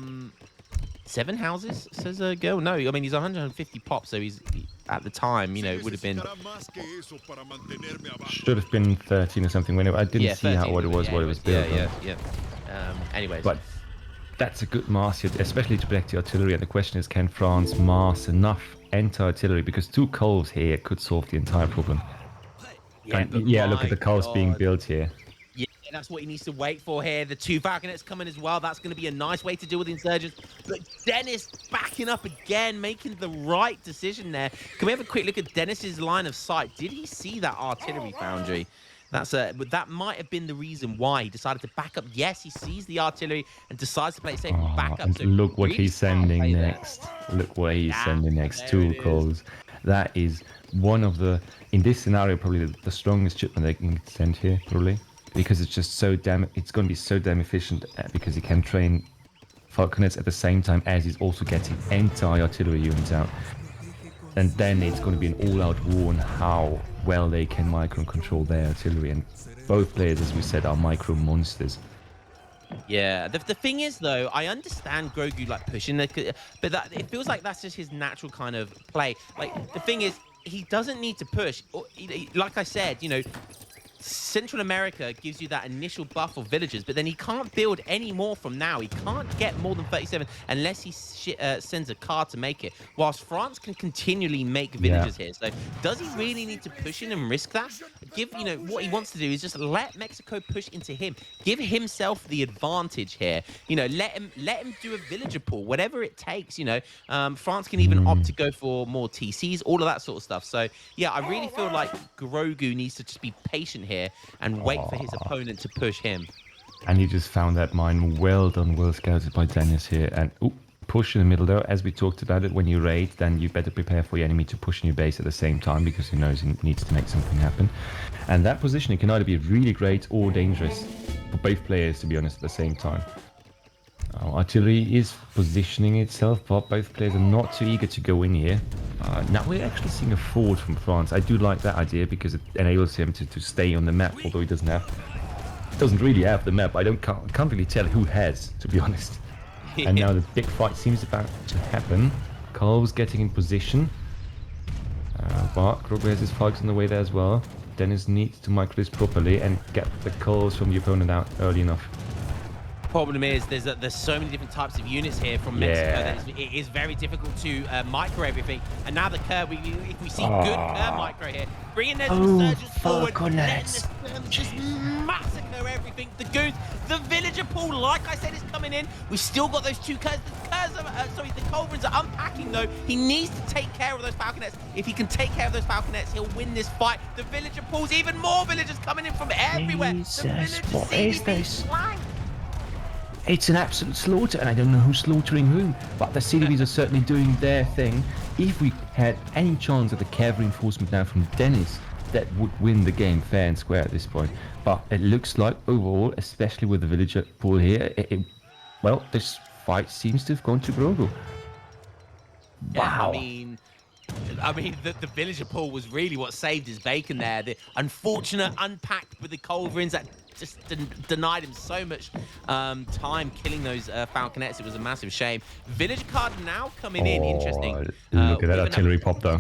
7 houses says a girl. No, I mean he's 150 pop, so he's at the time, you know, would have been Should have been 13 or something. When I didn't see 13. what it was built on. Yeah. Anyways. But that's a good mass here, especially to protect the artillery. And the question is, can France mass enough anti-artillery? Because 2 coals here could solve the entire problem. And but look at the my coals being God. built here. Yeah, that's what he needs to wait for here. The 2 falconets coming as well. That's going to be a nice way to deal with the insurgents. But Dennis backing up again, making the right decision there. Can we have a quick look at Dennis's line of sight? Did he see that artillery foundry? But that might have been the reason why he decided to back up. Yes, he sees the artillery and decides to play it safe and back up. And So look what really he's smart sending play there. next. Look what he's sending next. There 2 it is. coals. That is one of the, in this scenario, probably the strongest shipment they can send here, probably. Because it's just so it's going to be so damn efficient, because he can train falconets at the same time as he's also getting anti-artillery units out. And then it's going to be an all-out war on how well they can micro-control their artillery. And both players, as we said, are micro-monsters. Yeah, the thing is though, I understand Grogu like pushing, but it feels like that's just his natural kind of play. Like the thing is, he doesn't need to push. Like I said, you know, Central America gives you that initial buff of villagers, but then he can't build any more from now. He can't get more than 37 unless he sends a car to make it, whilst France can continually make villagers here. So does he really need to push in and risk that? You know, what he wants to do is just let Mexico push into him. Give himself the advantage here. You know, let him do a villager pool, whatever it takes, you know. France can even opt to go for more TCs, all of that sort of stuff. So yeah, I really feel like Grogu needs to just be patient here and wait for his opponent to push him. And he just found that mine. Well done, well scouted by Dennis here. And push in the middle though, as we talked about it, when you raid, then you better prepare for your enemy to push in your base at the same time, because he knows he needs to make something happen. And that positioning can either be really great or dangerous for both players, to be honest, at the same time. Artillery is positioning itself, but both players are not too eager to go in here. Now we're actually seeing a forward from France. I do like that idea because it enables him to stay on the map, although he doesn't really have the map. I can't really tell who has, to be honest. And now the big fight seems about to happen. Carl's getting in position, but Grogu has his flags on the way there as well. Dennis needs to micro this properly and get the calls from the opponent out early enough. Problem is there's so many different types of units here from Mexico that it is very difficult to micro everything. And now the curve, if we see good curve micro here, bringing those insurgents forward, letting the just massacre everything. The goons, the villager pool, like I said, is coming in. We've still got those 2 curves. The culverins are unpacking though. He needs to take care of those falconets. If he can take care of those falconets, he'll win this fight. The villager pool's even more villagers coming in from everywhere. Jesus, what is this? It's an absolute slaughter, and I don't know who's slaughtering who, but the CDBs are certainly doing their thing. If we had any chance of the cav reinforcement now from Dennis, that would win the game fair and square at this point. But it looks like overall, especially with the villager pool here, well, this fight seems to have gone to Grogu. Wow. Yeah, I mean, the villager pool was really what saved his bacon there. The unfortunate unpacked with the culverins that just denied him so much time killing those falconets. It was a massive shame. Villager card now coming in. Interesting. Look at that artillery pop though.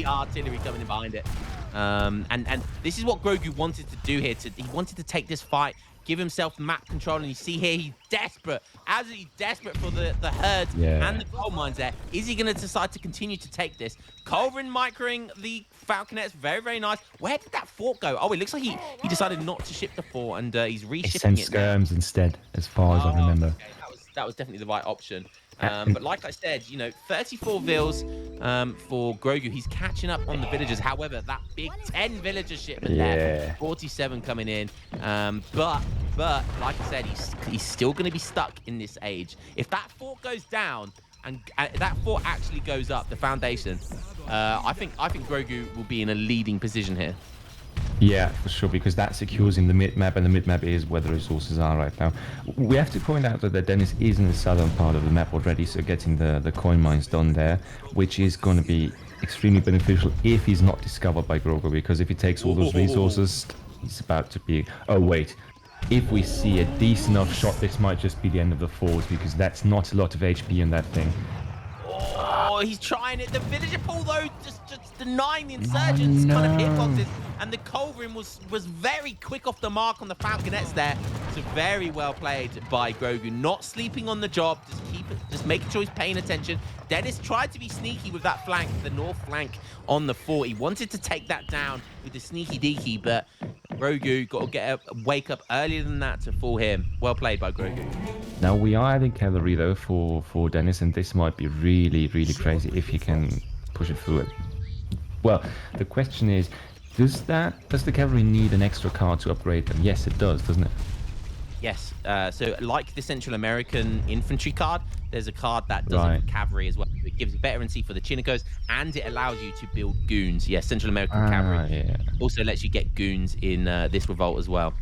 Artillery coming in behind it. And this is what Grogu wanted to do here. He wanted to take this fight, give himself map control, and you see here he's desperate. Absolutely desperate for the herds and the gold mines there. Is he going to decide to continue to take this? Culverin microing the falconets. Very, very nice. Where did that fort go? Oh, it looks like he decided not to ship the fort, and he's reshipping it now. Skirms instead, as far as I remember. Okay. That was definitely the right option. But like I said, you know, 34 vills for Grogu. He's catching up on the villagers. However, that big 10 villager shipment there, 47 coming in. But like I said, he's still going to be stuck in this age. If that fort goes down and that fort actually goes up, the foundation, I think Grogu will be in a leading position here. Yeah, for sure, because that secures in the mid-map, and the mid-map is where the resources are right now. We have to point out that Dennis is in the southern part of the map already, so getting the coin mines done there, which is going to be extremely beneficial if he's not discovered by Grogu, because if he takes all those resources, he's about to be... Oh, wait. If we see a decent enough shot, this might just be the end of the fort, because that's not a lot of HP in that thing. Oh, he's trying it. The villager pool, though, just denying the insurgents kind of hitboxes. And the Culverin was very quick off the mark on the Falconets there. So very well played by Grogu. Not sleeping on the job. Just making sure he's paying attention. Dennis tried to be sneaky with that flank, the north flank on the fort. He wanted to take that down with the sneaky deaky, but Grogu got to wake up earlier than that to fool him. Well played by Grogu. Now we are adding cavalry though for Dennis, and this might be really crazy if he can push it through it. Well, the question is, does the cavalry need an extra card to upgrade them? Yes, it does, doesn't it? Yes. So like the Central American infantry card, there's a card that does it for cavalry as well. It gives veterancy for the Chinicos, and it allows you to build goons. Yes, Central American cavalry. Yeah. Also lets you get goons in this revolt as well.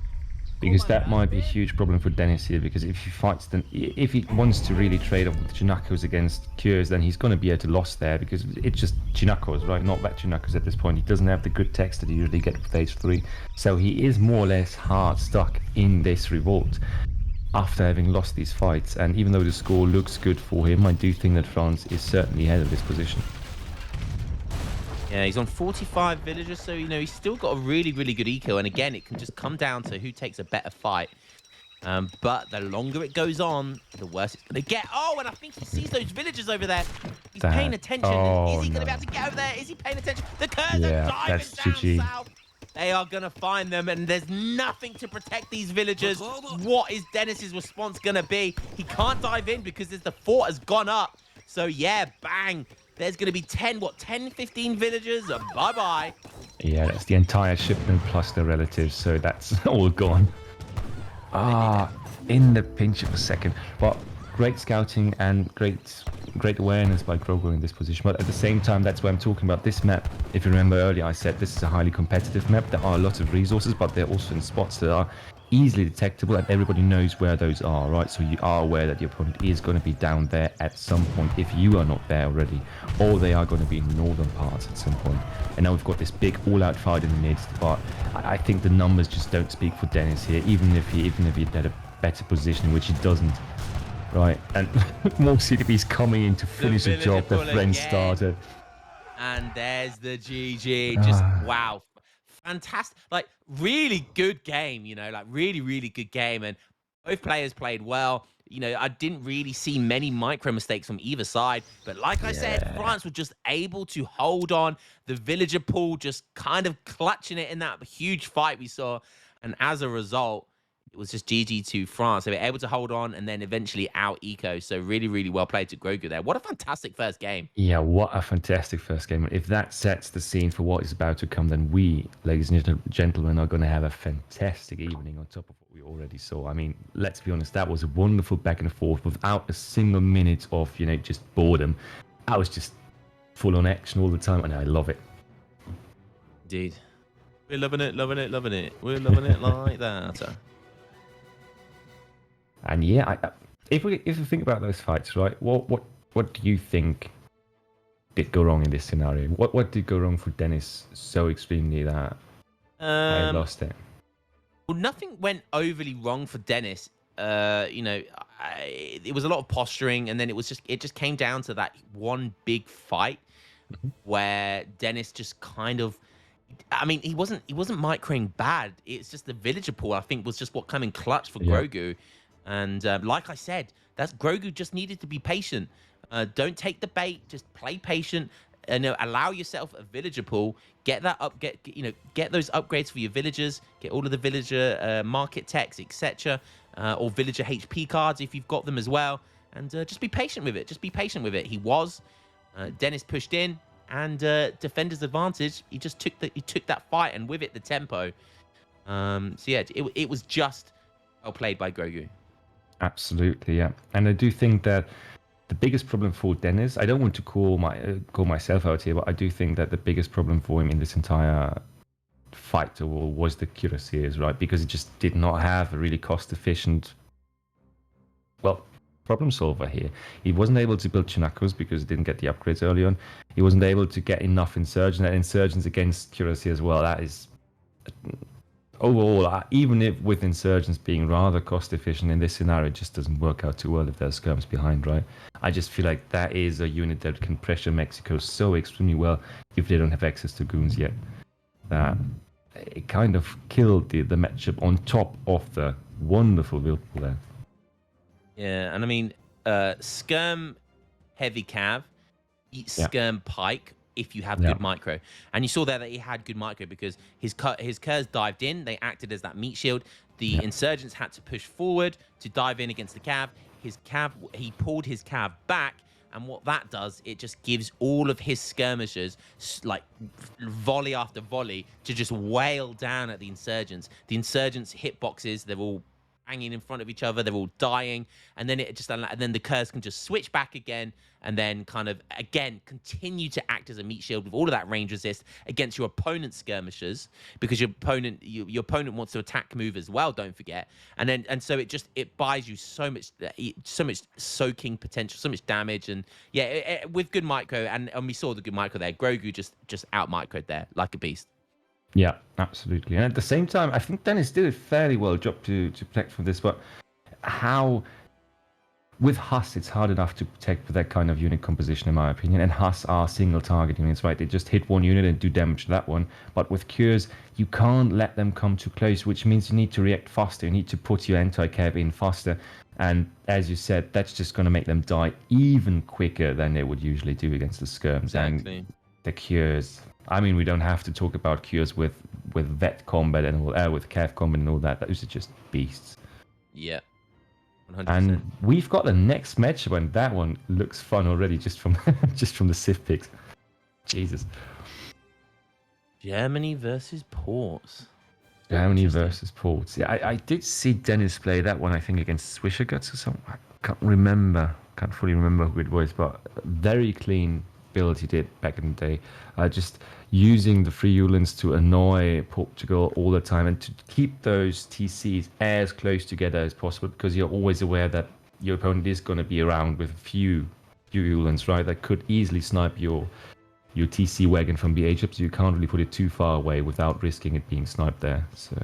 Because that might be a huge problem for Dennis here, because if he fights them, if he wants to really trade off with Chinacos against Cures, then he's going to be at a loss there, because it's just Chinacos, right? Not that Chinacos at this point. He doesn't have the good text that you usually get with phase 3. So he is more or less hard stuck in this revolt after having lost these fights. And even though the score looks good for him, I do think that France is certainly ahead of this position. Yeah, he's on 45 villagers, so, you know, he's still got a really good eco. And again, it can just come down to who takes a better fight. But the longer it goes on, the worse it's going to get. Oh, and I think he sees those villagers over there. He's paying attention. Is he going to be able to get over there? Is he paying attention? The Kurds are diving down GG. south. They are going to find them, and there's nothing to protect these villagers. What is Dennis's response going to be? He can't dive in because the fort has gone up. So, yeah, bang. There's going to be 10, 15 villagers? Bye-bye. Yeah, that's the entire shipment plus the relatives, so that's all gone. In the pinch of a second. But great scouting and great awareness by Grogu in this position. But at the same time, that's why I'm talking about this map. If you remember earlier, I said this is a highly competitive map. There are a lot of resources, but they're also in spots that are easily detectable, and everybody knows where those are, right? So you are aware that your opponent is going to be down there at some point if you are not there already, or they are going to be in the northern parts at some point. And now we've got this big all-out fight in the midst, but I think the numbers just don't speak for Dennis here, even if he had a better position, which he doesn't, right? And more CDBs coming in to finish a job their friends started. And there's the GG. Just wow. Fantastic, like really good game, you know, like really good game, and both players played well. You know, I didn't really see many micro mistakes from either side, but like I said, France were just able to hold on. The villager pool just kind of clutching it in that huge fight we saw, and as a result, it was just GG to France. They were able to hold on and then eventually out eco. So really well played to Grogu there. What a fantastic first game. Yeah, what a fantastic first game. If that sets the scene for what is about to come, then we, ladies and gentlemen, are going to have a fantastic evening on top of what we already saw. I mean, let's be honest, that was a wonderful back and forth without a single minute of, you know, just boredom. I was just full on action all the time, and I love it. Indeed. We're loving it. We're loving it like that. And yeah, if we think about those fights, right? What do you think did go wrong in this scenario? What did go wrong for Dennis so extremely that I lost it? Well, nothing went overly wrong for Dennis. You know, it was a lot of posturing, and then it just came down to that one big fight where Dennis just kind of. I mean, he wasn't microing bad. It's just the villager pool, I think, was just what came in clutch for Grogu. And like I said, Grogu just needed to be patient. Don't take the bait. Just play patient. Allow yourself a villager pool. Get those upgrades for your villagers. Get all of the villager market techs, etc. Or villager HP cards if you've got them as well. And just be patient with it. Dennis pushed in, and defender's advantage. He took that fight, and with it the tempo. So yeah, it was just well played by Grogu. Absolutely, yeah. And I do think that the biggest problem for Dennis, I don't want to call myself out here, but I do think that the biggest problem for him in this entire fight overall was the cuirassiers, right? Because it just did not have a really cost-efficient, well, problem solver here. He wasn't able to build Chinakos because he didn't get the upgrades early on. He wasn't able to get enough insurgents, and insurgents against cuirassiers as well. That is, overall, even if with insurgents being rather cost-efficient in this scenario, it just doesn't work out too well if there's skirms behind, right? I just feel like that is a unit that can pressure Mexico so extremely well if they don't have access to goons yet. That it kind of killed the matchup on top of the wonderful build pool there. Yeah, and I mean, skirm heavy cav eats skirm pike if you have good micro. And you saw there that he had good micro because his curs dived in. They acted as that meat shield. The insurgents had to push forward to dive in against the cav. He pulled his cav back. And what that does, it just gives all of his skirmishers like volley after volley to just wail down at the insurgents. The insurgents' hitboxes, they're all hanging in front of each other, they're all dying, and then the curs can just switch back again, and then kind of again continue to act as a meat shield with all of that range resist against your opponent's skirmishers, because your opponent wants to attack move as well, don't forget. And so it buys you so much soaking potential, so much damage, and with good micro, and we saw the good micro there. Grogu just out microed there like a beast. Yeah, absolutely. And at the same time, I think Dennis did a fairly well job to protect from this, but how with Huss, it's hard enough to protect with that kind of unit composition, in my opinion. And Huss are single target units, right? They just hit one unit and do damage to that one. But with Cures, you can't let them come too close, which means you need to react faster. You need to put your anti-cav in faster. And as you said, that's just going to make them die even quicker than they would usually do against the skirms. Exactly. And the Cures, I mean, we don't have to talk about Cures with vet combat and all, with cav combat and all that. Those are just beasts. Yeah. 100%. And we've got the next matchup, and that one looks fun already just from the Civ picks. Jesus. Germany versus Ports. Germany versus Ports. Yeah, I did see Dennis play that one, I think, against Swisher Guts or something. I can't fully remember who it was, but very clean build he did back in the day. Just using the free Uhlans to annoy Portugal all the time and to keep those TCs as close together as possible, because you're always aware that your opponent is going to be around with a few Uhlans, right? That could easily snipe your TC wagon from the H-up, so you can't really put it too far away without risking it being sniped there. So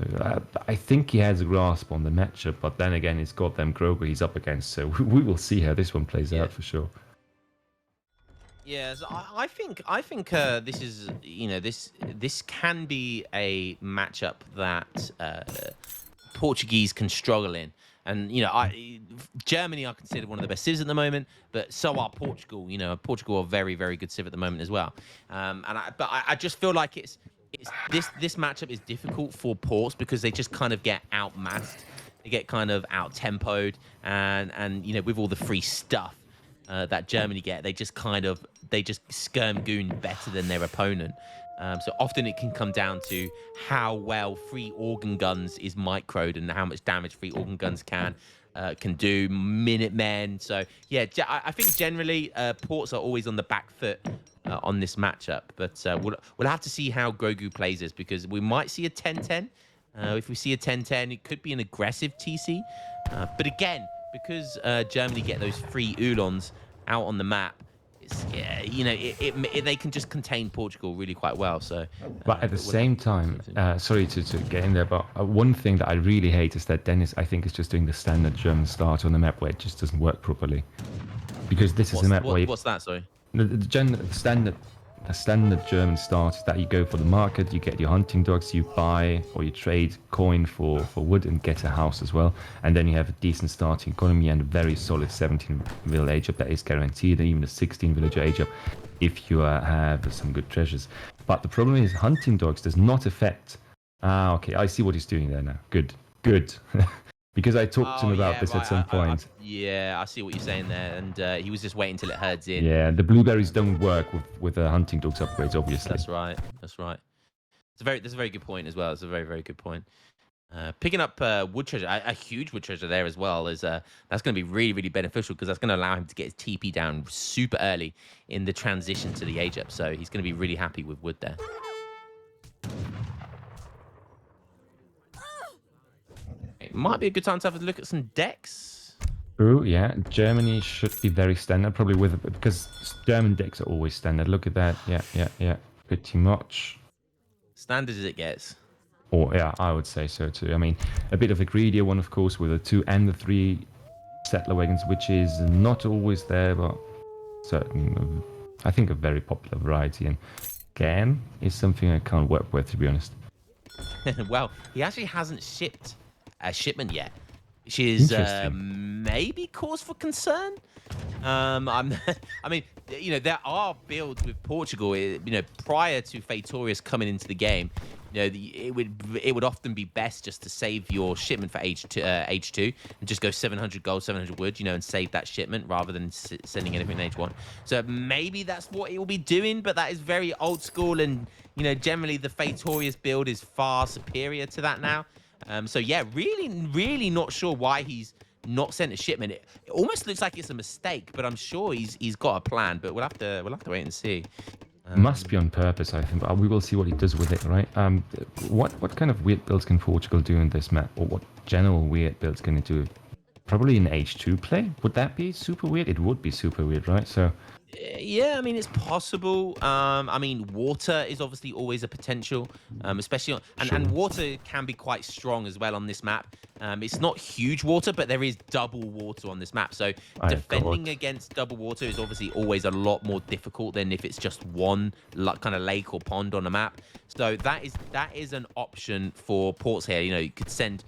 I think he has a grasp on the matchup, but then again, he's got them Grogu he's up against, so we will see how this one plays out for sure. Yes, I think this is, this can be a matchup that Portuguese can struggle in. And Germany are considered one of the best civs at the moment, but so are Portugal. Portugal are very, very good civ at the moment as well. But I just feel like this matchup is difficult for Ports because they just kind of get outmassed, they get kind of out tempoed, and with all the free stuff that Germany get, they just skirm goon better than their opponent. So often it can come down to how well free organ guns is microed and how much damage free organ guns can do. Minutemen. So yeah, I think generally Ports are always on the back foot on this matchup. But we'll have to see how Grogu plays this, because we might see a 10-10. If we see a 10-10, it could be an aggressive TC. But again, because Germany get those free Uhlans out on the map, they can just contain Portugal really quite well. So, but at the same time, sorry to get in there, but one thing that I really hate is that Dennis, I think, is just doing the standard German start on the map where it just doesn't work properly. Because this is a map where what's that? Sorry. The standard German start is that you go for the market, you get your hunting dogs, you buy or you trade coin for wood and get a house as well. And then you have a decent starting economy and a very solid 17 village age up that is guaranteed, and even a 16 villager age up if you have some good treasures. But the problem is hunting dogs does not affect... okay, I see what he's doing there now. Good. Because I talked to him about this at some point. I see what you're saying there, and he was just waiting till it herds in. Yeah, the blueberries don't work with hunting dogs upgrades, obviously. That's right. That's a very good point as well. It's a very, very good point. Picking up wood treasure, a huge wood treasure there as well, is that's going to be really, really beneficial, because that's going to allow him to get his TP down super early in the transition to the age up. So he's going to be really happy with wood there. might be a good time to have a look at some decks. True, yeah. Germany should be very standard, probably because German decks are always standard. Look at that. Yeah. Pretty much. Standard as it gets. Or yeah, I would say so too. I mean, a bit of a greedier one, of course, with the 2 and the 3 settler wagons, which is not always there, but certain, I think, a very popular variety. And GAN is something I can't work with, to be honest. Well, he actually hasn't shipped a shipment yet, which is maybe cause for concern. I mean, you know, there are builds with Portugal. You know, prior to Fatorius coming into the game, you know, it would often be best just to save your shipment for H2 and just go 700 gold, 700 wood, you know, and save that shipment rather than sending anything in H1. So maybe that's what it will be doing, but that is very old school, and you know, generally the Fatorius build is far superior to that now. So yeah, really not sure why he's not sent a shipment. It almost looks like it's a mistake, but I'm sure he's got a plan. But we'll have to wait and see. Must be on purpose, I think. But we will see what he does with it, right? What kind of weird builds can Portugal do in this map, or what general weird builds can it do? Probably an H2 play. Would that be super weird? It would be super weird, right? So. Yeah, I mean, it's possible. I mean, water is obviously always a potential, especially on, and water can be quite strong as well on this map. It's not huge water, but there is double water on this map. So defending against double water is obviously always a lot more difficult than if it's just one kind of lake or pond on a map. So that is an option for ports here. You know, you could send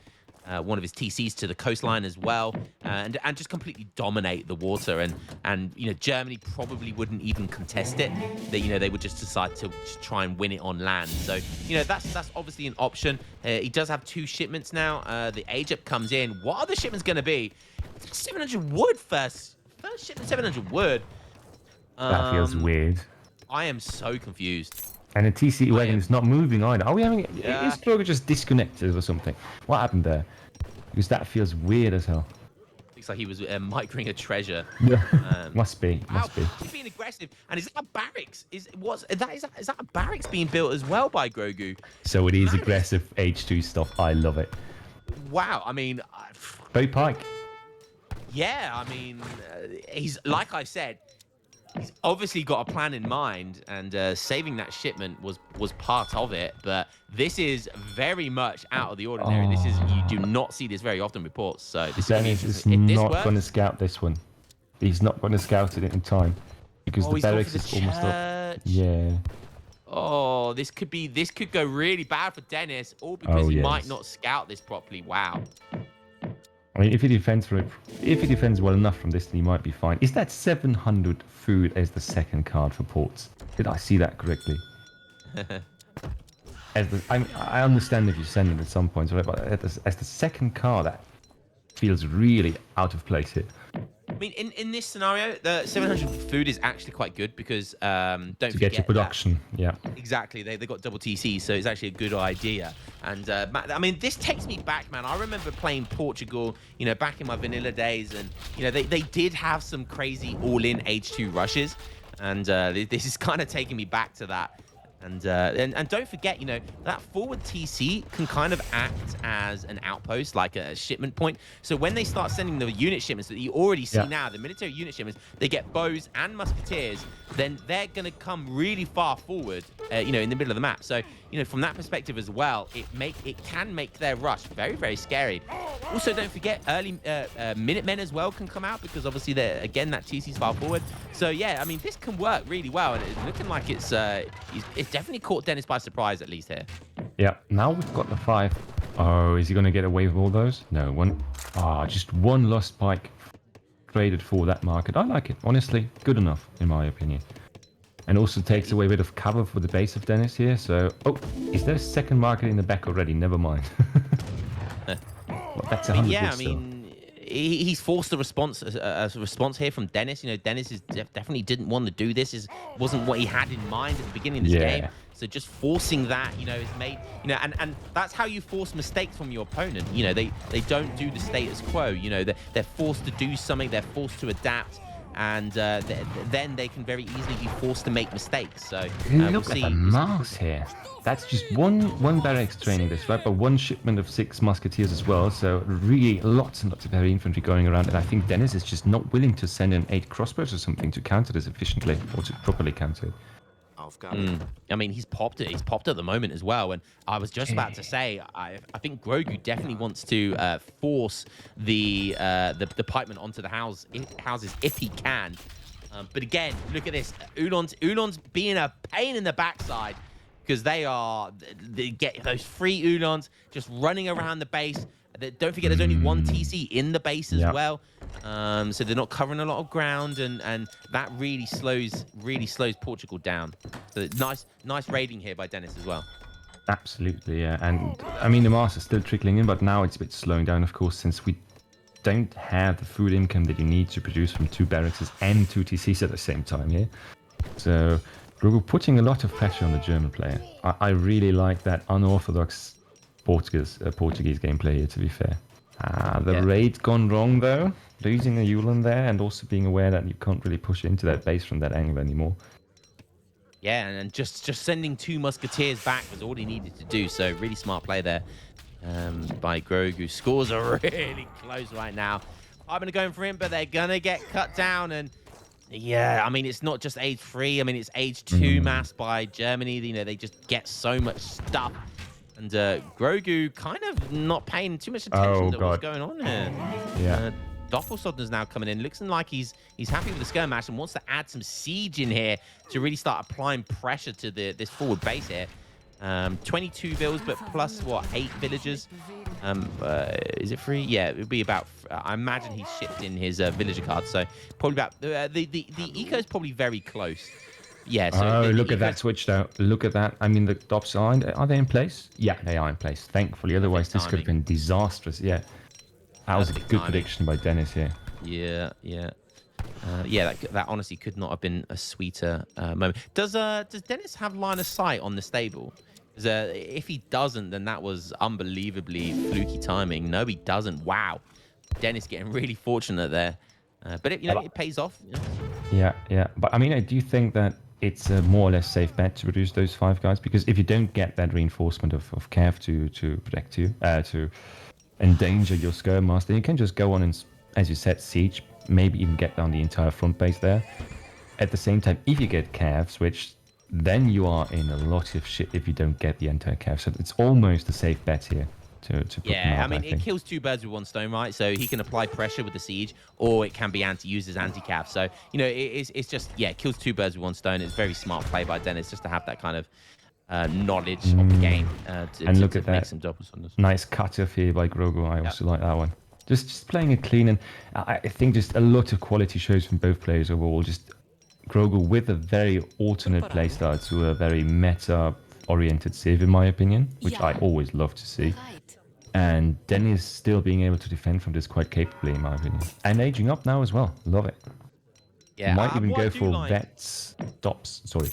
one of his TCs to the coastline as well, and just completely dominate the water, and you know, Germany probably wouldn't even contest it. They would just decide to try and win it on land. So you know, that's obviously an option. He does have 2 shipments now. The Egypt comes in. What are the shipments going to be? 700 wood first shipment, 700 wood. That feels weird. I am so confused. And the TC wagon is not moving either. Are we having? Is Grogu just disconnected or something? What happened there? Because that feels weird as hell. Looks like he was microing a treasure. Yeah, must be. He's being aggressive. And is that a barracks? Is that a barracks being built as well by Grogu? So it is aggressive H2 stuff. I love it. Wow. I mean, Very pike. Yeah. I mean, he's like I said. He's obviously got a plan in mind, and saving that shipment was part of it. But this is very much out of the ordinary. This is, you do not see this very often with ports. So this Dennis is not going to scout this one. He's not going to scout it in time because the barracks is almost up. Yeah. Oh, this could go really bad for Dennis, all because he might not scout this properly. Wow. I mean, if he defends well enough from this, then he might be fine. Is that 700 food as the second card for ports? Did I see that correctly? I understand if you send it at some points, right? But as the second card, that feels really out of place here. I mean, in this scenario, the 700 food is actually quite good because don't forget get your production. Yeah, exactly. They got double TC, so it's actually a good idea. And I mean, this takes me back, man. I remember playing Portugal, you know, back in my vanilla days, and you know, they did have some crazy all-in H2 rushes, and this is kind of taking me back to that. And don't forget, you know, that forward TC can kind of act as an outpost, like a shipment point. So when they start sending the unit shipments that you already see now, the military unit shipments, they get bows and musketeers, then they're going to come really far forward, you know, in the middle of the map. So, you know, from that perspective as well, it can make their rush very, very scary. Also, don't forget, early Minutemen as well can come out because obviously, again, that TC's far forward. So, yeah, I mean, this can work really well. And it's looking like it's definitely caught Dennis by surprise, at least here. Yeah, now we've got the 5. Oh, is he going to get away with all those? No, one. Just one lost pike traded for that market. I like it, honestly. Good enough, in my opinion. And also takes away a bit of cover for the base of Dennis here. So, is there a second market in the back already? Never mind. Well, that's 100 I mean, he's forced a response here from Dennis. You know, Dennis definitely didn't want to do this. Wasn't what he had in mind at the beginning of this game. So just forcing that, you know, is made, you know, and that's how you force mistakes from your opponent. You know, they don't do the status quo. You know, they're forced to do something. They're forced to adapt. and then they can very easily be forced to make mistakes. So Look we'll at see. the mass here. That's just one barracks training this, right? But one shipment of 6 musketeers as well. So really lots and lots of heavy infantry going around. And I think Dennis is just not willing to send in 8 crossbows or something to counter this efficiently, or to properly counter it. I mean, he's popped it. He's popped at the moment as well. And I was just about to say, I think Grogu definitely wants to force the pikemen onto the houses if he can. But again, look at this. Uhlans being a pain in the backside, because they get those 3 Uhlans just running around the base. Don't forget, there's only 1 TC in the base as well. So they're not covering a lot of ground, and that really slows Portugal down. So nice raiding here by Dennis as well. Absolutely, yeah. And I mean, the mass is still trickling in, but now it's a bit slowing down, of course, since we don't have the food income that you need to produce from 2 barracks and 2 TCs at the same time here. So Grogu putting a lot of pressure on the German player. I really like that unorthodox Portuguese gameplay here, to be fair. The raid gone wrong though, losing a Ulan there, and also being aware that you can't really push into that base from that angle anymore. Yeah, and just sending 2 musketeers back was all he needed to do. So really smart play there by Grogu. Scores are really close right now. I'm gonna go in for him, but they're gonna get cut down. And yeah, I mean, it's not just age 3. I mean, it's age 2 mass by Germany. You know, they just get so much stuff. And Grogu kind of not paying too much attention to what's going on here. Yeah. Doppelsodden's now coming in. Looks like he's happy with the skirmish and wants to add some siege in here to really start applying pressure to this forward base here. 22 villas, but plus what, 8 villagers? Is it 3? Yeah, it would be about. I imagine he's shipped in his villager card, so probably about the eco is probably very close. Yeah. So look at that switch though. Look at that. I mean, the dops are they in place? Yeah, they are in place. Thankfully, otherwise this could have been disastrous. Yeah. That was a good prediction by Dennis here. Yeah. That honestly could not have been a sweeter moment. Does Dennis have line of sight on the stable? If he doesn't, then that was unbelievably fluky timing. No, he doesn't. Wow, Dennis getting really fortunate there. But it pays off. Yeah. But I mean, I do think that it's a more or less safe bet to reduce those 5 guys, because if you don't get that reinforcement of Cav to protect you, to endanger your skirmaster, then you can just go on and, as you said, siege, maybe even get down the entire front base there. At the same time, if you get Cavs, which then you are in a lot of shit if you don't get the entire Cav. So it's almost a safe bet here. To put them out, I mean, it kills 2 birds with 1 stone, right? So he can apply pressure with the siege, or it can be used as anti-cav. So, it's just, it kills 2 birds with 1 stone. It's very smart play by Dennis just to have that kind of knowledge of the game to make some doubles on this. Nice cut-off here by Grogu. I also like that one. Just playing it clean, and I think just a lot of quality shows from both players overall. Just Grogu with a very alternate playstyle to a very meta-oriented Civ, in my opinion, which I always love to see. And Dennis still being able to defend from this quite capably, in my opinion. And aging up now as well. Love it. Yeah, might even go for vets, dops. Sorry.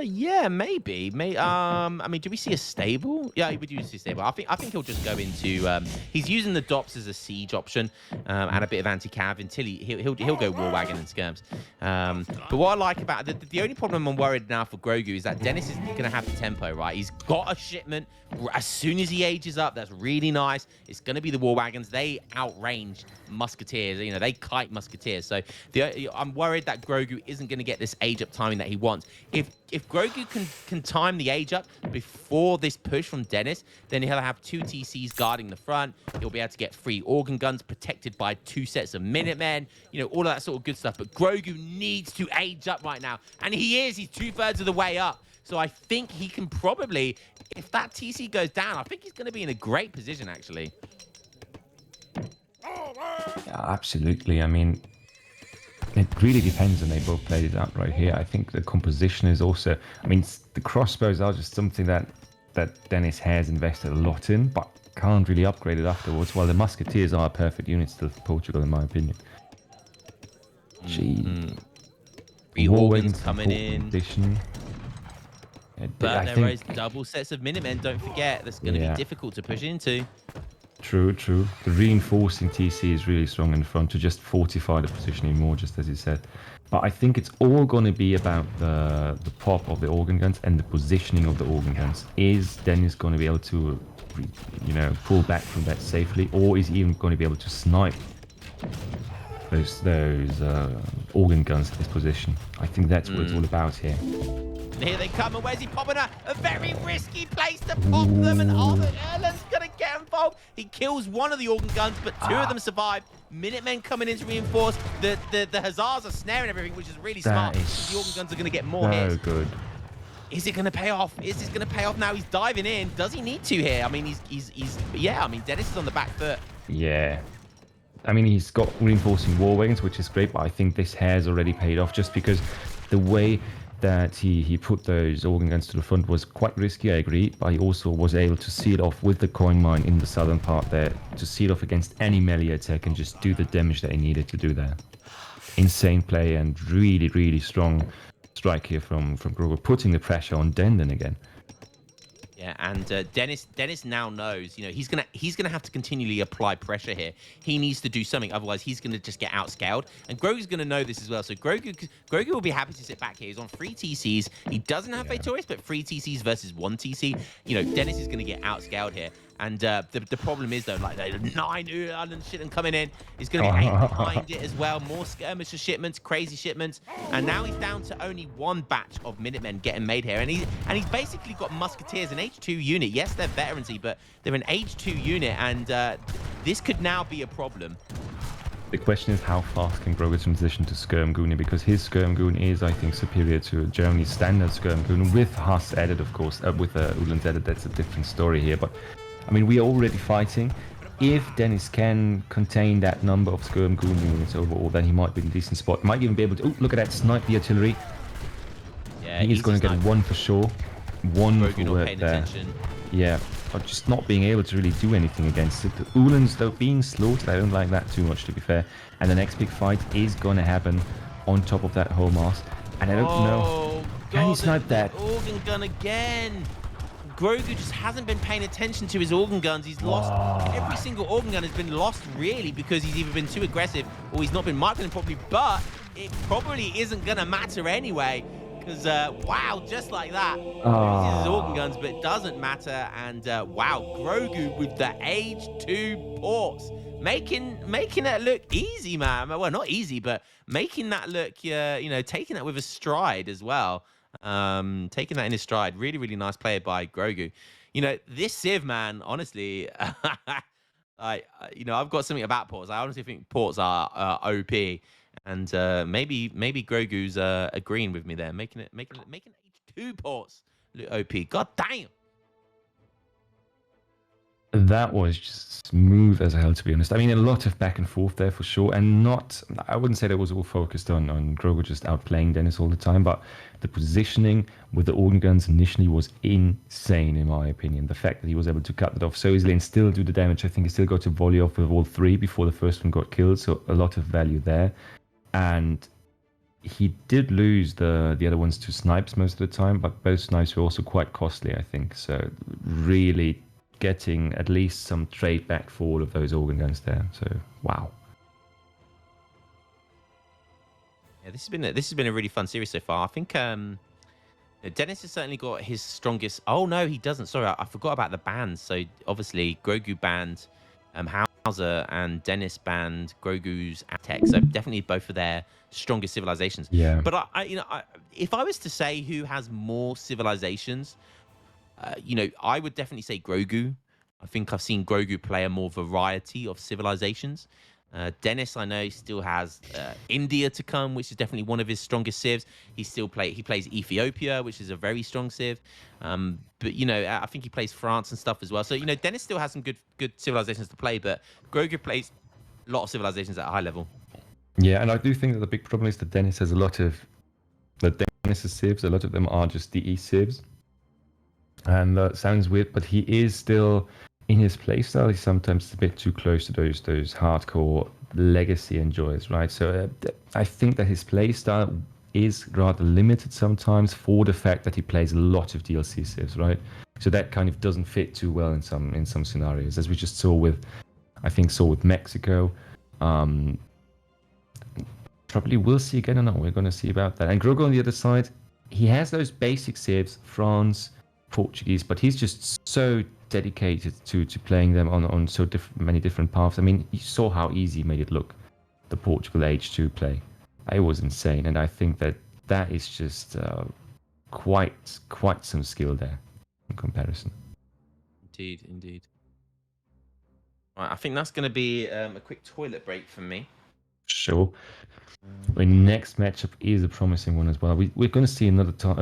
Yeah, maybe. I mean, do we see a stable? Yeah, we do see a stable. I think he'll just go into. He's using the dops as a siege option and a bit of anti-cav until he'll go war wagon and skirms. But what I like about the only problem I'm worried now for Grogu is that Dennis is going to have the tempo, right? He's got a shipment as soon as he ages up. That's really nice. It's going to be the war wagons. They outrange musketeers. They kite musketeers. So I'm worried that Grogu isn't going to get this age up timing that he wants. If Grogu can time the age up before this push from Dennis, then he'll have 2 TCs guarding the front. He'll be able to get 3 organ guns protected by 2 sets of Minutemen. All of that sort of good stuff. But Grogu needs to age up right now. And he is. He's 2/3 of the way up. So I think he can probably, if that TC goes down, I think he's going to be in a great position, actually. Yeah, absolutely. I mean, it really depends, and they both played it out right here. I think the composition is also, I mean, the crossbows are just something that Dennis has invested a lot in, but can't really upgrade it afterwards, while the musketeers are a perfect unit still for Portugal, in my opinion. Gee. War wagons coming in. Addition. But there is double sets of Minutemen, don't forget. That's going to be difficult to push into. True, true. The reinforcing TC is really strong in the front to just fortify the positioning more, just as you said. But I think it's all going to be about the pop of the organ guns and the positioning of the organ guns. Is Dennis going to be able to, pull back from that safely, or is he even going to be able to snipe those organ guns at this position? I think that's what it's all about here. And here they come, and where's he popping at? A very risky place to pop them, and Arthur Erland's gonna get involved. He kills one of the organ guns, but two of them survive. Minutemen coming in to reinforce. The Hussars are snaring everything, which is really smart. The organ guns are gonna get more hits. Good. Is it gonna pay off? Is this gonna pay off now? He's diving in. Does he need to here? I mean, I mean, Dennis is on the back foot. Yeah. I mean, he's got reinforcing war wagons, which is great, but I think this has already paid off just because the way that he put those organ guns to the front was quite risky, I agree, but he also was able to seal off with the coin mine in the southern part there, to seal off against any melee attack and just do the damage that he needed to do there. Insane play and really, really strong strike here from Grogu, putting the pressure on Denden again. Yeah, and Dennis now knows, he's gonna have to continually apply pressure here. He needs to do something, otherwise he's gonna just get outscaled. And Grogu's gonna know this as well. So Grogu will be happy to sit back here. He's on 3 TCs. He doesn't have Fatorius, but 3 TCs versus 1 TC. Dennis is gonna get outscaled here. And the problem is, though, like the 9 Ulan shit coming in. He's going to be 8 behind it as well. More skirmishes shipments, crazy shipments. And now he's down to only 1 batch of Minutemen getting made here. And he's basically got Musketeers, an H2 unit. Yes, they're veteransy, but they're an H2 unit. And this could now be a problem. The question is, how fast can Grogu transition to Skirmgoon, because his Skirmgoon is, I think, superior to Germany's standard Skirmgoon, with Huss added, of course, with Ulan's added. That's a different story here. But I mean, we are already fighting. If Dennis can contain that number of Skirmgoon units overall, then he might be in a decent spot. Might even be able to... Oh, look at that, snipe the artillery. Yeah, he's going to get 1 for sure. 1 for work there. Attention. Yeah, but just not being able to really do anything against it. The Ulans, though, being slaughtered, I don't like that too much, to be fair. And the next big fight is going to happen on top of that whole mass. And I don't know... Can he snipe that? Organ gun again! Grogu just hasn't been paying attention to his organ guns. He's lost every single organ gun has been lost, really, because he's either been too aggressive or he's not been marking them properly. But it probably isn't going to matter anyway, because wow, just like that, he uses his organ guns, but it doesn't matter. And wow, Grogu with the age 2 ports, making it look easy, man. Well, not easy, but making that look, taking that with a stride as well. Taking that in his stride. Really, really nice play by Grogu. This Civ, man, honestly, I've got something about ports. I honestly think ports are OP, and maybe Grogu's agreeing with me there, making H2 ports look OP. God damn. That was just smooth as hell, to be honest. I mean, a lot of back and forth there for sure, and I wouldn't say that was all focused on Grogu just outplaying Dennis all the time, but the positioning with the organ guns initially was insane, in my opinion. The fact that he was able to cut it off so easily and still do the damage. I think he still got to volley off with all 3 before the first one got killed, so a lot of value there. And he did lose the other ones to snipes most of the time, but both snipes were also quite costly, I think. So really getting at least some trade back for all of those organ guns there. So wow. Yeah, this has been a really fun series so far. I think Dennis has certainly got his strongest. Oh no, he doesn't. Sorry, I forgot about the bands. So obviously Grogu banned Hauser, and Dennis banned Grogu's Aztec. So definitely both of their strongest civilizations. Yeah. But if I was to say who has more civilizations, I would definitely say Grogu. I think I've seen Grogu play a more variety of civilizations. Dennis, I know, still has India to come, which is definitely one of his strongest civs. He plays Ethiopia, which is a very strong civ. But I think he plays France and stuff as well. So Dennis still has some good civilizations to play, but Grogu plays a lot of civilizations at a high level. Yeah, and I do think that the big problem is that Dennis has a lot of Dennis's civs. A lot of them are just DE civs. And that sounds weird, but he is still, in his playstyle, he's sometimes a bit too close to those hardcore legacy enjoyers, right? So I think that his playstyle is rather limited sometimes for the fact that he plays a lot of DLC civs, right? So that kind of doesn't fit too well in some scenarios, as we just saw with Mexico. Probably will see again or not. We're going to see about that. And Grogu on the other side, he has those basic civs, France, Portuguese, but he's just so dedicated to playing them on so many different paths. I mean, you saw how easy he made it look, the Portugal H2 play. It was insane, and I think that is just quite some skill there in comparison. Indeed. Right, I think that's going to be a quick toilet break for me. Sure. The next matchup is a promising one as well. We're going to see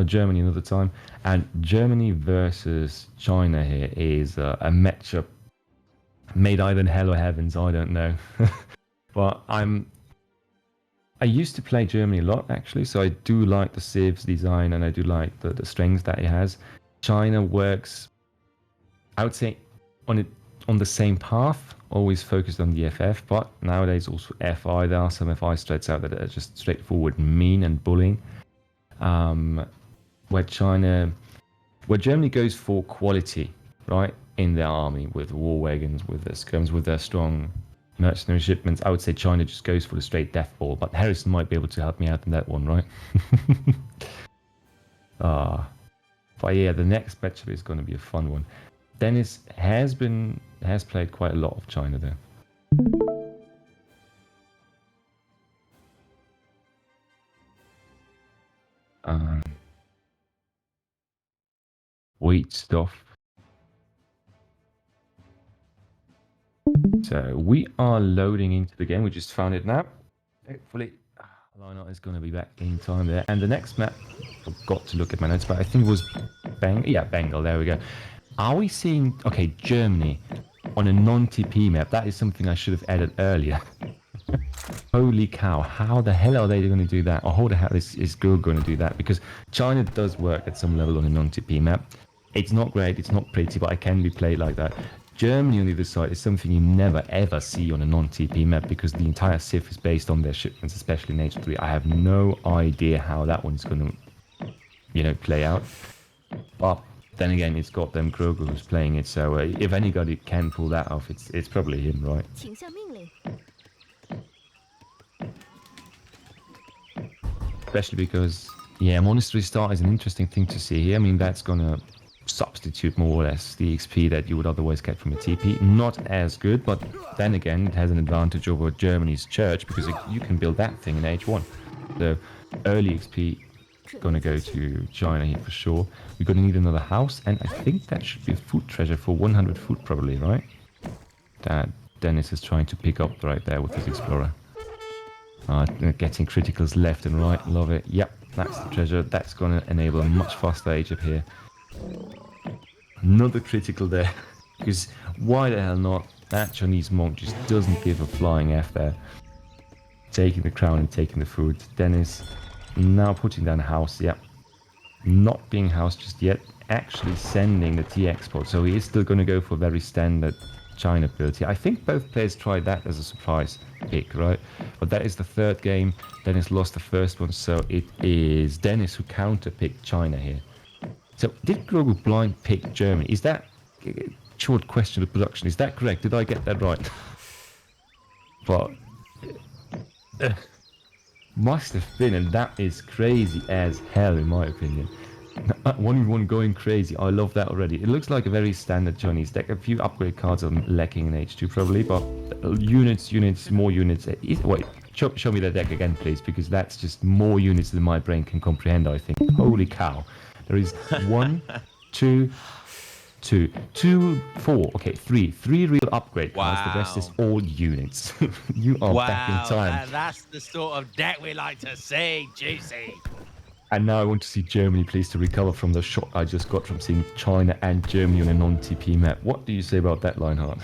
Germany another time, and Germany versus China here is a matchup made either in hell or heavens. I don't know, but I used to play Germany a lot actually, so I do like the civs design and I do like the strengths that it has. China works, I would say, on the same path, always focused on the FF, but nowadays also FI. There are some FI strats out that are just straightforward mean and bullying. Where Germany goes for quality, right, in their army with war wagons, with their skirms, with their strong mercenary shipments. I would say China just goes for the straight death ball, but Harrison might be able to help me out in that one, right? But yeah, the next matchup is going to be a fun one. Dennis has played quite a lot of China there. Wheat stuff. So we are loading into the game. We just found it now. Hopefully, Lionel is going to be back in time there. And the next map, forgot to look at my notes, but I think it was Bengal. There we go. Are we seeing, okay, Germany on a non-TP map? That is something I should have added earlier. Holy cow, how the hell are they going to do that? Or how the hell is Grogu going to do that? Because China does work at some level on a non-TP map. It's not great, it's not pretty, but it can be played like that. Germany on the other side is something you never ever see on a non-TP map because the entire civ is based on their shipments, especially in H3. I have no idea how that one's going to, play out. But then again, it's got them Grogu who's playing it, so if anybody can pull that off, it's probably him, right? Especially because, Monastery Start is an interesting thing to see here. I mean, that's going to substitute more or less the XP that you would otherwise get from a TP. Not as good, but then again, it has an advantage over Germany's church because you can build that thing in H1. So early XP going to go to China here for sure. We're going to need another house, and I think that should be a food treasure for 100 food probably, right? That Dennis is trying to pick up right there with his explorer. Getting criticals left and right, love it. Yep, that's the treasure. That's going to enable a much faster age up here. Another critical there, because why the hell not? That Chinese monk just doesn't give a flying F there. Taking the crown and taking the food. Dennis now putting down a house, yep. Not being housed just yet, actually sending the T-export, so he is still going to go for very standard China build here. I think both players tried that as a surprise pick, right? But that is the third game. Dennis lost the first one, so it is Dennis who counter-picked China here. So did Grogu blind pick Germany? Is that, short question of production, is that correct? Did I get that right? But must have been, and that is crazy as hell in my opinion. 1-in-1 going crazy. I love that already. It looks like a very standard Chinese deck. A few upgrade cards are lacking in H2 probably, but units, more units. Wait, show me that deck again, please, because that's just more units than my brain can comprehend, I think. Holy cow. There is 1, 2, 4. Okay, 3 real upgrade cards. Wow. The rest is all units. You are back in time. That's the sort of deck we like to see. Juicy. And now I want to see Germany, please, to recover from the shock I just got from seeing China and Germany on a non-TP map. What do you say about that, Lionheart?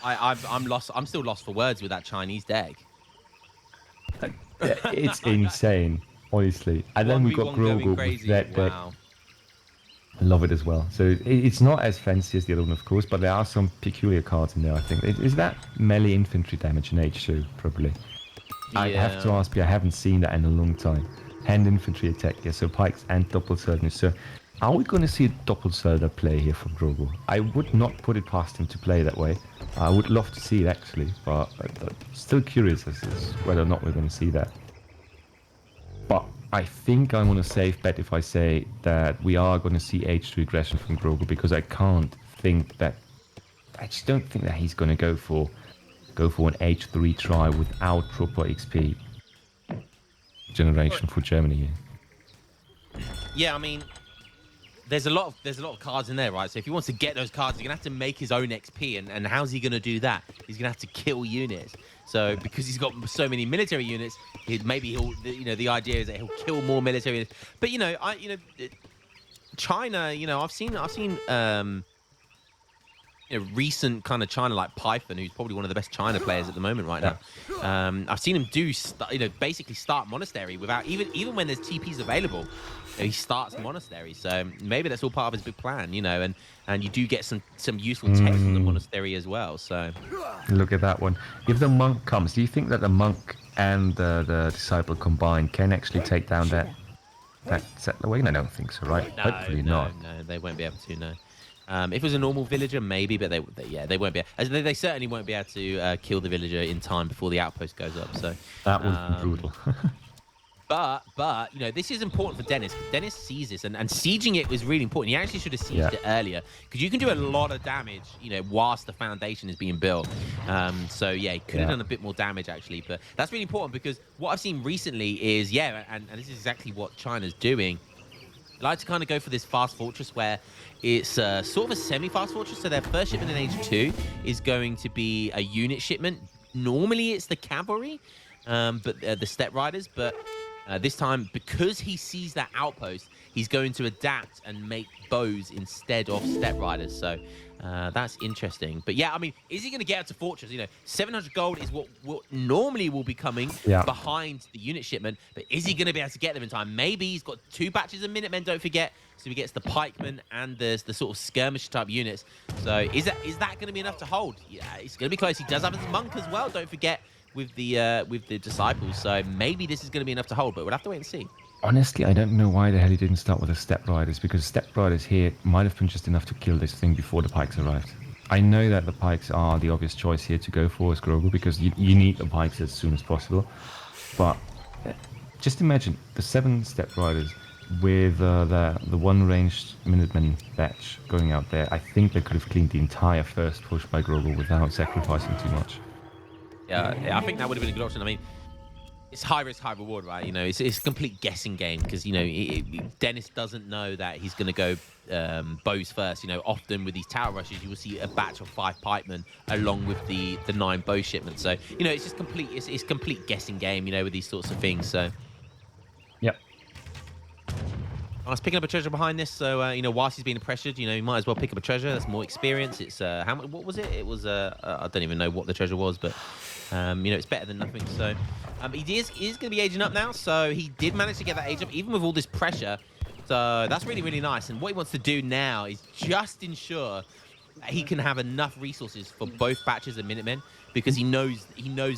I'm lost. I'm still lost for words with that Chinese deck. It's insane, honestly. And then we got Grogu with that deck. Wow. I love it as well. So it's not as fancy as the other one, of course, but there are some peculiar cards in there, I think. Is that melee infantry damage in H2? Probably. Yeah. I have to ask you, I haven't seen that in a long time. Hand infantry attack, yeah, so pikes and double surgeons. So Are we going to see a doppelzerder play here from Grogu? I would not put it past him to play that way. I would love to see it actually, but still curious as whether or not we're going to see that. But I think I'm on a safe bet if I say that we are going to see H2 aggression from Grogu, because I just don't think that he's going to go for an H3 try without proper XP generation for Germany here. Yeah, I mean, there's a lot of cards in there, right? So if he wants to get those cards, he's gonna have to make his own XP, and how's he gonna do that? He's gonna have to kill units. So because he's got so many military units, maybe he'll, the idea is that he'll kill more military units. But China, I've seen recent kind of China, like Python, who's probably one of the best China players at the moment right now. I've seen him basically start monastery without even when there's TPs available. He starts monastery, so maybe that's all part of his big plan, and you do get some useful text from the monastery as well. So look at that one. If the monk comes, do you think that the monk and the disciple combined can actually take down that settler wing? I don't think so, right? Hopefully not. No, they won't be able to. No. If it was a normal villager, maybe, but they won't be. They certainly won't be able to kill the villager in time before the outpost goes up. So that would be brutal. But this is important for Dennis. Dennis sees this, and sieging it was really important. He actually should have sieged it earlier, because you can do a lot of damage, whilst the foundation is being built. So yeah, he could have done a bit more damage actually, but that's really important, because what I've seen recently is and this is exactly what China's doing. They like to kind of go for this fast fortress where it's sort of a semi-fast fortress. So their first shipment in Age 2 is going to be a unit shipment. Normally it's the cavalry, but the steppe riders, but this time, because he sees that outpost, he's going to adapt and make bows instead of steppe riders. So that's interesting. But yeah, I mean, is he going to get out to fortress? 700 gold is what normally will be coming behind the unit shipment. But is he going to be able to get them in time? Maybe he's got 2 batches of Minutemen, don't forget. So he gets the pikemen and the sort of skirmish type units. So is that going to be enough to hold? Yeah, it's going to be close. He does have his monk as well, don't forget, with the disciples. So maybe this is going to be enough to hold, but we'll have to wait and see. Honestly, I don't know why the hell he didn't start with the steppe riders, because steppe riders here might have been just enough to kill this thing before the pikes arrived. I know that the pikes are the obvious choice here to go for as Grogu, because you need the pikes as soon as possible. But just imagine the 7 steppe riders with the one ranged Minutemen batch going out there. I think they could have cleaned the entire first push by Grogu without sacrificing too much. Yeah, I think that would have been a good option. I mean, it's high risk, high reward, right? It's a complete guessing game, because Dennis doesn't know that he's going to go bows first. Often with these tower rushes, you will see a batch of 5 pikemen along with the 9 bow shipments. So it's just complete. It's complete guessing game. With these sorts of things. So yep. I was picking up a treasure behind this, so whilst he's being pressured, you might as well pick up a treasure. That's more experience. It's how much? What was it? It was I don't even know what the treasure was, but it's better than nothing. So he is going to be aging up now. So he did manage to get that age up, even with all this pressure. So that's really, really nice. And what he wants to do now is just ensure that he can have enough resources for both batches of Minutemen, because he knows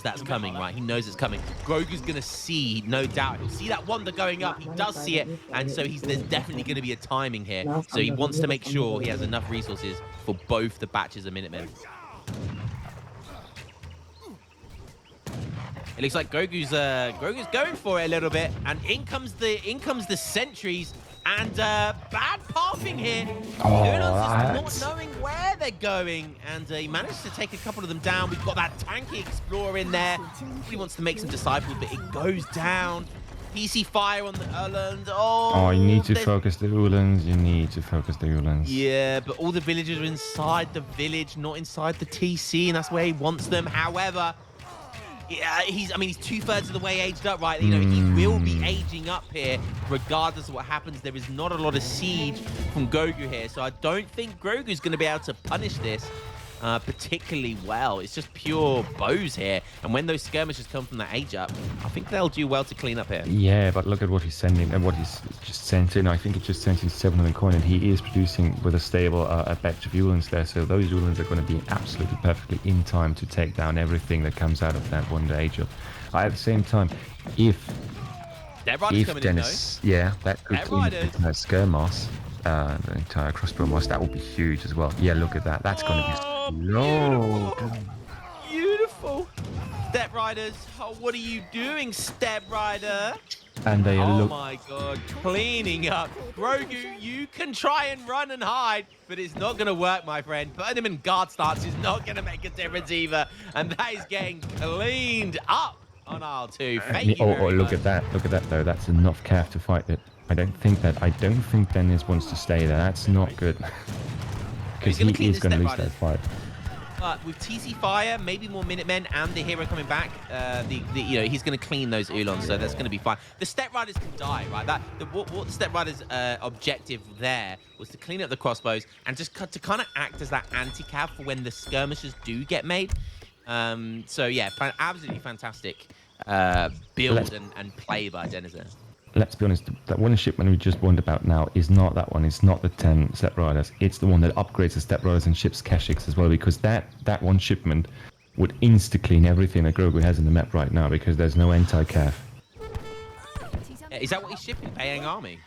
that's coming, right? He knows it's coming. Grogu's gonna see, no doubt. He'll see that wonder going up. He does see it, and so there's definitely gonna be a timing here. So he wants to make sure he has enough resources for both the batches of Minutemen. It looks like Grogu's going for it a little bit, and in comes the sentries. And bad pathing here. Ulan's just not knowing where they're going. And he managed to take a couple of them down. We've got that tanky explorer in there. He wants to make some disciples, but it goes down. PC fire on the Ulan's. Oh, you need to focus the Ulan's. You need to focus the Ulan's. Yeah, but all the villagers are inside the village, not inside the TC, and that's where he wants them. However, yeah, he's 2/3 of the way aged up, right? He will be aging up here, regardless of what happens. There is not a lot of siege from Grogu here, so I don't think Grogu's going to be able to punish this particularly well. It's just pure bows here, and when those skirmishes come from that age up, I think they'll do well to clean up here. Yeah, but look at what he's sending and what he's just sent in. I think he just sent in 700 coin, and he is producing with a stable a batch of Ulans there, so those Ulans are going to be absolutely perfectly in time to take down everything that comes out of that one age up. At the same time, if Dennis, that could clean that skirmish, the entire crossbow must. That would be huge as well. Yeah, look at that. That's going to be slow. Beautiful. Step Riders. Oh, what are you doing, Step Rider? And they Oh look. my god, cleaning up. Grogu, you can try and run and hide, but it's not going to work, my friend. Putting him in guard stance is not going to make a difference either. And that is getting cleaned up on R2. Thank you very Look much. at that. Look at that, though. That's enough cav to fight it. I don't think Dennis wants to stay there. That's not good. Because gonna he clean is the going to Step lose that Riders. fight. But with TC Fire, maybe more Minutemen and the hero coming back, you know, he's going to clean those Ulons, so that's going to be fine. The Step Riders can die, right? What the Step Riders' objective there was to clean up the crossbows and just to kind of act as that anti-cav for when the skirmishes do get made. So yeah, absolutely fantastic build and play by Dennis there. Let's be honest, that one shipment we just warned about now is not that one. It's not the 10 Step Riders. It's the one that upgrades the Step Riders and ships Keshiks as well, because that one shipment would insta-clean everything that Grogu has in the map right now, because there's no anti-cav. Is that what he's shipping? Bayang Army?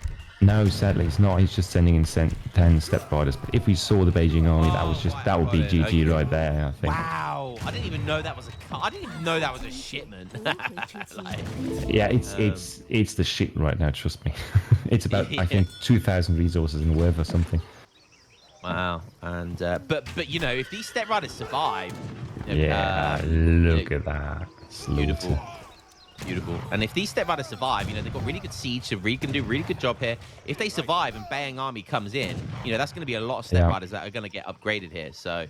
No, sadly it's not. He's just sending in 10 Step Riders. But if we saw the Beijing army, that would be GG Okay. right there, I think. Wow, I didn't even know that was I didn't even know that was a shipment. Like, Yeah, it's the shit right now, trust me. It's about, I think, 2,000 resources in the web or something. wow, and but you know, if these Step Riders survive, you know, Yeah, you know, look at that. beautiful. Slaughter. Beautiful. And if these Step Riders survive, you know, they've got really good siege, so Reed can do a really good job here. If they survive and Bayang Army comes in, you know, that's going to be a lot of Step Riders that are going to get upgraded here. So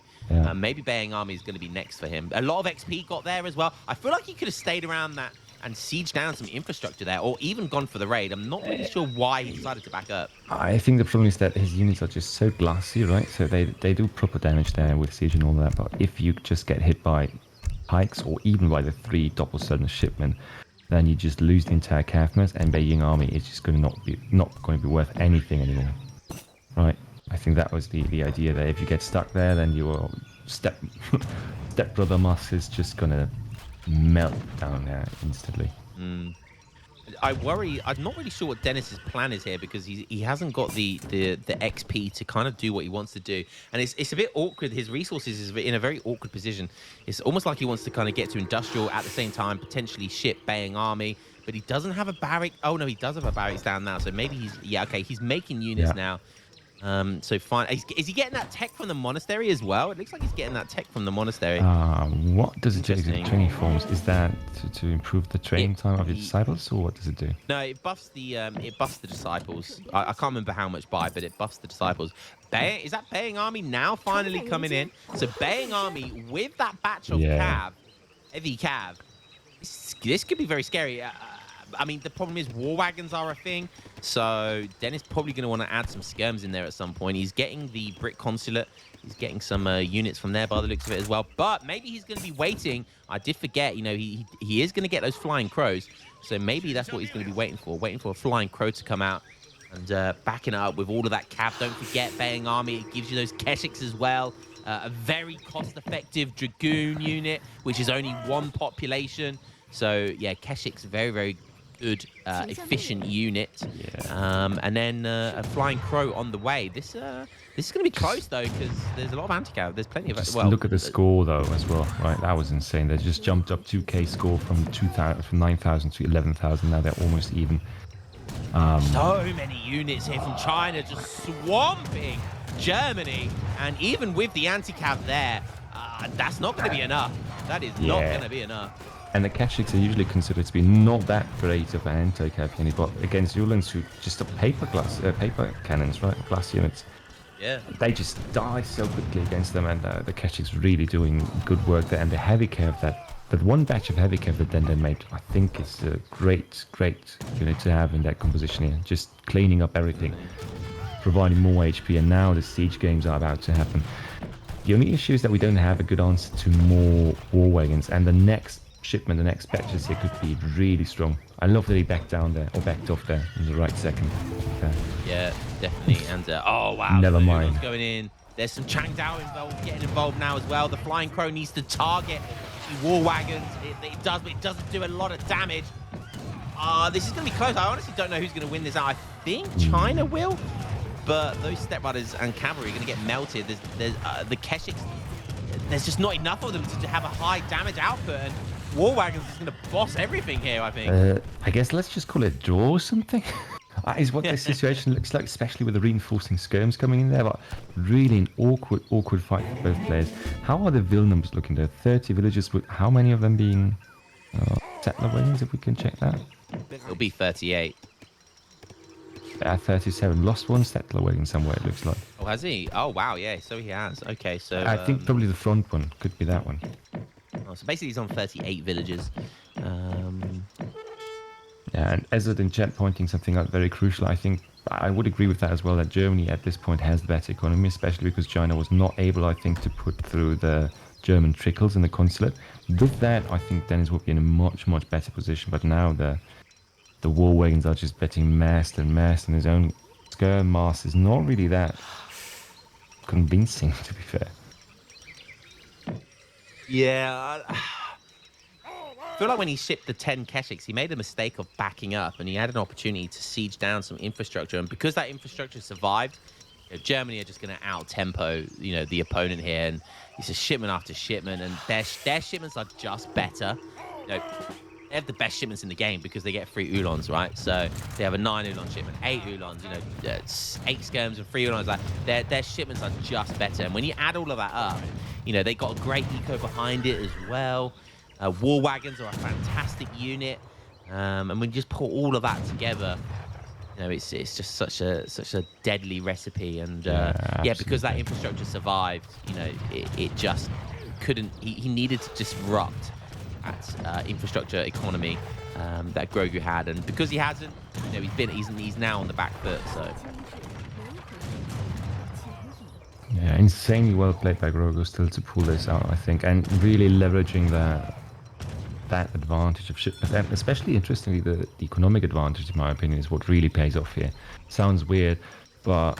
maybe Bayang Army is going to be next for him. A lot of XP got there as well. I feel like he could have stayed around that and sieged down some infrastructure there, or even gone for the raid. I'm not really sure why he decided to back up. I think the problem is that his units are just so glassy, right? So they do proper damage there with siege and all that. But if you just get hit by pikes or even by the 3 double sudden shipment, then you just lose the entire Cav, and Beijing army is just going to not going to be worth anything anymore, right? I think that was the idea there. If you get stuck there, then your step brother Mus is just going to melt down there instantly. I worry. I'm not really sure what Dennis's plan is here, because he hasn't got the XP to kind of do what he wants to do, and it's a bit awkward. His resources is in a very awkward position. It's almost like he wants to kind of get to industrial at the same time, potentially ship Bayang Army, but he doesn't have a barrack. Oh no, he does have a barracks down now. So maybe he's making units now. So fine. Is he getting that tech from the monastery as well? It looks like he's getting that tech from the monastery. What does it do? Interesting. Training forms? Is that to improve the training time of your disciples, or what does it do? No, it buffs the disciples. I can't remember how much by, but it buffs the disciples. Is that Bayang Army now finally coming in? So Bayang Army with that batch of heavy cav. This could be very scary. I mean, the problem is war wagons are a thing, so Dennis probably going to want to add some skirms in there at some point. He's getting the Brit Consulate. He's getting some units from there by the looks of it as well. But maybe he's going to be waiting. I did forget, you know, he is going to get those flying crows. So maybe that's what he's going to be waiting for a flying crow to come out and backing it up with all of that cav. Don't forget, Bayang Army, it gives you those Keshiks as well. A very cost-effective Dragoon unit, which is only 1 population. So, yeah, Keshik's very, very good, efficient unit. And then a flying crow on the way. This is going to be close, though, because there's a lot of anti-cav. There's plenty of... Just look at the score, though, as well, right? That was insane. They just jumped up 2k score from 9,000 to 11,000. Now they're almost even. So many units here from China just swamping Germany. And even with the anti-cav there, that's not going to be enough. That is not going to be enough. And the Keshiks are usually considered to be not that great of an anti-cav unit, but against Ulans, who just are paper cannons, right? Glass units. Yeah. They just die so quickly against them, and the Keshiks really doing good work there. And the heavy cav, that one batch of heavy cav that Denden made, I think is a great unit to have in that composition here. Just cleaning up everything, providing more HP, and now the siege games are about to happen. The only issue is that we don't have a good answer to more war wagons, and the next shipment, the next batches here could be really strong. I love that he backed down there, or backed off there in the right second. Yeah, definitely. And oh wow, Never mind. Going in. There's some Changdao getting involved now as well. The Flying Crow needs to target the war wagons. It does, but it doesn't do a lot of damage. This is going to be close. I honestly don't know who's going to win this out. I think China will. but those step runners and cavalry are going to get melted. There's the Keshiks, there's just not enough of them to have a high damage output, and War Wagons is going to boss everything here, I think. I guess let's just call it a draw or something. That is what this situation looks like, especially with the reinforcing skirms coming in there. But really an awkward fight for both players. How are the vill numbers looking there? 30 villagers, with how many of them being settler wagons, if we can check that? It'll be 38. 37. Lost one settler wagon somewhere, it looks like. Oh, has he? Oh, wow, yeah, so he has. Okay, so... I think probably the front one could be that one. Oh, so basically he's on 38 villages. Yeah, and Ezad in chat pointing something out very crucial. I think I would agree with that as well, that Germany at this point has the better economy, especially because China was not able, I think, to put through the German trickles in the consulate. With that, I think Dennis would be in a much better position. But now the war wagons are just getting massed, and his own skirm mass is not really that convincing, to be fair. Yeah, I feel like when he shipped the 10 Keshiks, he made a mistake of backing up, and he had an opportunity to siege down some infrastructure. And because that infrastructure survived, Germany are just going to out-tempo, the opponent here. And it's just shipment after shipment, and their shipments are just better. They have the best shipments in the game because they get 3 Ulons, right? So they have a 9 Ulon shipment, 8 Ulons, 8 skirms and 3 Ulons. Like their shipments are just better. And when you add all of that up, they got a great eco behind it as well. War wagons are a fantastic unit, and when you just put all of that together, it's just such a deadly recipe. And because that infrastructure survived, it just couldn't. He needed to disrupt that infrastructure economy that Grogu had, and because he hasn't, he's now on the back foot. So. Yeah, insanely well played by Grogu still to pull this out, I think, and really leveraging that advantage of shipment, and especially interestingly the economic advantage, in my opinion, is what really pays off here. Sounds weird, but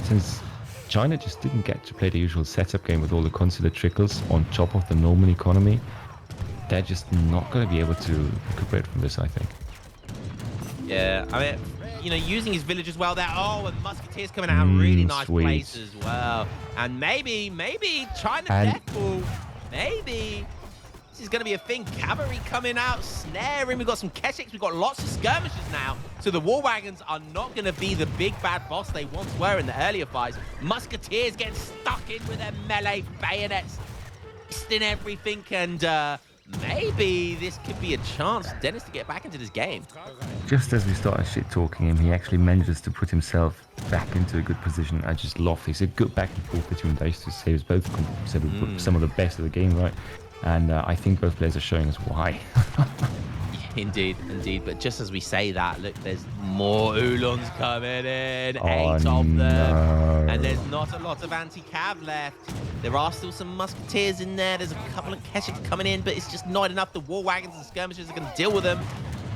since China just didn't get to play the usual setup game with all the consular trickles on top of the normal economy, they're just not going to be able to recuperate from this, I think. Yeah, I mean, using his village as well there. Oh, and musketeers coming out of really nice places as well. And maybe China death ball. Maybe this is going to be a thing. Cavalry coming out, snaring. We've got some Keshiks. We've got lots of skirmishes now. So the war wagons are not going to be the big bad boss they once were in the earlier fights. Musketeers getting stuck in with their melee bayonets, in everything, and maybe this could be a chance for Dennis to get back into this game. Just as we started shit talking him, he actually manages to put himself back into a good position. I just love this. A good back and forth between those two saves, both some of the best of the game, right? And I think both players are showing us why. Indeed. But just as we say that, look, there's more Ulons coming in. 8 of them. And there's not a lot of anti-cav left. There are still some musketeers in there. There's a couple of Keshiks coming in, but it's just not enough. The war wagons and skirmishes are going to deal with them.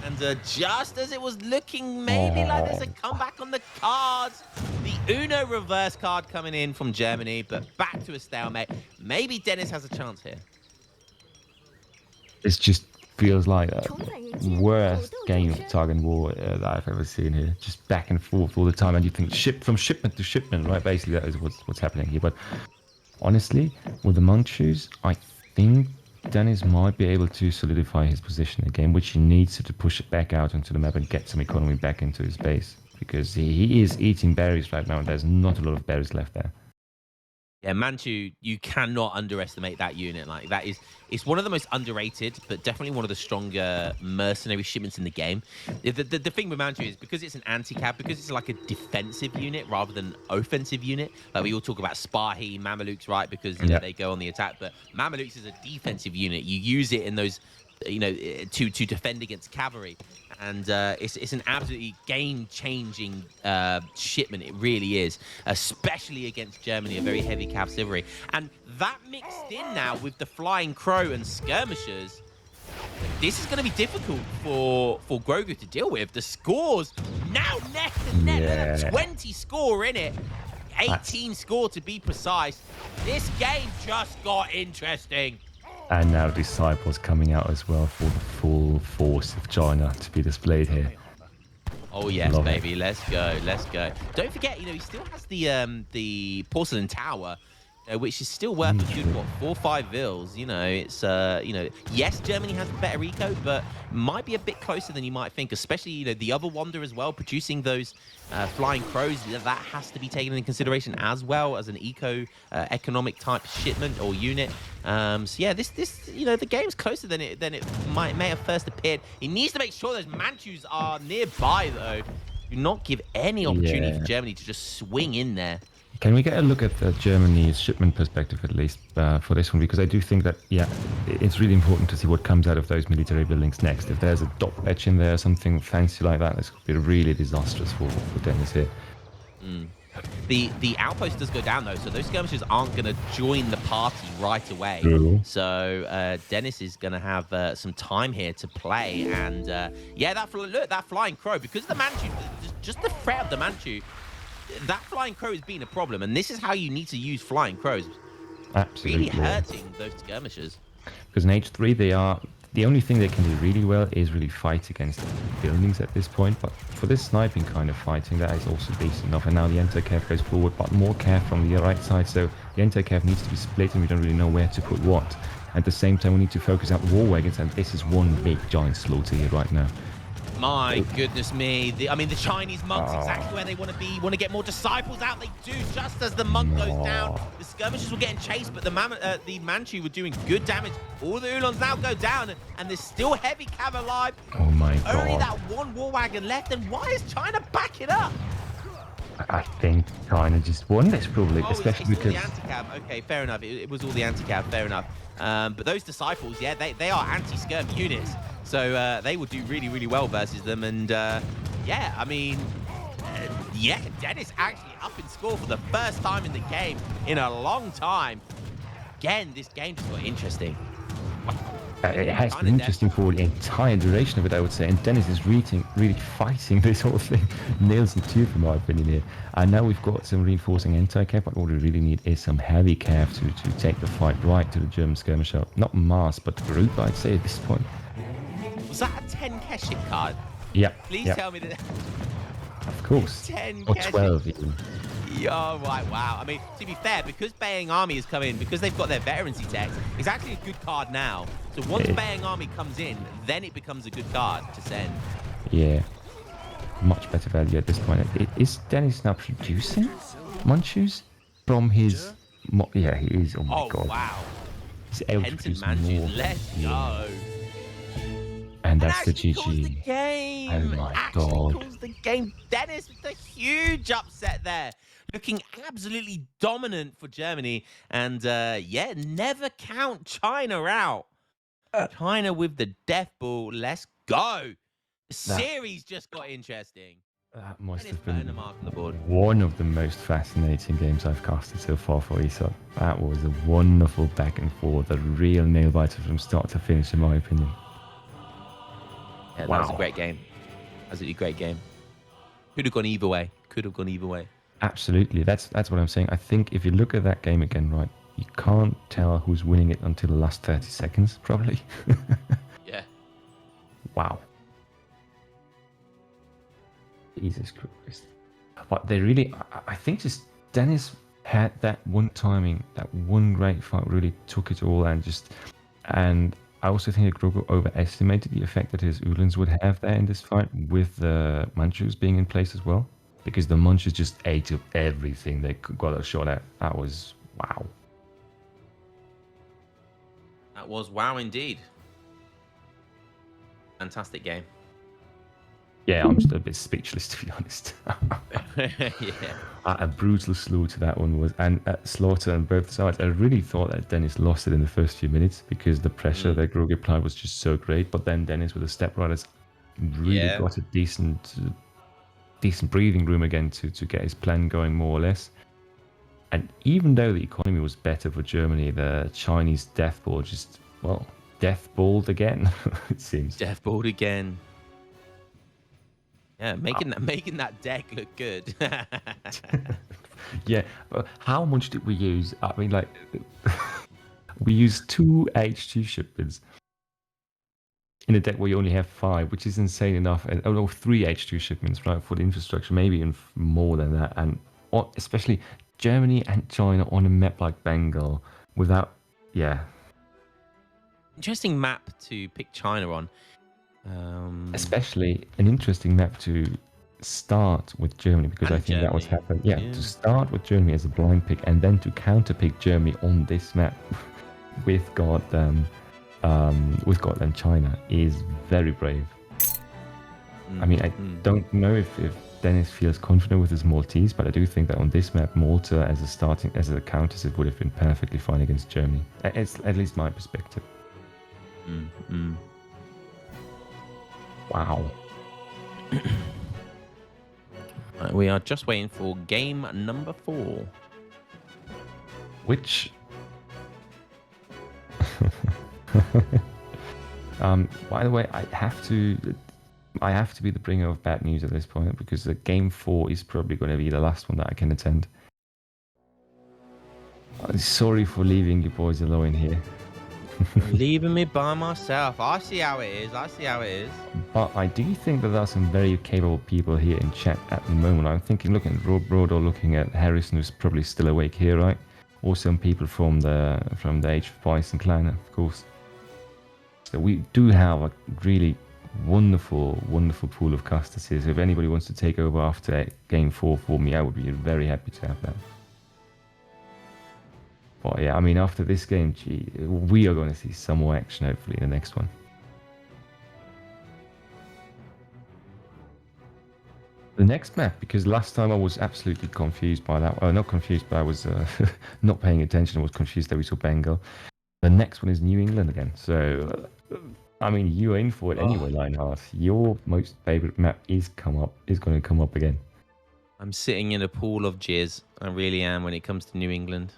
And just as it was looking maybe like there's a comeback on the cards, the Uno reverse card coming in from Germany, but back to a stalemate. Maybe Dennis has a chance here. It just feels like the worst game of tug and war that I've ever seen here. Just back and forth all the time, and you think from shipment to shipment, right? Basically, that is what's happening here. But honestly, with the Manchus, I think Dennis might be able to solidify his position again, which he needs to push it back out onto the map and get some economy back into his base, because he is eating berries right now, and there's not a lot of berries left there. Yeah, Manchu, you cannot underestimate that unit. Like, it's one of the most underrated, but definitely one of the stronger mercenary shipments in the game. The thing with Manchu is because it's an anti-cab, because it's like a defensive unit rather than offensive unit. Like, we all talk about Spahi, Mamelukes, right? Because they go on the attack, but Mamelukes is a defensive unit. You use it in those, to defend against cavalry. And it's an absolutely game-changing shipment. It really is, especially against Germany, a very heavy cavalry. And that mixed in now with the flying crow and skirmishers, this is going to be difficult for Grogu to deal with. The scores now neck and neck. Yeah. 20 score in it, 18 score to be precise. This game just got interesting. And now Disciples coming out as well for the full force of China to be displayed here. Oh yes, Love it. baby. Let's go. Let's go. Don't forget, he still has the porcelain tower, which is still worth a good 4-5 vils. It's yes, Germany has better eco, but might be a bit closer than you might think. Especially the other wonder as well, producing those flying crows. That has to be taken into consideration as well as an economic type shipment or unit. So yeah, this the game's closer than it may have first appeared. He needs to make sure those Manchus are nearby though. Do not give any opportunity for Germany to just swing in there. Can we get a look at the Germany's shipment perspective at least for this one? Because I do think that, it's really important to see what comes out of those military buildings next. If there's a dock edge in there, something fancy like that, this could be really disastrous for Dennis here. The outpost does go down though, so those skirmishers aren't going to join the party right away. True. So Dennis is going to have some time here to play, and that flying crow, because of the Manchu, just the threat of the Manchu, that flying crow has been a problem, and this is how you need to use flying crows. Absolutely. Really hurting those skirmishers. Because in H3 the only thing they can do really well is really fight against buildings at this point, but for this sniping kind of fighting, that is also decent enough. And now the anti-cav goes forward, but more cav from the right side, so the anti-cav needs to be split and we don't really know where to put what. At the same time, we need to focus out war wagons, and this is one big giant slaughter here right now. My goodness me. The Chinese monks exactly where they want to be. Want to get more disciples out. They do, just as the monk goes down. The skirmishers were getting chased, but the Manchu were doing good damage. All the Ulons now go down, and there's still heavy cav alive. Oh my god. Only that one war wagon left, and why is China backing up? I think China just won this probably, especially it's because... all the anti-cav. Okay, fair enough. It was all the anti-cav, fair enough. But those disciples, they are anti-skirm units. So they will do really, really well versus them. And Dennis actually up in score for the first time in the game in a long time. Again, this game just got interesting. It has been interesting for the entire duration of it, I would say. And Dennis is really fighting this whole thing. Nails in tooth, in my opinion, here. And now we've got some reinforcing anti-cav, but what we really need is some heavy cav to take the fight right to the German skirmisher. Not mass, but group, I'd say, at this point. Was that a 10 ship card? Yeah. Please tell me that. Of course. 10 or 12 even. Oh, right, wow. I mean, to be fair, because Bayang Army has come in, because they've got their veterancy tech, it's actually a good card now. So once Bayang Army comes in, then it becomes a good card to send. Yeah. Much better value at this point. Is Dennis now producing Manchus from his... Yeah, he is. Oh my god. Oh, wow. He's able to produce more. Let's go. And that's the GG. Calls the GG. game. Oh my actually god. Calls the game. Dennis with a huge upset there. Looking absolutely dominant for Germany. And never count China out. China with the death ball. Let's go. The series just got interesting. That must have putting been a mark on the board. one of the most fascinating games I've casted so far for ESOC. That was a wonderful back and forth, a real nail biter from start to finish, in my opinion. Yeah, that was a great game. Absolutely great game. Could have gone either way. Could have gone either way. Absolutely. That's what I'm saying. I think if you look at that game again, right, you can't tell who's winning it until the last 30 seconds, probably. Yeah. Wow. Jesus Christ. But they really, I think just Dennis had that one timing, that one great fight, really took it all and I also think that Grogu overestimated the effect that his Ulans would have there in this fight with the Manchus being in place as well. Because the Manchus just ate up everything they got a shot at. That was wow. That was wow indeed. Fantastic game. Yeah, I'm just a bit speechless, to be honest. Yeah. A brutal slaughter that one was, and slaughter on both sides. I really thought that Dennis lost it in the first few minutes because the pressure that Grogu applied was just so great. But then Dennis with the step riders really got a decent breathing room again to get his plan going more or less. And even though the economy was better for Germany, the Chinese deathball just deathballed again. It seems Deathballed again. Yeah, making that deck look good. Yeah, but how much did we use? I mean, like, we used 2 H2 shipments. in a deck where you only have 5, which is insane enough. And 3 H2 shipments, right, for the infrastructure, maybe even more than that. And especially Germany and China on a map like Bengal without, yeah. Interesting map to pick China on. Especially an interesting map to start with Germany, because And I think that was Germany, happened. Yeah, yeah. to start with Germany as a blind pick and then to counter pick Germany on this map with goddamn China is very brave. I mean, I don't know if Dennis feels confident with his Maltese, but I do think that on this map, Malta as a counter would have been perfectly fine against Germany. It's at least my perspective. Wow. Right, we are just waiting for game number 4. Which by the way, I have to be the bringer of bad news at this point, because the game 4 is probably going to be the last one that I can attend. I'm sorry for leaving you boys alone here. Leaving me by myself. I see how it is. But I do think that there are some very capable people here in chat at the moment. I'm thinking, looking at Rob Broad or looking at Harrison, who's probably still awake here, right? Or some people from the Age of Bison clan, of course. So we do have a really wonderful pool of casters here. So if anybody wants to take over after game 4 for me, I would be very happy to have that. But yeah, I mean, after this game, we are going to see some more action, hopefully, in the next one. The next map, because last time I was absolutely confused by that. Not confused, but I was not paying attention. I was confused that we saw Bengal. The next one is New England again. So, I mean, you're in for it anyway, Lionheart. Your most favorite map is going to come up again. I'm sitting in a pool of jizz. I really am when it comes to New England.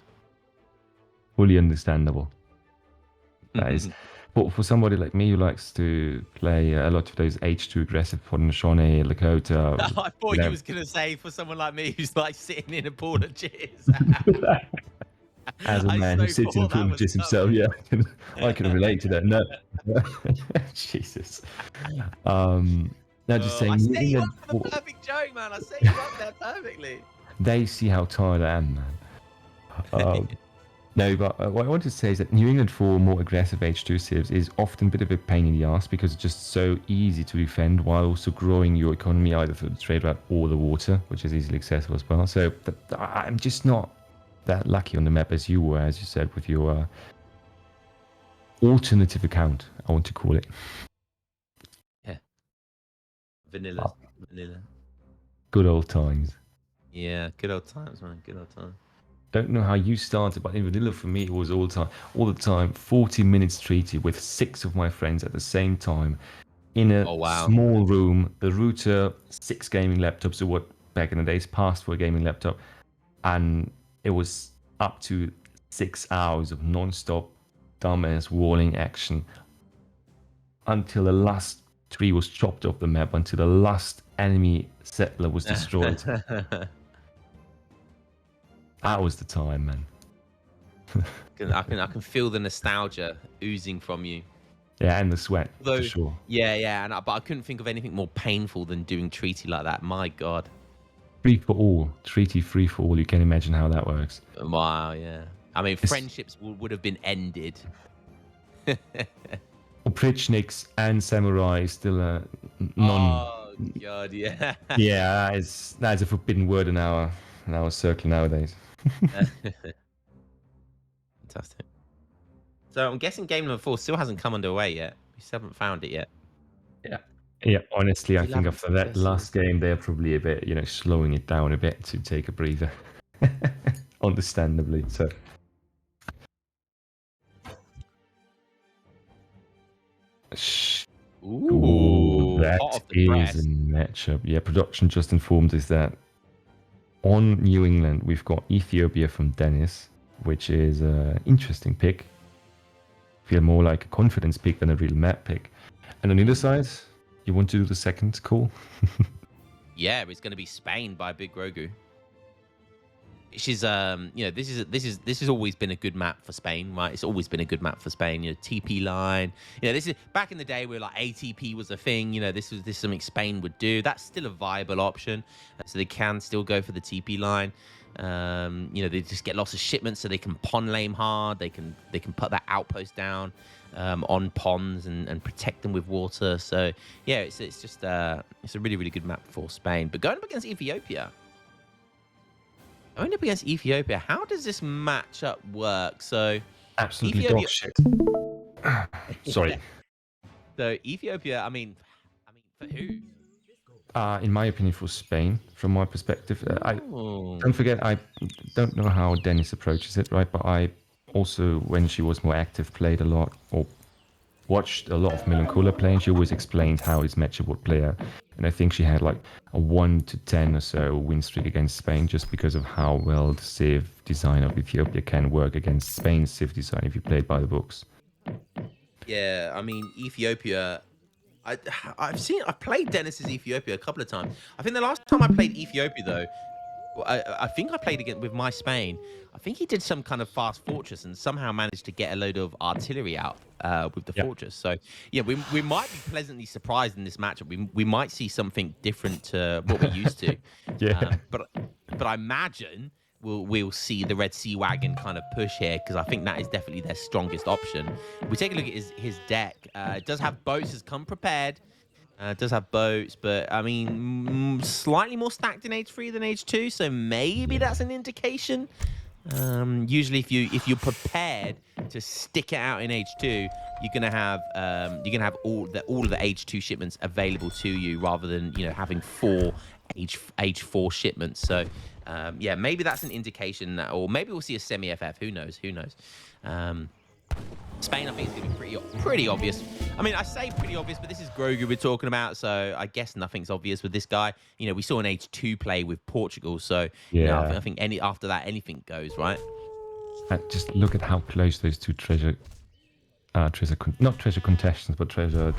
Fully understandable. That is, but for somebody like me who likes to play a lot of those H2 aggressive Haudenosaunee, Lakota. I thought you was going to say for someone like me who's like sitting in a pool of jizz. As a man who sits in a pool of jizz himself, yeah, I can relate to that. No, Jesus. No, just saying. I set you up for the perfect joke, man. I set you up there perfectly. They see how tired I am, man. No, but what I wanted to say is that New England for more aggressive H2 civs is often a bit of a pain in the ass, because it's just so easy to defend while also growing your economy either through the trade route or the water, which is easily accessible as well. So I'm just not that lucky on the map as you were, as you said, with your alternative account, I want to call it. Yeah. Vanilla. Good old times. Yeah, good old times, man. Good old times. Don't know how you started, but in vanilla for me it was all the time 40 minutes treaty with 6 of my friends at the same time in a small room. The router, 6 gaming laptops, or what back in the days passed for a gaming laptop, and it was up to 6 hours of non-stop dumbass walling action until the last tree was chopped off the map, until the last enemy settler was destroyed. That was the time, man. I can feel the nostalgia oozing from you. Yeah, and the sweat, for sure. Yeah, but I couldn't think of anything more painful than doing treaty like that. My God. Free for all. Treaty free for all. You can imagine how that works. Wow, yeah. I mean, friendships would have been ended. Oprichniks and samurai still Oh, God, yeah. Yeah, that is a forbidden word in our circle nowadays. Fantastic. So I'm guessing game number 4 still hasn't come underway yet. We still haven't found it yet. Yeah. Honestly, I think after that last game, they're probably a bit, slowing it down a bit to take a breather. Understandably, so. Ooh, that is a matchup. Yeah, production just informed us that on New England, we've got Ethiopia from Dennis, which is an interesting pick. Feel more like a confidence pick than a real map pick. And on the other side, you want to do the second call? Yeah, it's going to be Spain by Big Grogu. which is this has always been a good map for Spain, right? It's always been a good map for Spain. TP line. This is back in the day where like ATP was a thing. This is something Spain would do. That's still a viable option, so they can still go for the TP line. They just get lots of shipments, so they can pond lame hard. They can put that outpost down on ponds and protect them with water. So yeah, it's just it's a really, really good map for Spain. But going up against Ethiopia. How does this matchup work? So Absolutely dog shit. Sorry. So Ethiopia, I mean, for who? In my opinion, for Spain, from my perspective, I don't forget. I don't know how Dennis approaches it, right? But I also, when she was more active, played a lot or watched a lot of Milankula play, and she always explained how his matchup would play out. And I think she had like a 1 to 10 or so win streak against Spain, just because of how well the Civ design of Ethiopia can work against Spain's Civ design if you play it by the books. Yeah, I mean Ethiopia. I've played Dennis's Ethiopia a couple of times. I think the last time I played Ethiopia though, I think I played again with my Spain. I think he did some kind of fast fortress and somehow managed to get a load of artillery out with the fortress. So yeah, we might be pleasantly surprised in this matchup. We might see something different to what we're used to. Yeah. But I imagine we'll see the Red Sea Wagon kind of push here, because I think that is definitely their strongest option. If we take a look at his deck, it does have boats, has come prepared. It does have boats, but I mean, slightly more stacked in Age 3 than Age 2, so maybe that's an indication. Usually, if you're prepared to stick it out in Age 2, you're gonna have all of the Age 2 shipments available to you, rather than having 4 Age 4 shipments. So yeah, maybe that's an indication that, or maybe we'll see a semi FF. Who knows? Spain, I think, is going to be pretty obvious. I mean, I say pretty obvious, but this is Grogu we're talking about, so I guess nothing's obvious with this guy. We saw an Age 2 play with Portugal, so I think after that, anything goes, right? Just look at how close those two not treasure contestants, but treasure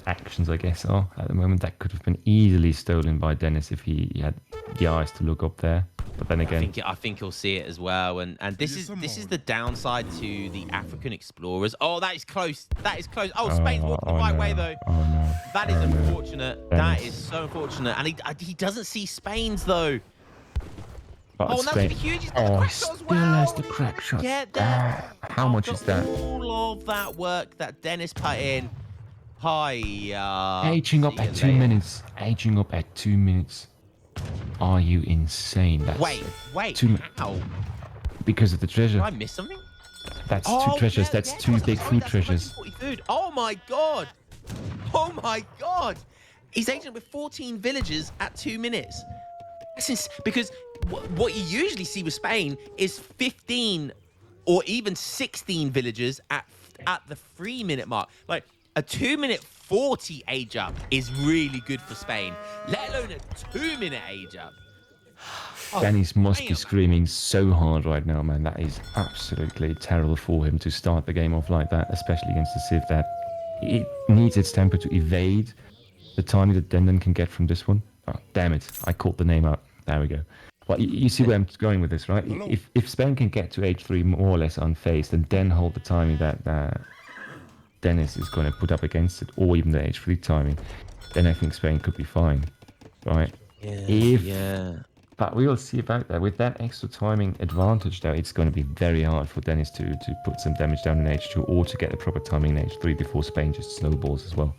actions, I guess, are at the moment. That could have been easily stolen by Dennis if he had the eyes to look up there. But then again, I think he'll see it as well. And this is the downside to the African explorers. Oh, that is close. Oh, Spain's walking the right way though. Oh no. That is unfortunate. That is so unfortunate. And he doesn't see Spain's though. But that's Spain. huge. He's got the crack shot as well. Still has the crack shot. Get there. How much is that? All of that work that Dennis put in. Aging up at 2 minutes. Aging up at 2 minutes. Are you insane? That's wait. How? Because of the treasure. Did I miss something? That's two treasures. That's two big food treasures. Food. Oh my god. Oh my god. He's aging with 14 villagers at 2 minutes. Because what you usually see with Spain is 15 or even 16 villagers at the 3 minute mark. Like a 2 minute 40 age up is really good for Spain, let alone a 2 minute age up. Dennis must be screaming so hard right now, man. That is absolutely terrible for him to start the game off like that, especially against the Civ that it needs its tempo to evade the timing that Denden can get from this one. Oh, damn it. I caught the name out. There we go. Well, you see where I'm going with this, right? If Spain can get to H3 more or less unfazed and then hold the timing that Dennis is going to put up against it, or even the H3 timing, then I think Spain could be fine, right? But we will see about that. With that extra timing advantage, though, it's going to be very hard for Dennis to put some damage down in H2 or to get the proper timing in H3 before Spain just snowballs as well.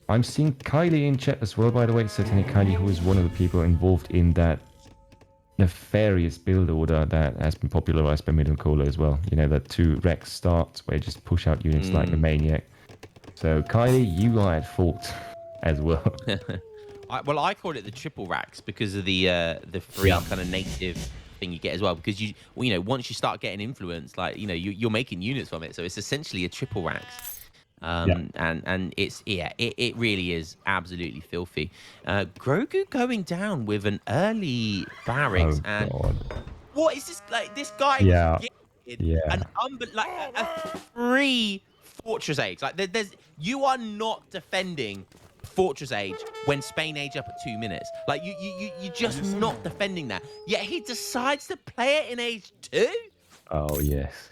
I'm seeing Kylie in chat as well, by the way. Certainly Kylie, who is one of the people involved in that nefarious build order that has been popularized by Middle Cola as well. That 2 Rex starts where you just push out units like a maniac. So Kylie, you are at fault as well. I call it the triple racks because of the free kind of native thing you get as well. Because once you start getting influence, like you're making units from it, so it's essentially a triple racks. And it really is absolutely filthy. Grogu going down with an early barracks, and God. What is this? Like this guy? A 3 fortress age. Like you are not defending Fortress age when Spain age up at 2 minutes. Like you're just not defending that. Yet he decides to play it in age 2. Oh yes.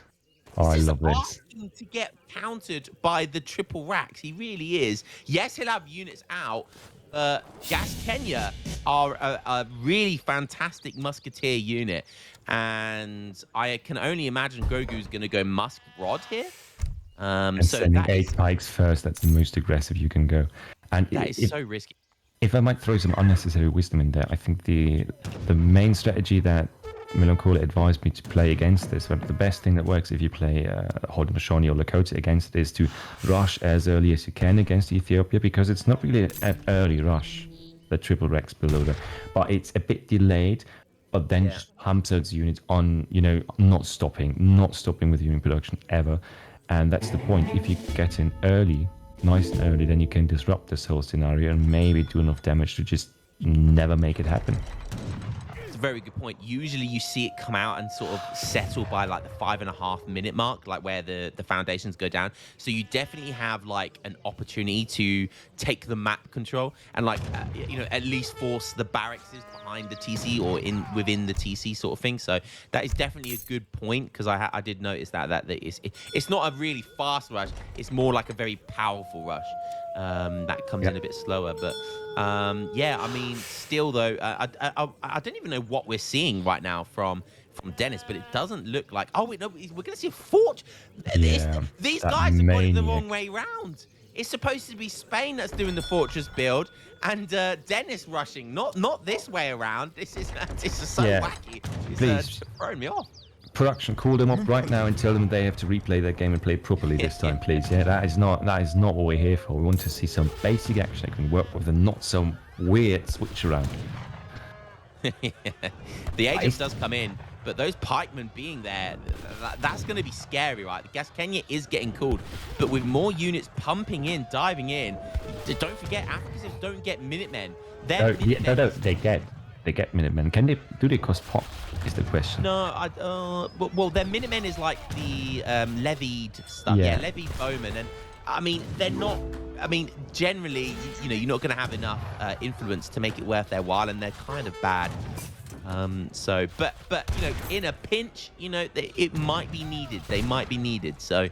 Oh, I He's love just this. asking to get countered by the triple racks. He really is. Yes, he'll have units out. Gas Kenya are a really fantastic musketeer unit, and I can only imagine Grogu's going to go Musk Rod here. And So sending that 8 is, pikes first, that's the most aggressive you can go. And that is so risky. if I might throw some unnecessary wisdom in there, I think the main strategy that Melancholia advised me to play against this, but the best thing that works if you play Haudenosaunee or Lakota against it, is to rush as early as you can against Ethiopia, because it's not really an early rush, the triple Rex below there, but it's a bit delayed, but then just pumps out units on, you know, not stopping with unit production ever. And that's the point. If you get in early, nice and early, then you can disrupt this whole scenario and maybe do enough damage to just never make it happen. It's a very good point. Usually you see it come out and sort of settle by like the 5.5 minute mark, like where the foundations go down. So you definitely have like an opportunity to take the map control and like, you know, at least force the barracks behind the TC or within the TC sort of thing. So that is definitely a good point, because I did notice that it's not a really fast rush. It's more like a very powerful rush that comes in a bit slower. But yeah, I mean, still though, I don't even know what we're seeing right now from Dennis, but it doesn't look like. Oh wait, no, we're going to see a forge. Yeah, These guys have got it the wrong way round. It's supposed to be Spain that's doing the fortress build, and Dennis rushing. Not this way around. This is so wacky. It's throwing me off. Production, call them up right now and tell them they have to replay their game and play it properly this time, please. Yeah, that is not what we're here for. We want to see some basic action that can work with, and not some weird switch around. The agent does come in, but those pikemen being there, that's going to be scary, right? The Gas Kenya is getting called, but with more units pumping in, diving in, don't forget, Africans don't get Minutemen. They get Minutemen. Do they cost pop? Is the question. No, well, their Minutemen is like the levied stuff. Yeah, levied bowmen, and I mean they're not. I mean, generally, you know, you're not going to have enough influence to make it worth their while, and they're kind of bad. So, but you know, in a pinch, you know, it might be needed. They might be needed. So,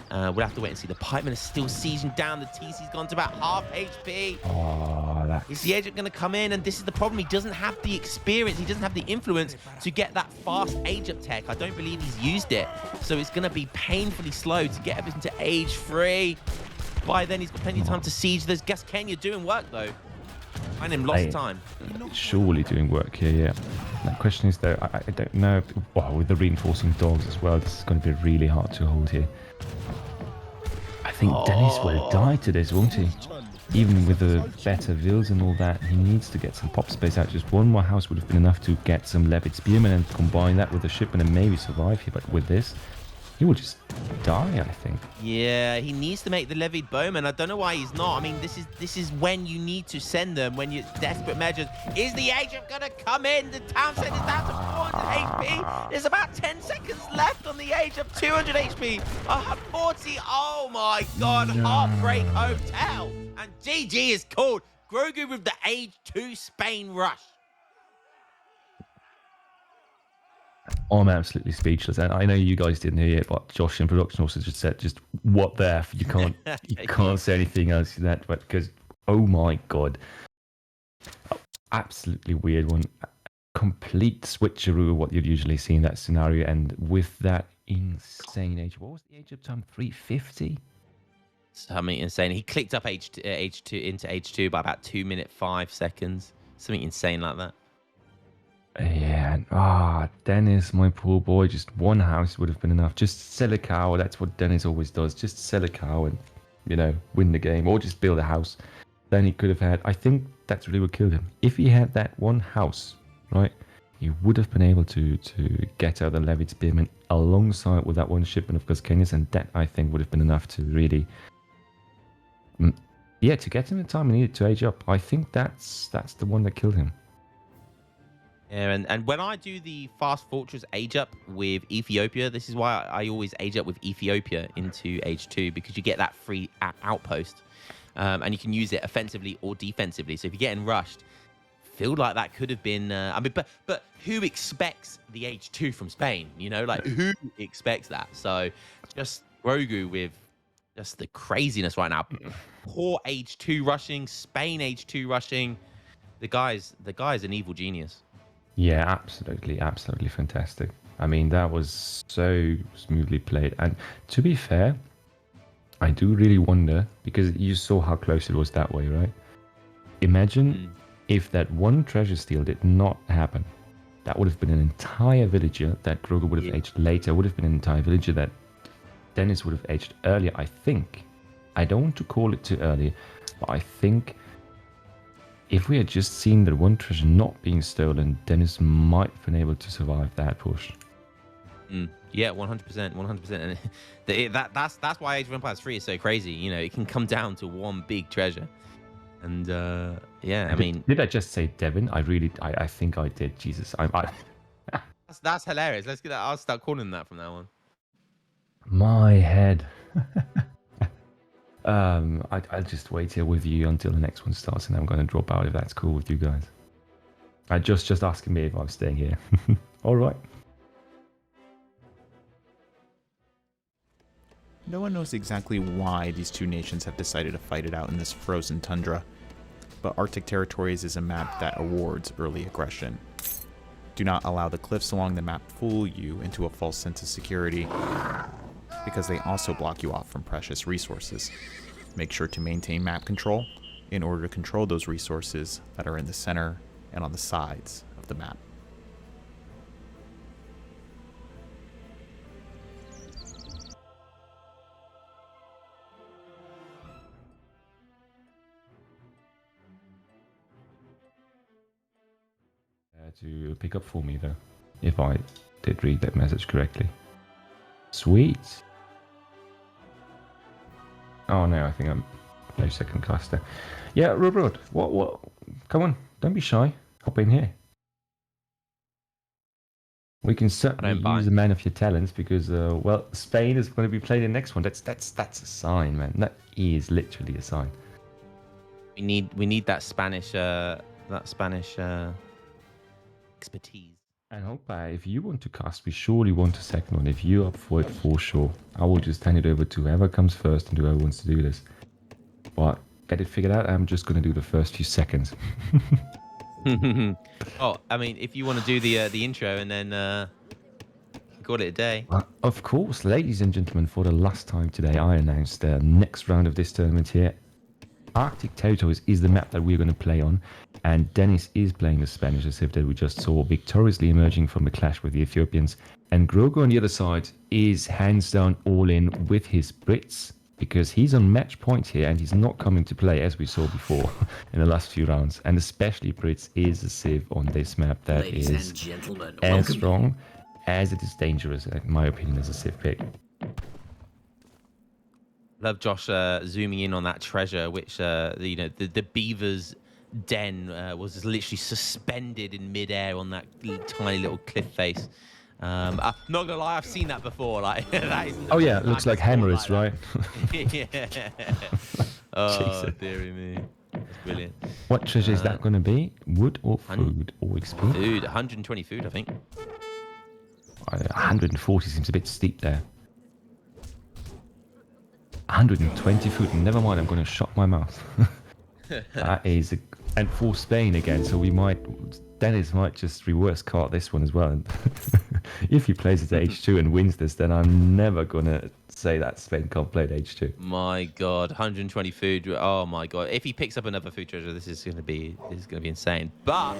we'll have to wait and see. The pikemen are still sieging down. The TC's gone to about half HP. Oh, is the agent going to come in? And this is the problem. He doesn't have the experience. He doesn't have the influence to get that fast age up tech. I don't believe he's used it. So it's going to be painfully slow to get everything to age 3. By then, he's got plenty of time to siege. There's Gas Kenya doing work, though. Find him lost time. Surely doing work here, yeah. The question is, though, I don't know. Well, with the reinforcing dogs as well, this is going to be really hard to hold here. I think Dennis will die to this, won't he? Even with the better vills and all that, he needs to get some pop space out. Just one more house would have been enough to get some levied spearmen and combine that with the shipment and maybe survive here. But with this, he will just die, I think. Yeah, he needs to make the levied bowman. I don't know why he's not. I mean, this is when you need to send them, when you're desperate measures. Is the agent going to come in? The town center's down to 400 HP. There's about 10 seconds left on the age of 200 HP. 40. Oh my God. No. Heartbreak Hotel. And GG is called. Grogu with the age 2 Spain rush. I'm absolutely speechless, and I know you guys didn't hear it, but Josh in production also just said, "Just what the F?" You can't say anything else than that, but because oh my God, absolutely weird one, complete switcheroo of what you'd usually see in that scenario, and with that insane age. What was the age of time? 350. Something insane. He clicked up age 2 into age 2 by about 2 minutes 5 seconds. Something insane like that. Yeah, Dennis, my poor boy, just one house would have been enough. Just sell a cow. That's what Dennis always does. Just sell a cow and, you know, win the game, or just build a house. Then he could have had, I think that's really what killed him. If he had that one house, right, he would have been able to get out the levied spearmen alongside with that one shipment of Kenyans, and that, I think, would have been enough to really, to get him the time he needed to age up. I think that's the one that killed him. Yeah, and when I do the fast fortress age up with Ethiopia, this is why I always age up with Ethiopia into age 2, because you get that free outpost. and you can use it offensively or defensively. So if you're getting rushed, feel like that could have been. I mean, but who expects the H2 from Spain? You know, like who expects that? So just Grogu with just the craziness right now. Poor H2 rushing, Spain H2 rushing. The guy's an evil genius. Yeah, absolutely fantastic. I mean, that was so smoothly played. And to be fair, I do really wonder, because you saw how close it was that way, right? Imagine if that one treasure steal did not happen. That would have been an entire villager that Grogu would have aged later, would have been an entire villager that Dennis would have aged earlier, I think. I don't want to call it too early, but I think if we had just seen that one treasure not being stolen, Dennis might have been able to survive that push. Yeah, 100%. And that's why Age of Empires 3 is so crazy. You know, it can come down to one big treasure. And yeah, I mean, did I just say Devin? I think I did. Jesus, that's hilarious. Let's get that. I'll start calling him that from now on. My head. I'll just wait here with you until the next one starts, and I'm going to drop out if that's cool with you guys. Just asking me if I'm staying here. All right. No one knows exactly why these two nations have decided to fight it out in this frozen tundra, but Arctic Territories is a map that awards early aggression. Do not allow the cliffs along the map fool you into a false sense of security, because they also block you off from precious resources. Make sure to maintain map control in order to control those resources that are in the center and on the sides of the map. To pick up for me though, if I did read that message correctly. Sweet. Oh no, I think I'm no second cluster. Yeah, Robert, what? Come on, don't be shy. Hop in here. We can certainly use a man of your talents because, well, Spain is going to be playing the next one. That's a sign, man. That is literally a sign. We need that Spanish expertise. And Hopa, if you want to cast, we surely want a second one. If you're up for it, for sure. I will just hand it over to whoever comes first and whoever wants to do this. But get it figured out. I'm just going to do the first few seconds. Oh, I mean, if you want to do the intro and then call it a day. Of course, ladies and gentlemen, for the last time today, I announced the next round of this tournament here. Arctic Territories is the map that we're going to play on, and Dennis is playing the Spanish Decisive that we just saw, victoriously emerging from the clash with the Ethiopians. And Grogu on the other side is hands down all in with his Brits, because he's on match point here and he's not coming to play, as we saw before in the last few rounds. And especially Brits is a civ on this map that Ladies is and gentlemen, as strong as it is dangerous, in my opinion, as a civ pick. Love Josh zooming in on that treasure, which the beaver's den was literally suspended in midair on that tiny little cliff face. I'm not gonna lie, I've seen that before. Like that is. Oh yeah, it looks like hammers, right? Yeah. Oh Jesus. dearie me, that's brilliant. What treasure is that going to be? Wood or food or XP? Food, 120 food, I think. 140 seems a bit steep there. 120 food. Never mind, I'm going to shut my mouth. That is, and for Spain again. So Dennis might just reverse card this one as well. And if he plays it at H2 and wins this, then I'm never going to say that Spain can't play at H2. My God, 120 food. Oh my God! If he picks up another food treasure, this is going to be insane. But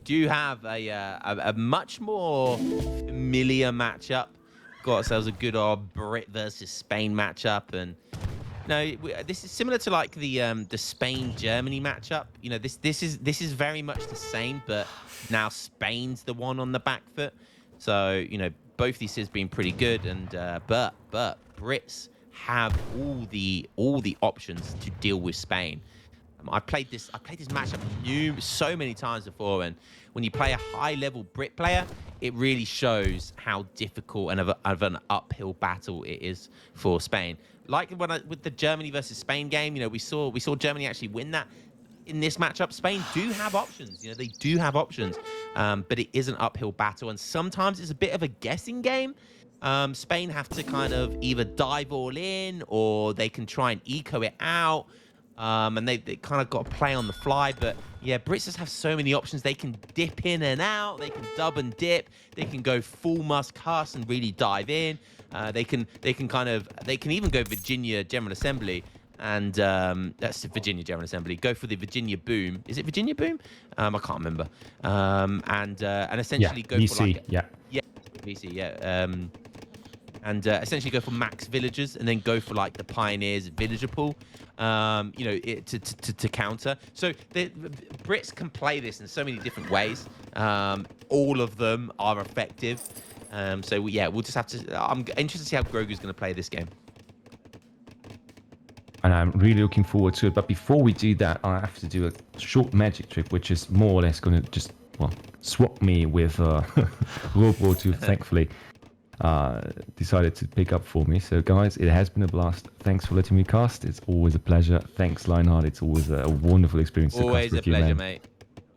do you have a much more familiar matchup? Got ourselves a good old Brit versus Spain matchup, and this is similar to like the Spain-Germany matchup. You know, this is very much the same, but now Spain's the one on the back foot. So both these have been pretty good, and but Brits have all the options to deal with Spain. I've played this matchup so many times before, and when you play a high-level Brit player, it really shows how difficult and of an uphill battle it is for Spain. Like with the Germany versus Spain game, we saw Germany actually win that. In this matchup, Spain do have options. They do have options, but it is an uphill battle, and sometimes it's a bit of a guessing game. Spain have to kind of either dive all in, or they can try and eco it out, and they kind of got to play on the fly. But yeah, Brits just have so many options. They can dip in and out. They can dub and dip. They can go full must cuss and really dive in. They can even go Virginia General Assembly. And that's Virginia General Assembly. Go for the Virginia Boom. Is it Virginia Boom? I can't remember. And essentially go VC, for like VC, and essentially go for max villagers, and then go for like the Pioneers villager pool. To counter. So the Brits can play this in so many different ways. All of them are effective. So yeah, we'll just have to. I'm interested to see how Grogu's going to play this game. And I'm really looking forward to it. But before we do that, I have to do a short magic trick, which is more or less going to just, swap me with World War II, thankfully, decided to pick up for me. So, guys, it has been a blast. Thanks for letting me cast. It's always a pleasure. Thanks, Lionheart. It's always a wonderful experience to Always cast with a you, pleasure, man. mate.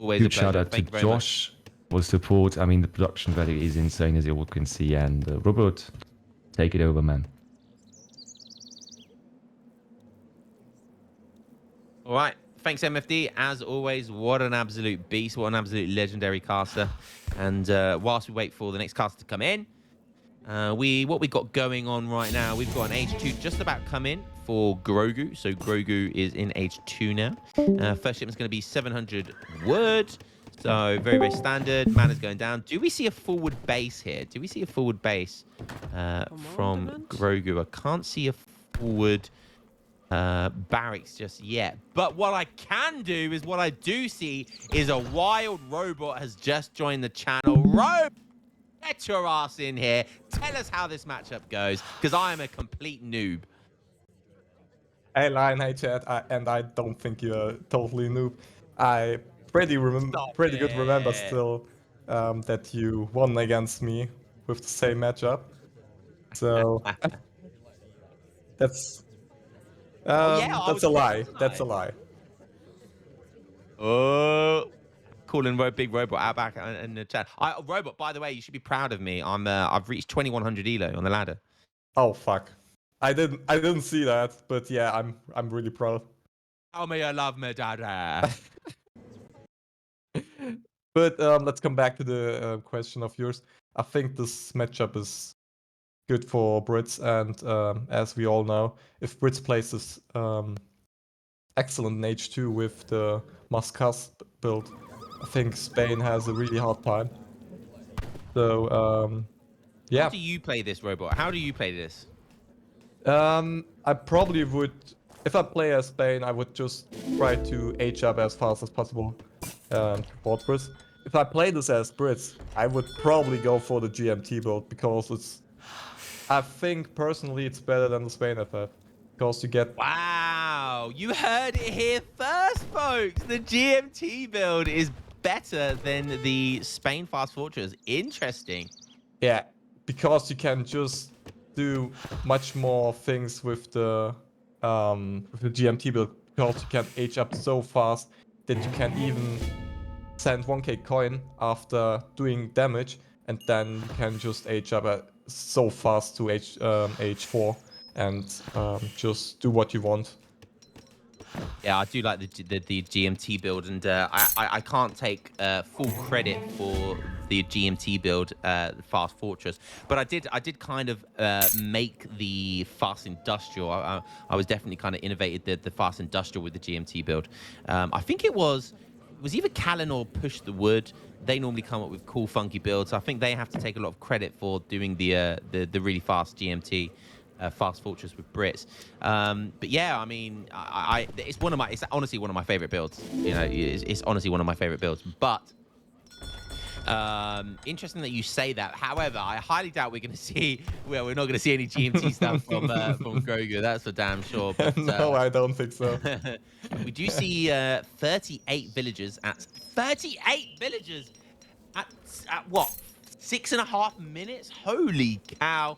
Always Huge a pleasure. shout out to Thank you very Josh for support. I mean, the production value is insane, as you all can see. And Robert, take it over, man. All right. Thanks, MFD. As always, what an absolute beast. What an absolute legendary caster. And whilst we wait for the next caster to come in, what we got going on right now, we've got an H2 just about come in for Grogu. So Grogu is in H2 now. First shipment's going to be 700 wood. So very, very standard. Mana's going down. Do we see a forward base here? Do we see a forward base from Grogu? I can't see a forward barracks just yet, but what I can do is what I do see is a wild robot has just joined the channel. Get your ass in here. Tell us how this matchup goes, because I am a complete noob. Hey Lion, hey Chad, and I don't think you're totally noob. I pretty good remember still that you won against me with the same matchup. So that's that's a lie. That's a lie. Oh, calling big robot out back in the chat. Robot, by the way, you should be proud of me. I've reached 2100 elo on the ladder. Oh fuck, I didn't see that, but yeah, I'm really proud. Tell me you love me, dada. But let's come back to the question of yours. I think this matchup is good for Brits, and as we all know, if Brits plays this excellent in H2 with the Muscas build, I think Spain has a really hard time. So yeah. How do you play this, robot? How do you play this? I probably would, if I play as Spain, I would just try to H up as fast as possible to board Brits. If I play this as Brits, I would probably go for the GMT build, because I think personally it's better than the Spain FF, because you get... Wow, you heard it here first, folks. The GMT build is better than the Spain Fast Fortress. Interesting. Yeah, because you can just do much more things with the GMT build, because you can H up so fast that you can even send 1k coin after doing damage, and then you can just H up so fast to H4 and just do what you want. Yeah, I do like the GMT build, and I can't take full credit for the GMT build, Fast Fortress, but I did kind of make the Fast Industrial. I was definitely kind of innovated the Fast Industrial with the GMT build. I think it was either Callan or Push the Wood. They normally come up with cool, funky builds. I think they have to take a lot of credit for doing the really fast GMT. Fast Fortress with Brits, but yeah, I mean, it's honestly one of my favorite builds. You know, it's honestly one of my favorite builds. But Interesting that you say that. However, I highly doubt we're going to see. Well, we're not going to see any GMT stuff from Grogu. That's for damn sure. But, No, I don't think so. we do see 38 villagers at 38 villagers at what 6.5 minutes. Holy cow!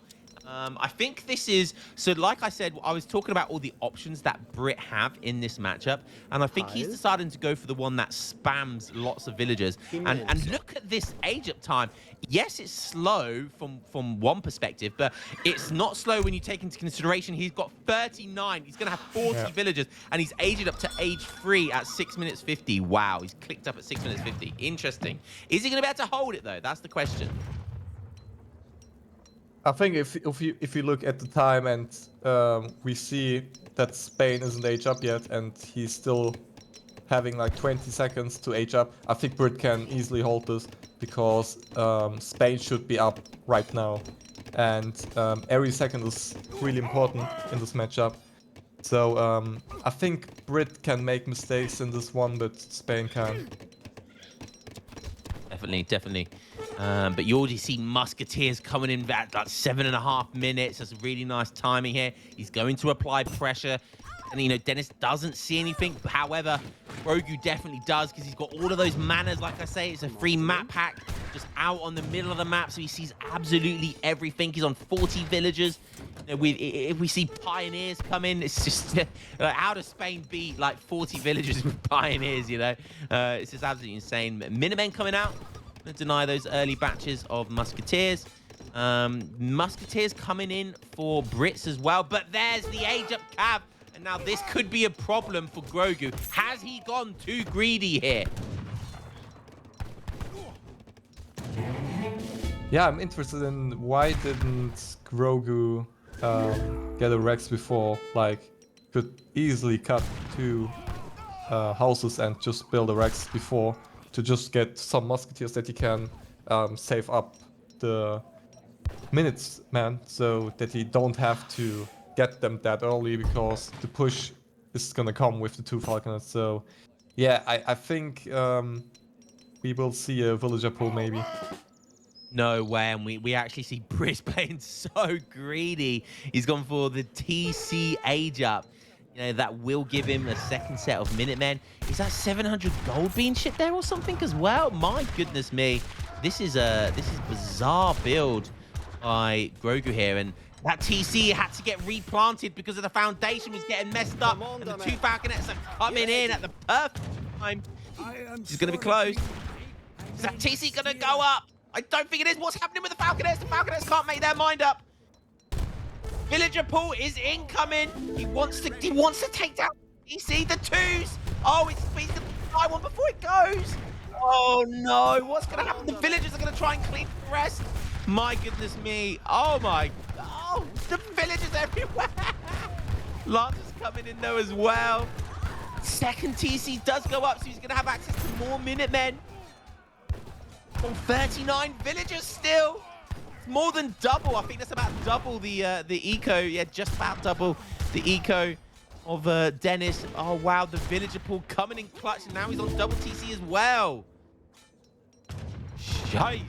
I think this is so. Like I said, I was talking about all the options that Brit have in this matchup, and I think he's deciding to go for the one that spams lots of villagers. And look at this age up time. Yes, it's slow from one perspective, but it's not slow when you take into consideration he's got 39. He's gonna have 40 villagers, and he's aged up to age 3 at 6 minutes 50. Wow, he's clicked up at 6 minutes 50. Interesting. Is he gonna be able to hold it though? That's the question. I think if you look at the time and we see that Spain isn't age up yet and he's still having like 20 seconds to age up, I think Brit can easily hold this because Spain should be up right now, and every second is really important in this matchup. So I think Brit can make mistakes in this one, but Spain can. Definitely. But you already see Musketeers coming in at like 7.5 minutes. That's really nice timing here. He's going to apply pressure. And, you know, Dennis doesn't see anything. However, Grogu definitely does because he's got all of those manners. Like I say, it's a free map pack just out on the middle of the map. So he sees absolutely everything. He's on 40 villagers. You know, if we see Pioneers come in, it's just how does Spain beat like 40 villagers with Pioneers, you know? It's just absolutely insane. Minutemen coming out. To deny those early batches of Musketeers. Musketeers coming in for Brits as well. But there's the age up Cav. And now this could be a problem for Grogu. Has he gone too greedy here? Yeah, I'm interested in why didn't Grogu get a Rex before? Like, could easily cut 2 houses and just build a Rex before to just get some Musketeers that he can save up the minutes, man, so that he don't have to get them that early because the push is gonna come with the 2 Falconets. So yeah, I think we will see a villager pool maybe. No way, and we actually see Briss playing so greedy. He's gone for the TC age up. You know, that will give him a second set of Minutemen. Is that 700 gold being shipped there or something as well? My goodness me. This is bizarre build by Grogu here, and that TC had to get replanted because of the foundation was getting messed up, and the 2 Falconets are coming in at the perfect time. This is going to be close. Is that TC going to go up? I don't think it is. What's happening with the Falconets? The Falconets can't make their mind up. Villager pool is incoming. He wants to take down TC, the 2s. Oh, he's going to buy one before it goes. Oh no, what's going to happen? The villagers are going to try and clean the rest. My goodness me. Oh my. Oh, the villagers everywhere. Lance is coming in though as well. Second TC does go up, so he's going to have access to more Minutemen. On 39 villagers still. It's more than double. I think that's about double the eco. Yeah, just about double the eco of Dennis. Oh wow, the villager pool coming in clutch, and now he's on double TC as well. Shite.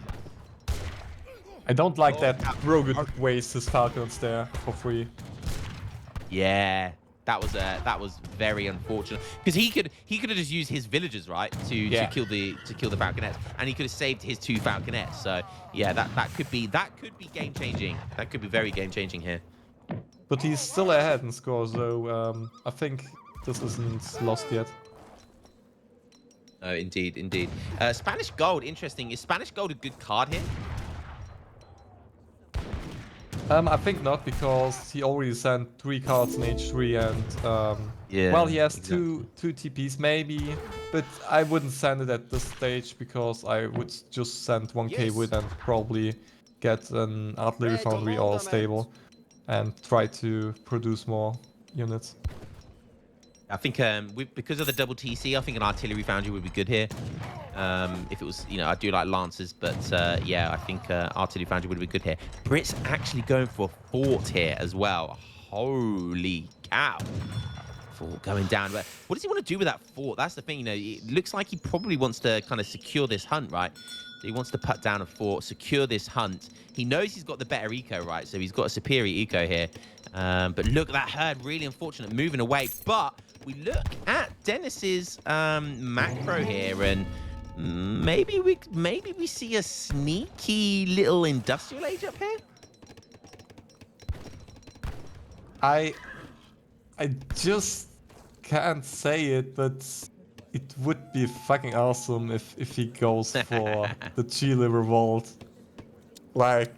I don't like that Grogu wastes his Falcons there for free. Yeah, that was very unfortunate because he could have just used his villagers, right, to kill the Falconets, and he could have saved his 2 Falconets. So yeah, that could be game changing. That could be very game changing here. But he's still ahead in score, so I think this isn't lost yet. Oh, indeed. Spanish Gold, interesting. Is Spanish Gold a good card here? I think not, because he already sent 3 cards in H3 and well, he has two TPs maybe, but I wouldn't send it at this stage because I would just send 1k with and probably get an artillery foundry or stable and try to produce more units. I think because of the double TC, I think an artillery foundry would be good here. If it was, you know, I do like lancers, but yeah, I think artillery foundry would be good here. Brit's actually going for a fort here as well. Holy cow. Fort going down. But what does he want to do with that fort? That's the thing, you know, it looks like he probably wants to kind of secure this hunt, right? So he wants to put down a fort, secure this hunt. He knows he's got the better eco, right? So he's got a superior eco here. But look at that herd, really unfortunate, moving away. But we look at Dennis's macro here, and maybe we see a sneaky little industrial age up here. I just can't say it, but it would be fucking awesome if he goes for the Chile revolt. Like,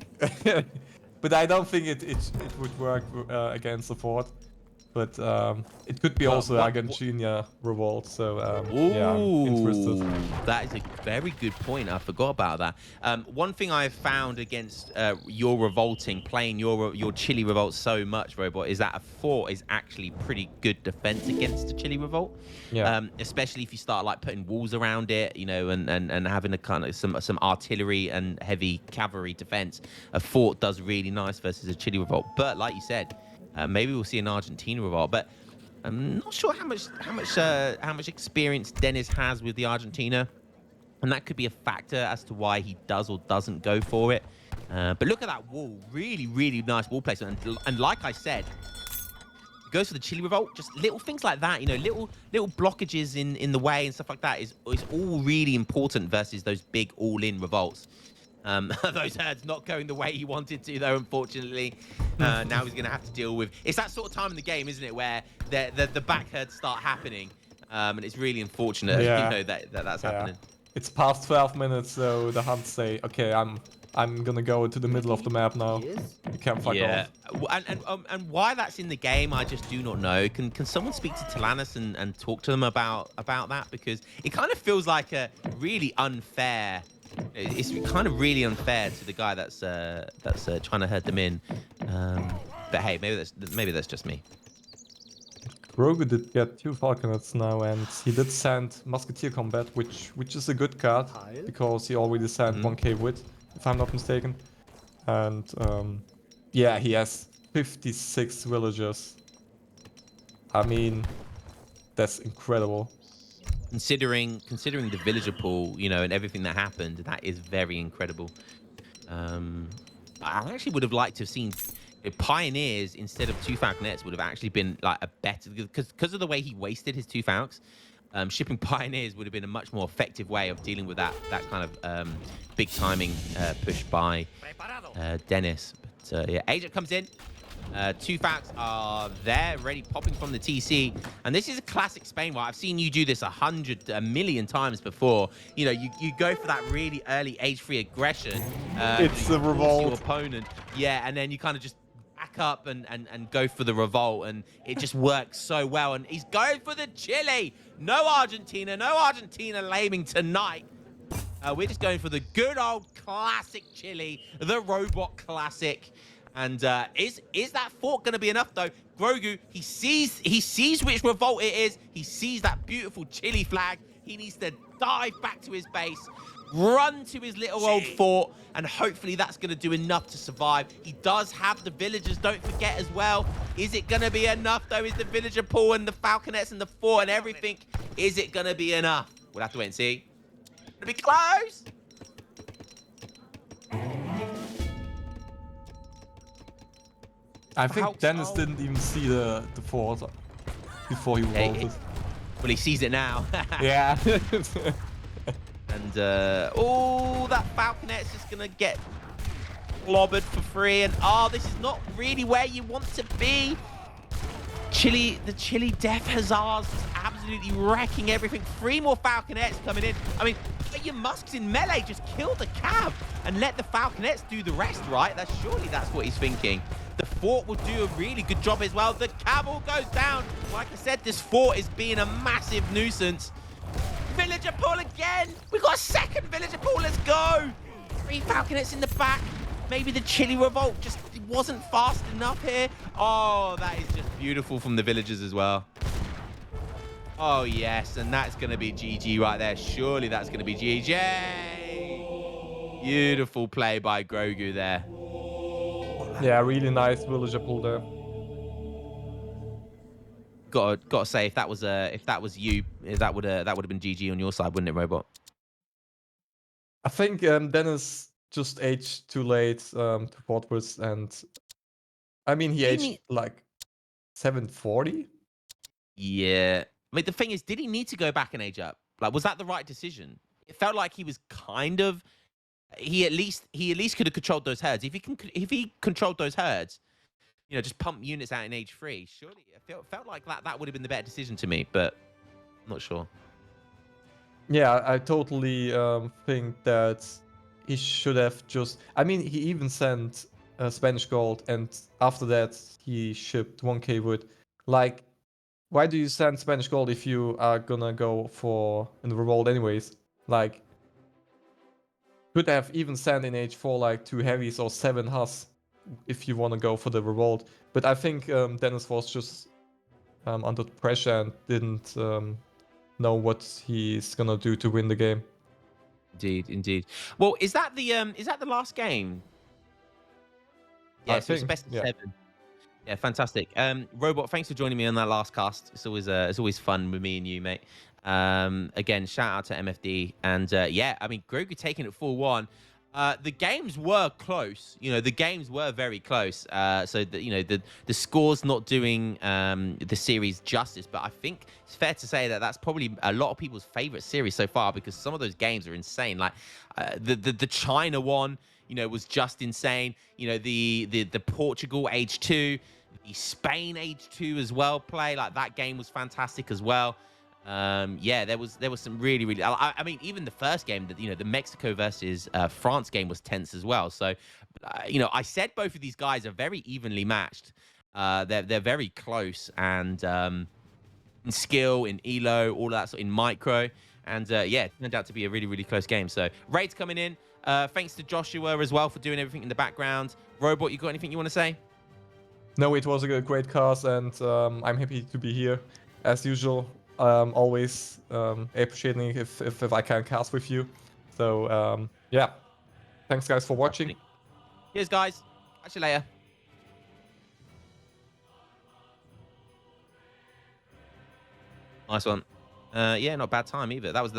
but I don't think it would work against the fort. But it could be also Argentina revolt. So yeah, I'm interested. That is a very good point. I forgot about that. One thing I've found against your revolting, playing your Chile revolt so much, Robot, is that a fort is actually pretty good defense against the Chile revolt. Yeah. Especially if you start like putting walls around it, you know, and having a kind of some artillery and heavy cavalry defense. A fort does really nice versus a Chile revolt. But like you said, maybe we'll see an Argentina revolt, but I'm not sure how much experience Dennis has with the Argentina, and that could be a factor as to why he does or doesn't go for it. But look at that wall, really nice wall placement, and like I said, he goes for the Chile revolt. Just little things like that, you know, little blockages in the way and stuff like that is all really important versus those big all-in revolts. Those herds not going the way he wanted to, though, unfortunately. Now he's going to have to deal with... It's that sort of time in the game, isn't it, where the back herds start happening. And it's really unfortunate, you know, that's happening. It's past 12 minutes, so the hunts say, okay, I'm going to go into the middle of the map now. You can't fuck off. And why that's in the game, I just do not know. Can someone speak to Talanis and talk to them about that? Because it kind of feels like a really unfair... It's kind of really unfair to the guy that's trying to herd them in. But hey, maybe that's just me. Grogu did get 2 falconets now, and he did send Musketeer Combat, which is a good card because he already sent 1k wit, if I'm not mistaken. And yeah, he has 56 villagers. I mean, that's incredible. Considering the villager pool, you know, and everything that happened, that is very incredible. I actually would have liked to have seen Pioneers instead of 2 Falconets would have actually been like a better, because of the way he wasted his 2 Falcons. Shipping Pioneers would have been a much more effective way of dealing with that kind of big timing push by Dennis. But yeah, Agent comes in. 2 Falcons are there, ready, popping from the TC. And this is a classic Spain one. I've seen you do this a million times before. You know, you go for that really early age-free aggression. It's the revolt. Your opponent. Yeah, and then you kind of just back up and go for the revolt. And it just works so well. And he's going for the Chile. No Argentina laming tonight. We're just going for the good old classic Chile, the robot classic. And is that fort going to be enough, though? Grogu, he sees which revolt it is. He sees that beautiful Chile flag. He needs to dive back to his base, run to his little old fort, and hopefully that's going to do enough to survive. He does have the villagers, don't forget as well. Is it going to be enough, though? Is the villager pool and the falconets and the fort and everything, is it going to be enough? We'll have to wait and see. Gonna be close. I think Dennis didn't even see the fort before he revolted. Well, he sees it now. Yeah. And oh, that Falconet's just gonna get clobbered for free. And this is not really where you want to be. The Chile Death Hussars is absolutely wrecking everything. 3 more Falconets coming in. I mean, get your musks in melee, just kill the cav and let the Falconets do the rest, right? Surely that's what he's thinking. The fort will do a really good job as well. The cavalry goes down. Like I said, this fort is being a massive nuisance. Villager pool again. We've got a second villager pool. Let's go. 3 falconets in the back. Maybe the Chile revolt just wasn't fast enough here. Oh, that is just beautiful from the villagers as well. Oh, yes. And that's going to be GG right there. Surely that's going to be GG. Beautiful play by Grogu there. Yeah, really nice villager pull there. Got to say, if that was you, that would have been GG on your side, wouldn't it, Robot? I think Dennis just aged too late to Portwoods, and I mean he aged like 740. Yeah. I mean, the thing is, did he need to go back and age up? Like, was that the right decision? It felt like he was kind of. He at least could have controlled those herds. If he controlled those herds, you know, just pump units out in age 3. Surely, it felt like that would have been the better decision to me, but I'm not sure. Yeah, I totally think that he should have just. I mean, he even sent Spanish gold, and after that he shipped 1k wood. Like, why do you send Spanish gold if you are gonna go for in the revolt anyways? Like, could have even sent in H4 like 2 heavies or 7 hus if you want to go for the revolt. But I think Dennis was just under pressure and didn't know what he's gonna do to win the game. Indeed. Well, is that the last game? Yeah, I so it's think, best of yeah. 7. Yeah, fantastic. Robot, thanks for joining me on that last cast. It's always fun with me and you, mate. Again, shout out to MFD, and yeah, I mean, Grogu taking it 4-1. The games were close. You know, the games were very close. So the score's not doing the series justice, but I think it's fair to say that that's probably a lot of people's favorite series so far, because some of those games are insane. Like the China one, you know, was just insane. You know, the Portugal age 2, the Spain age 2 as well play. Like, that game was fantastic as well. Yeah, there was some really I mean, even the first game, that, you know, the Mexico versus France game was tense as well. So you know, I said both of these guys are very evenly matched. They're very close, and in skill, in elo, all that sort, in micro, and yeah, it turned out to be a really close game. So raids coming in. Thanks to Joshua as well for doing everything in the background. Robot, you got anything you want to say? No, it was a great cast, and I'm happy to be here as usual. Always appreciating if I can cast with you. So yeah, thanks guys for watching. Cheers, guys. Catch you later. Nice one. Yeah, not bad time either. That was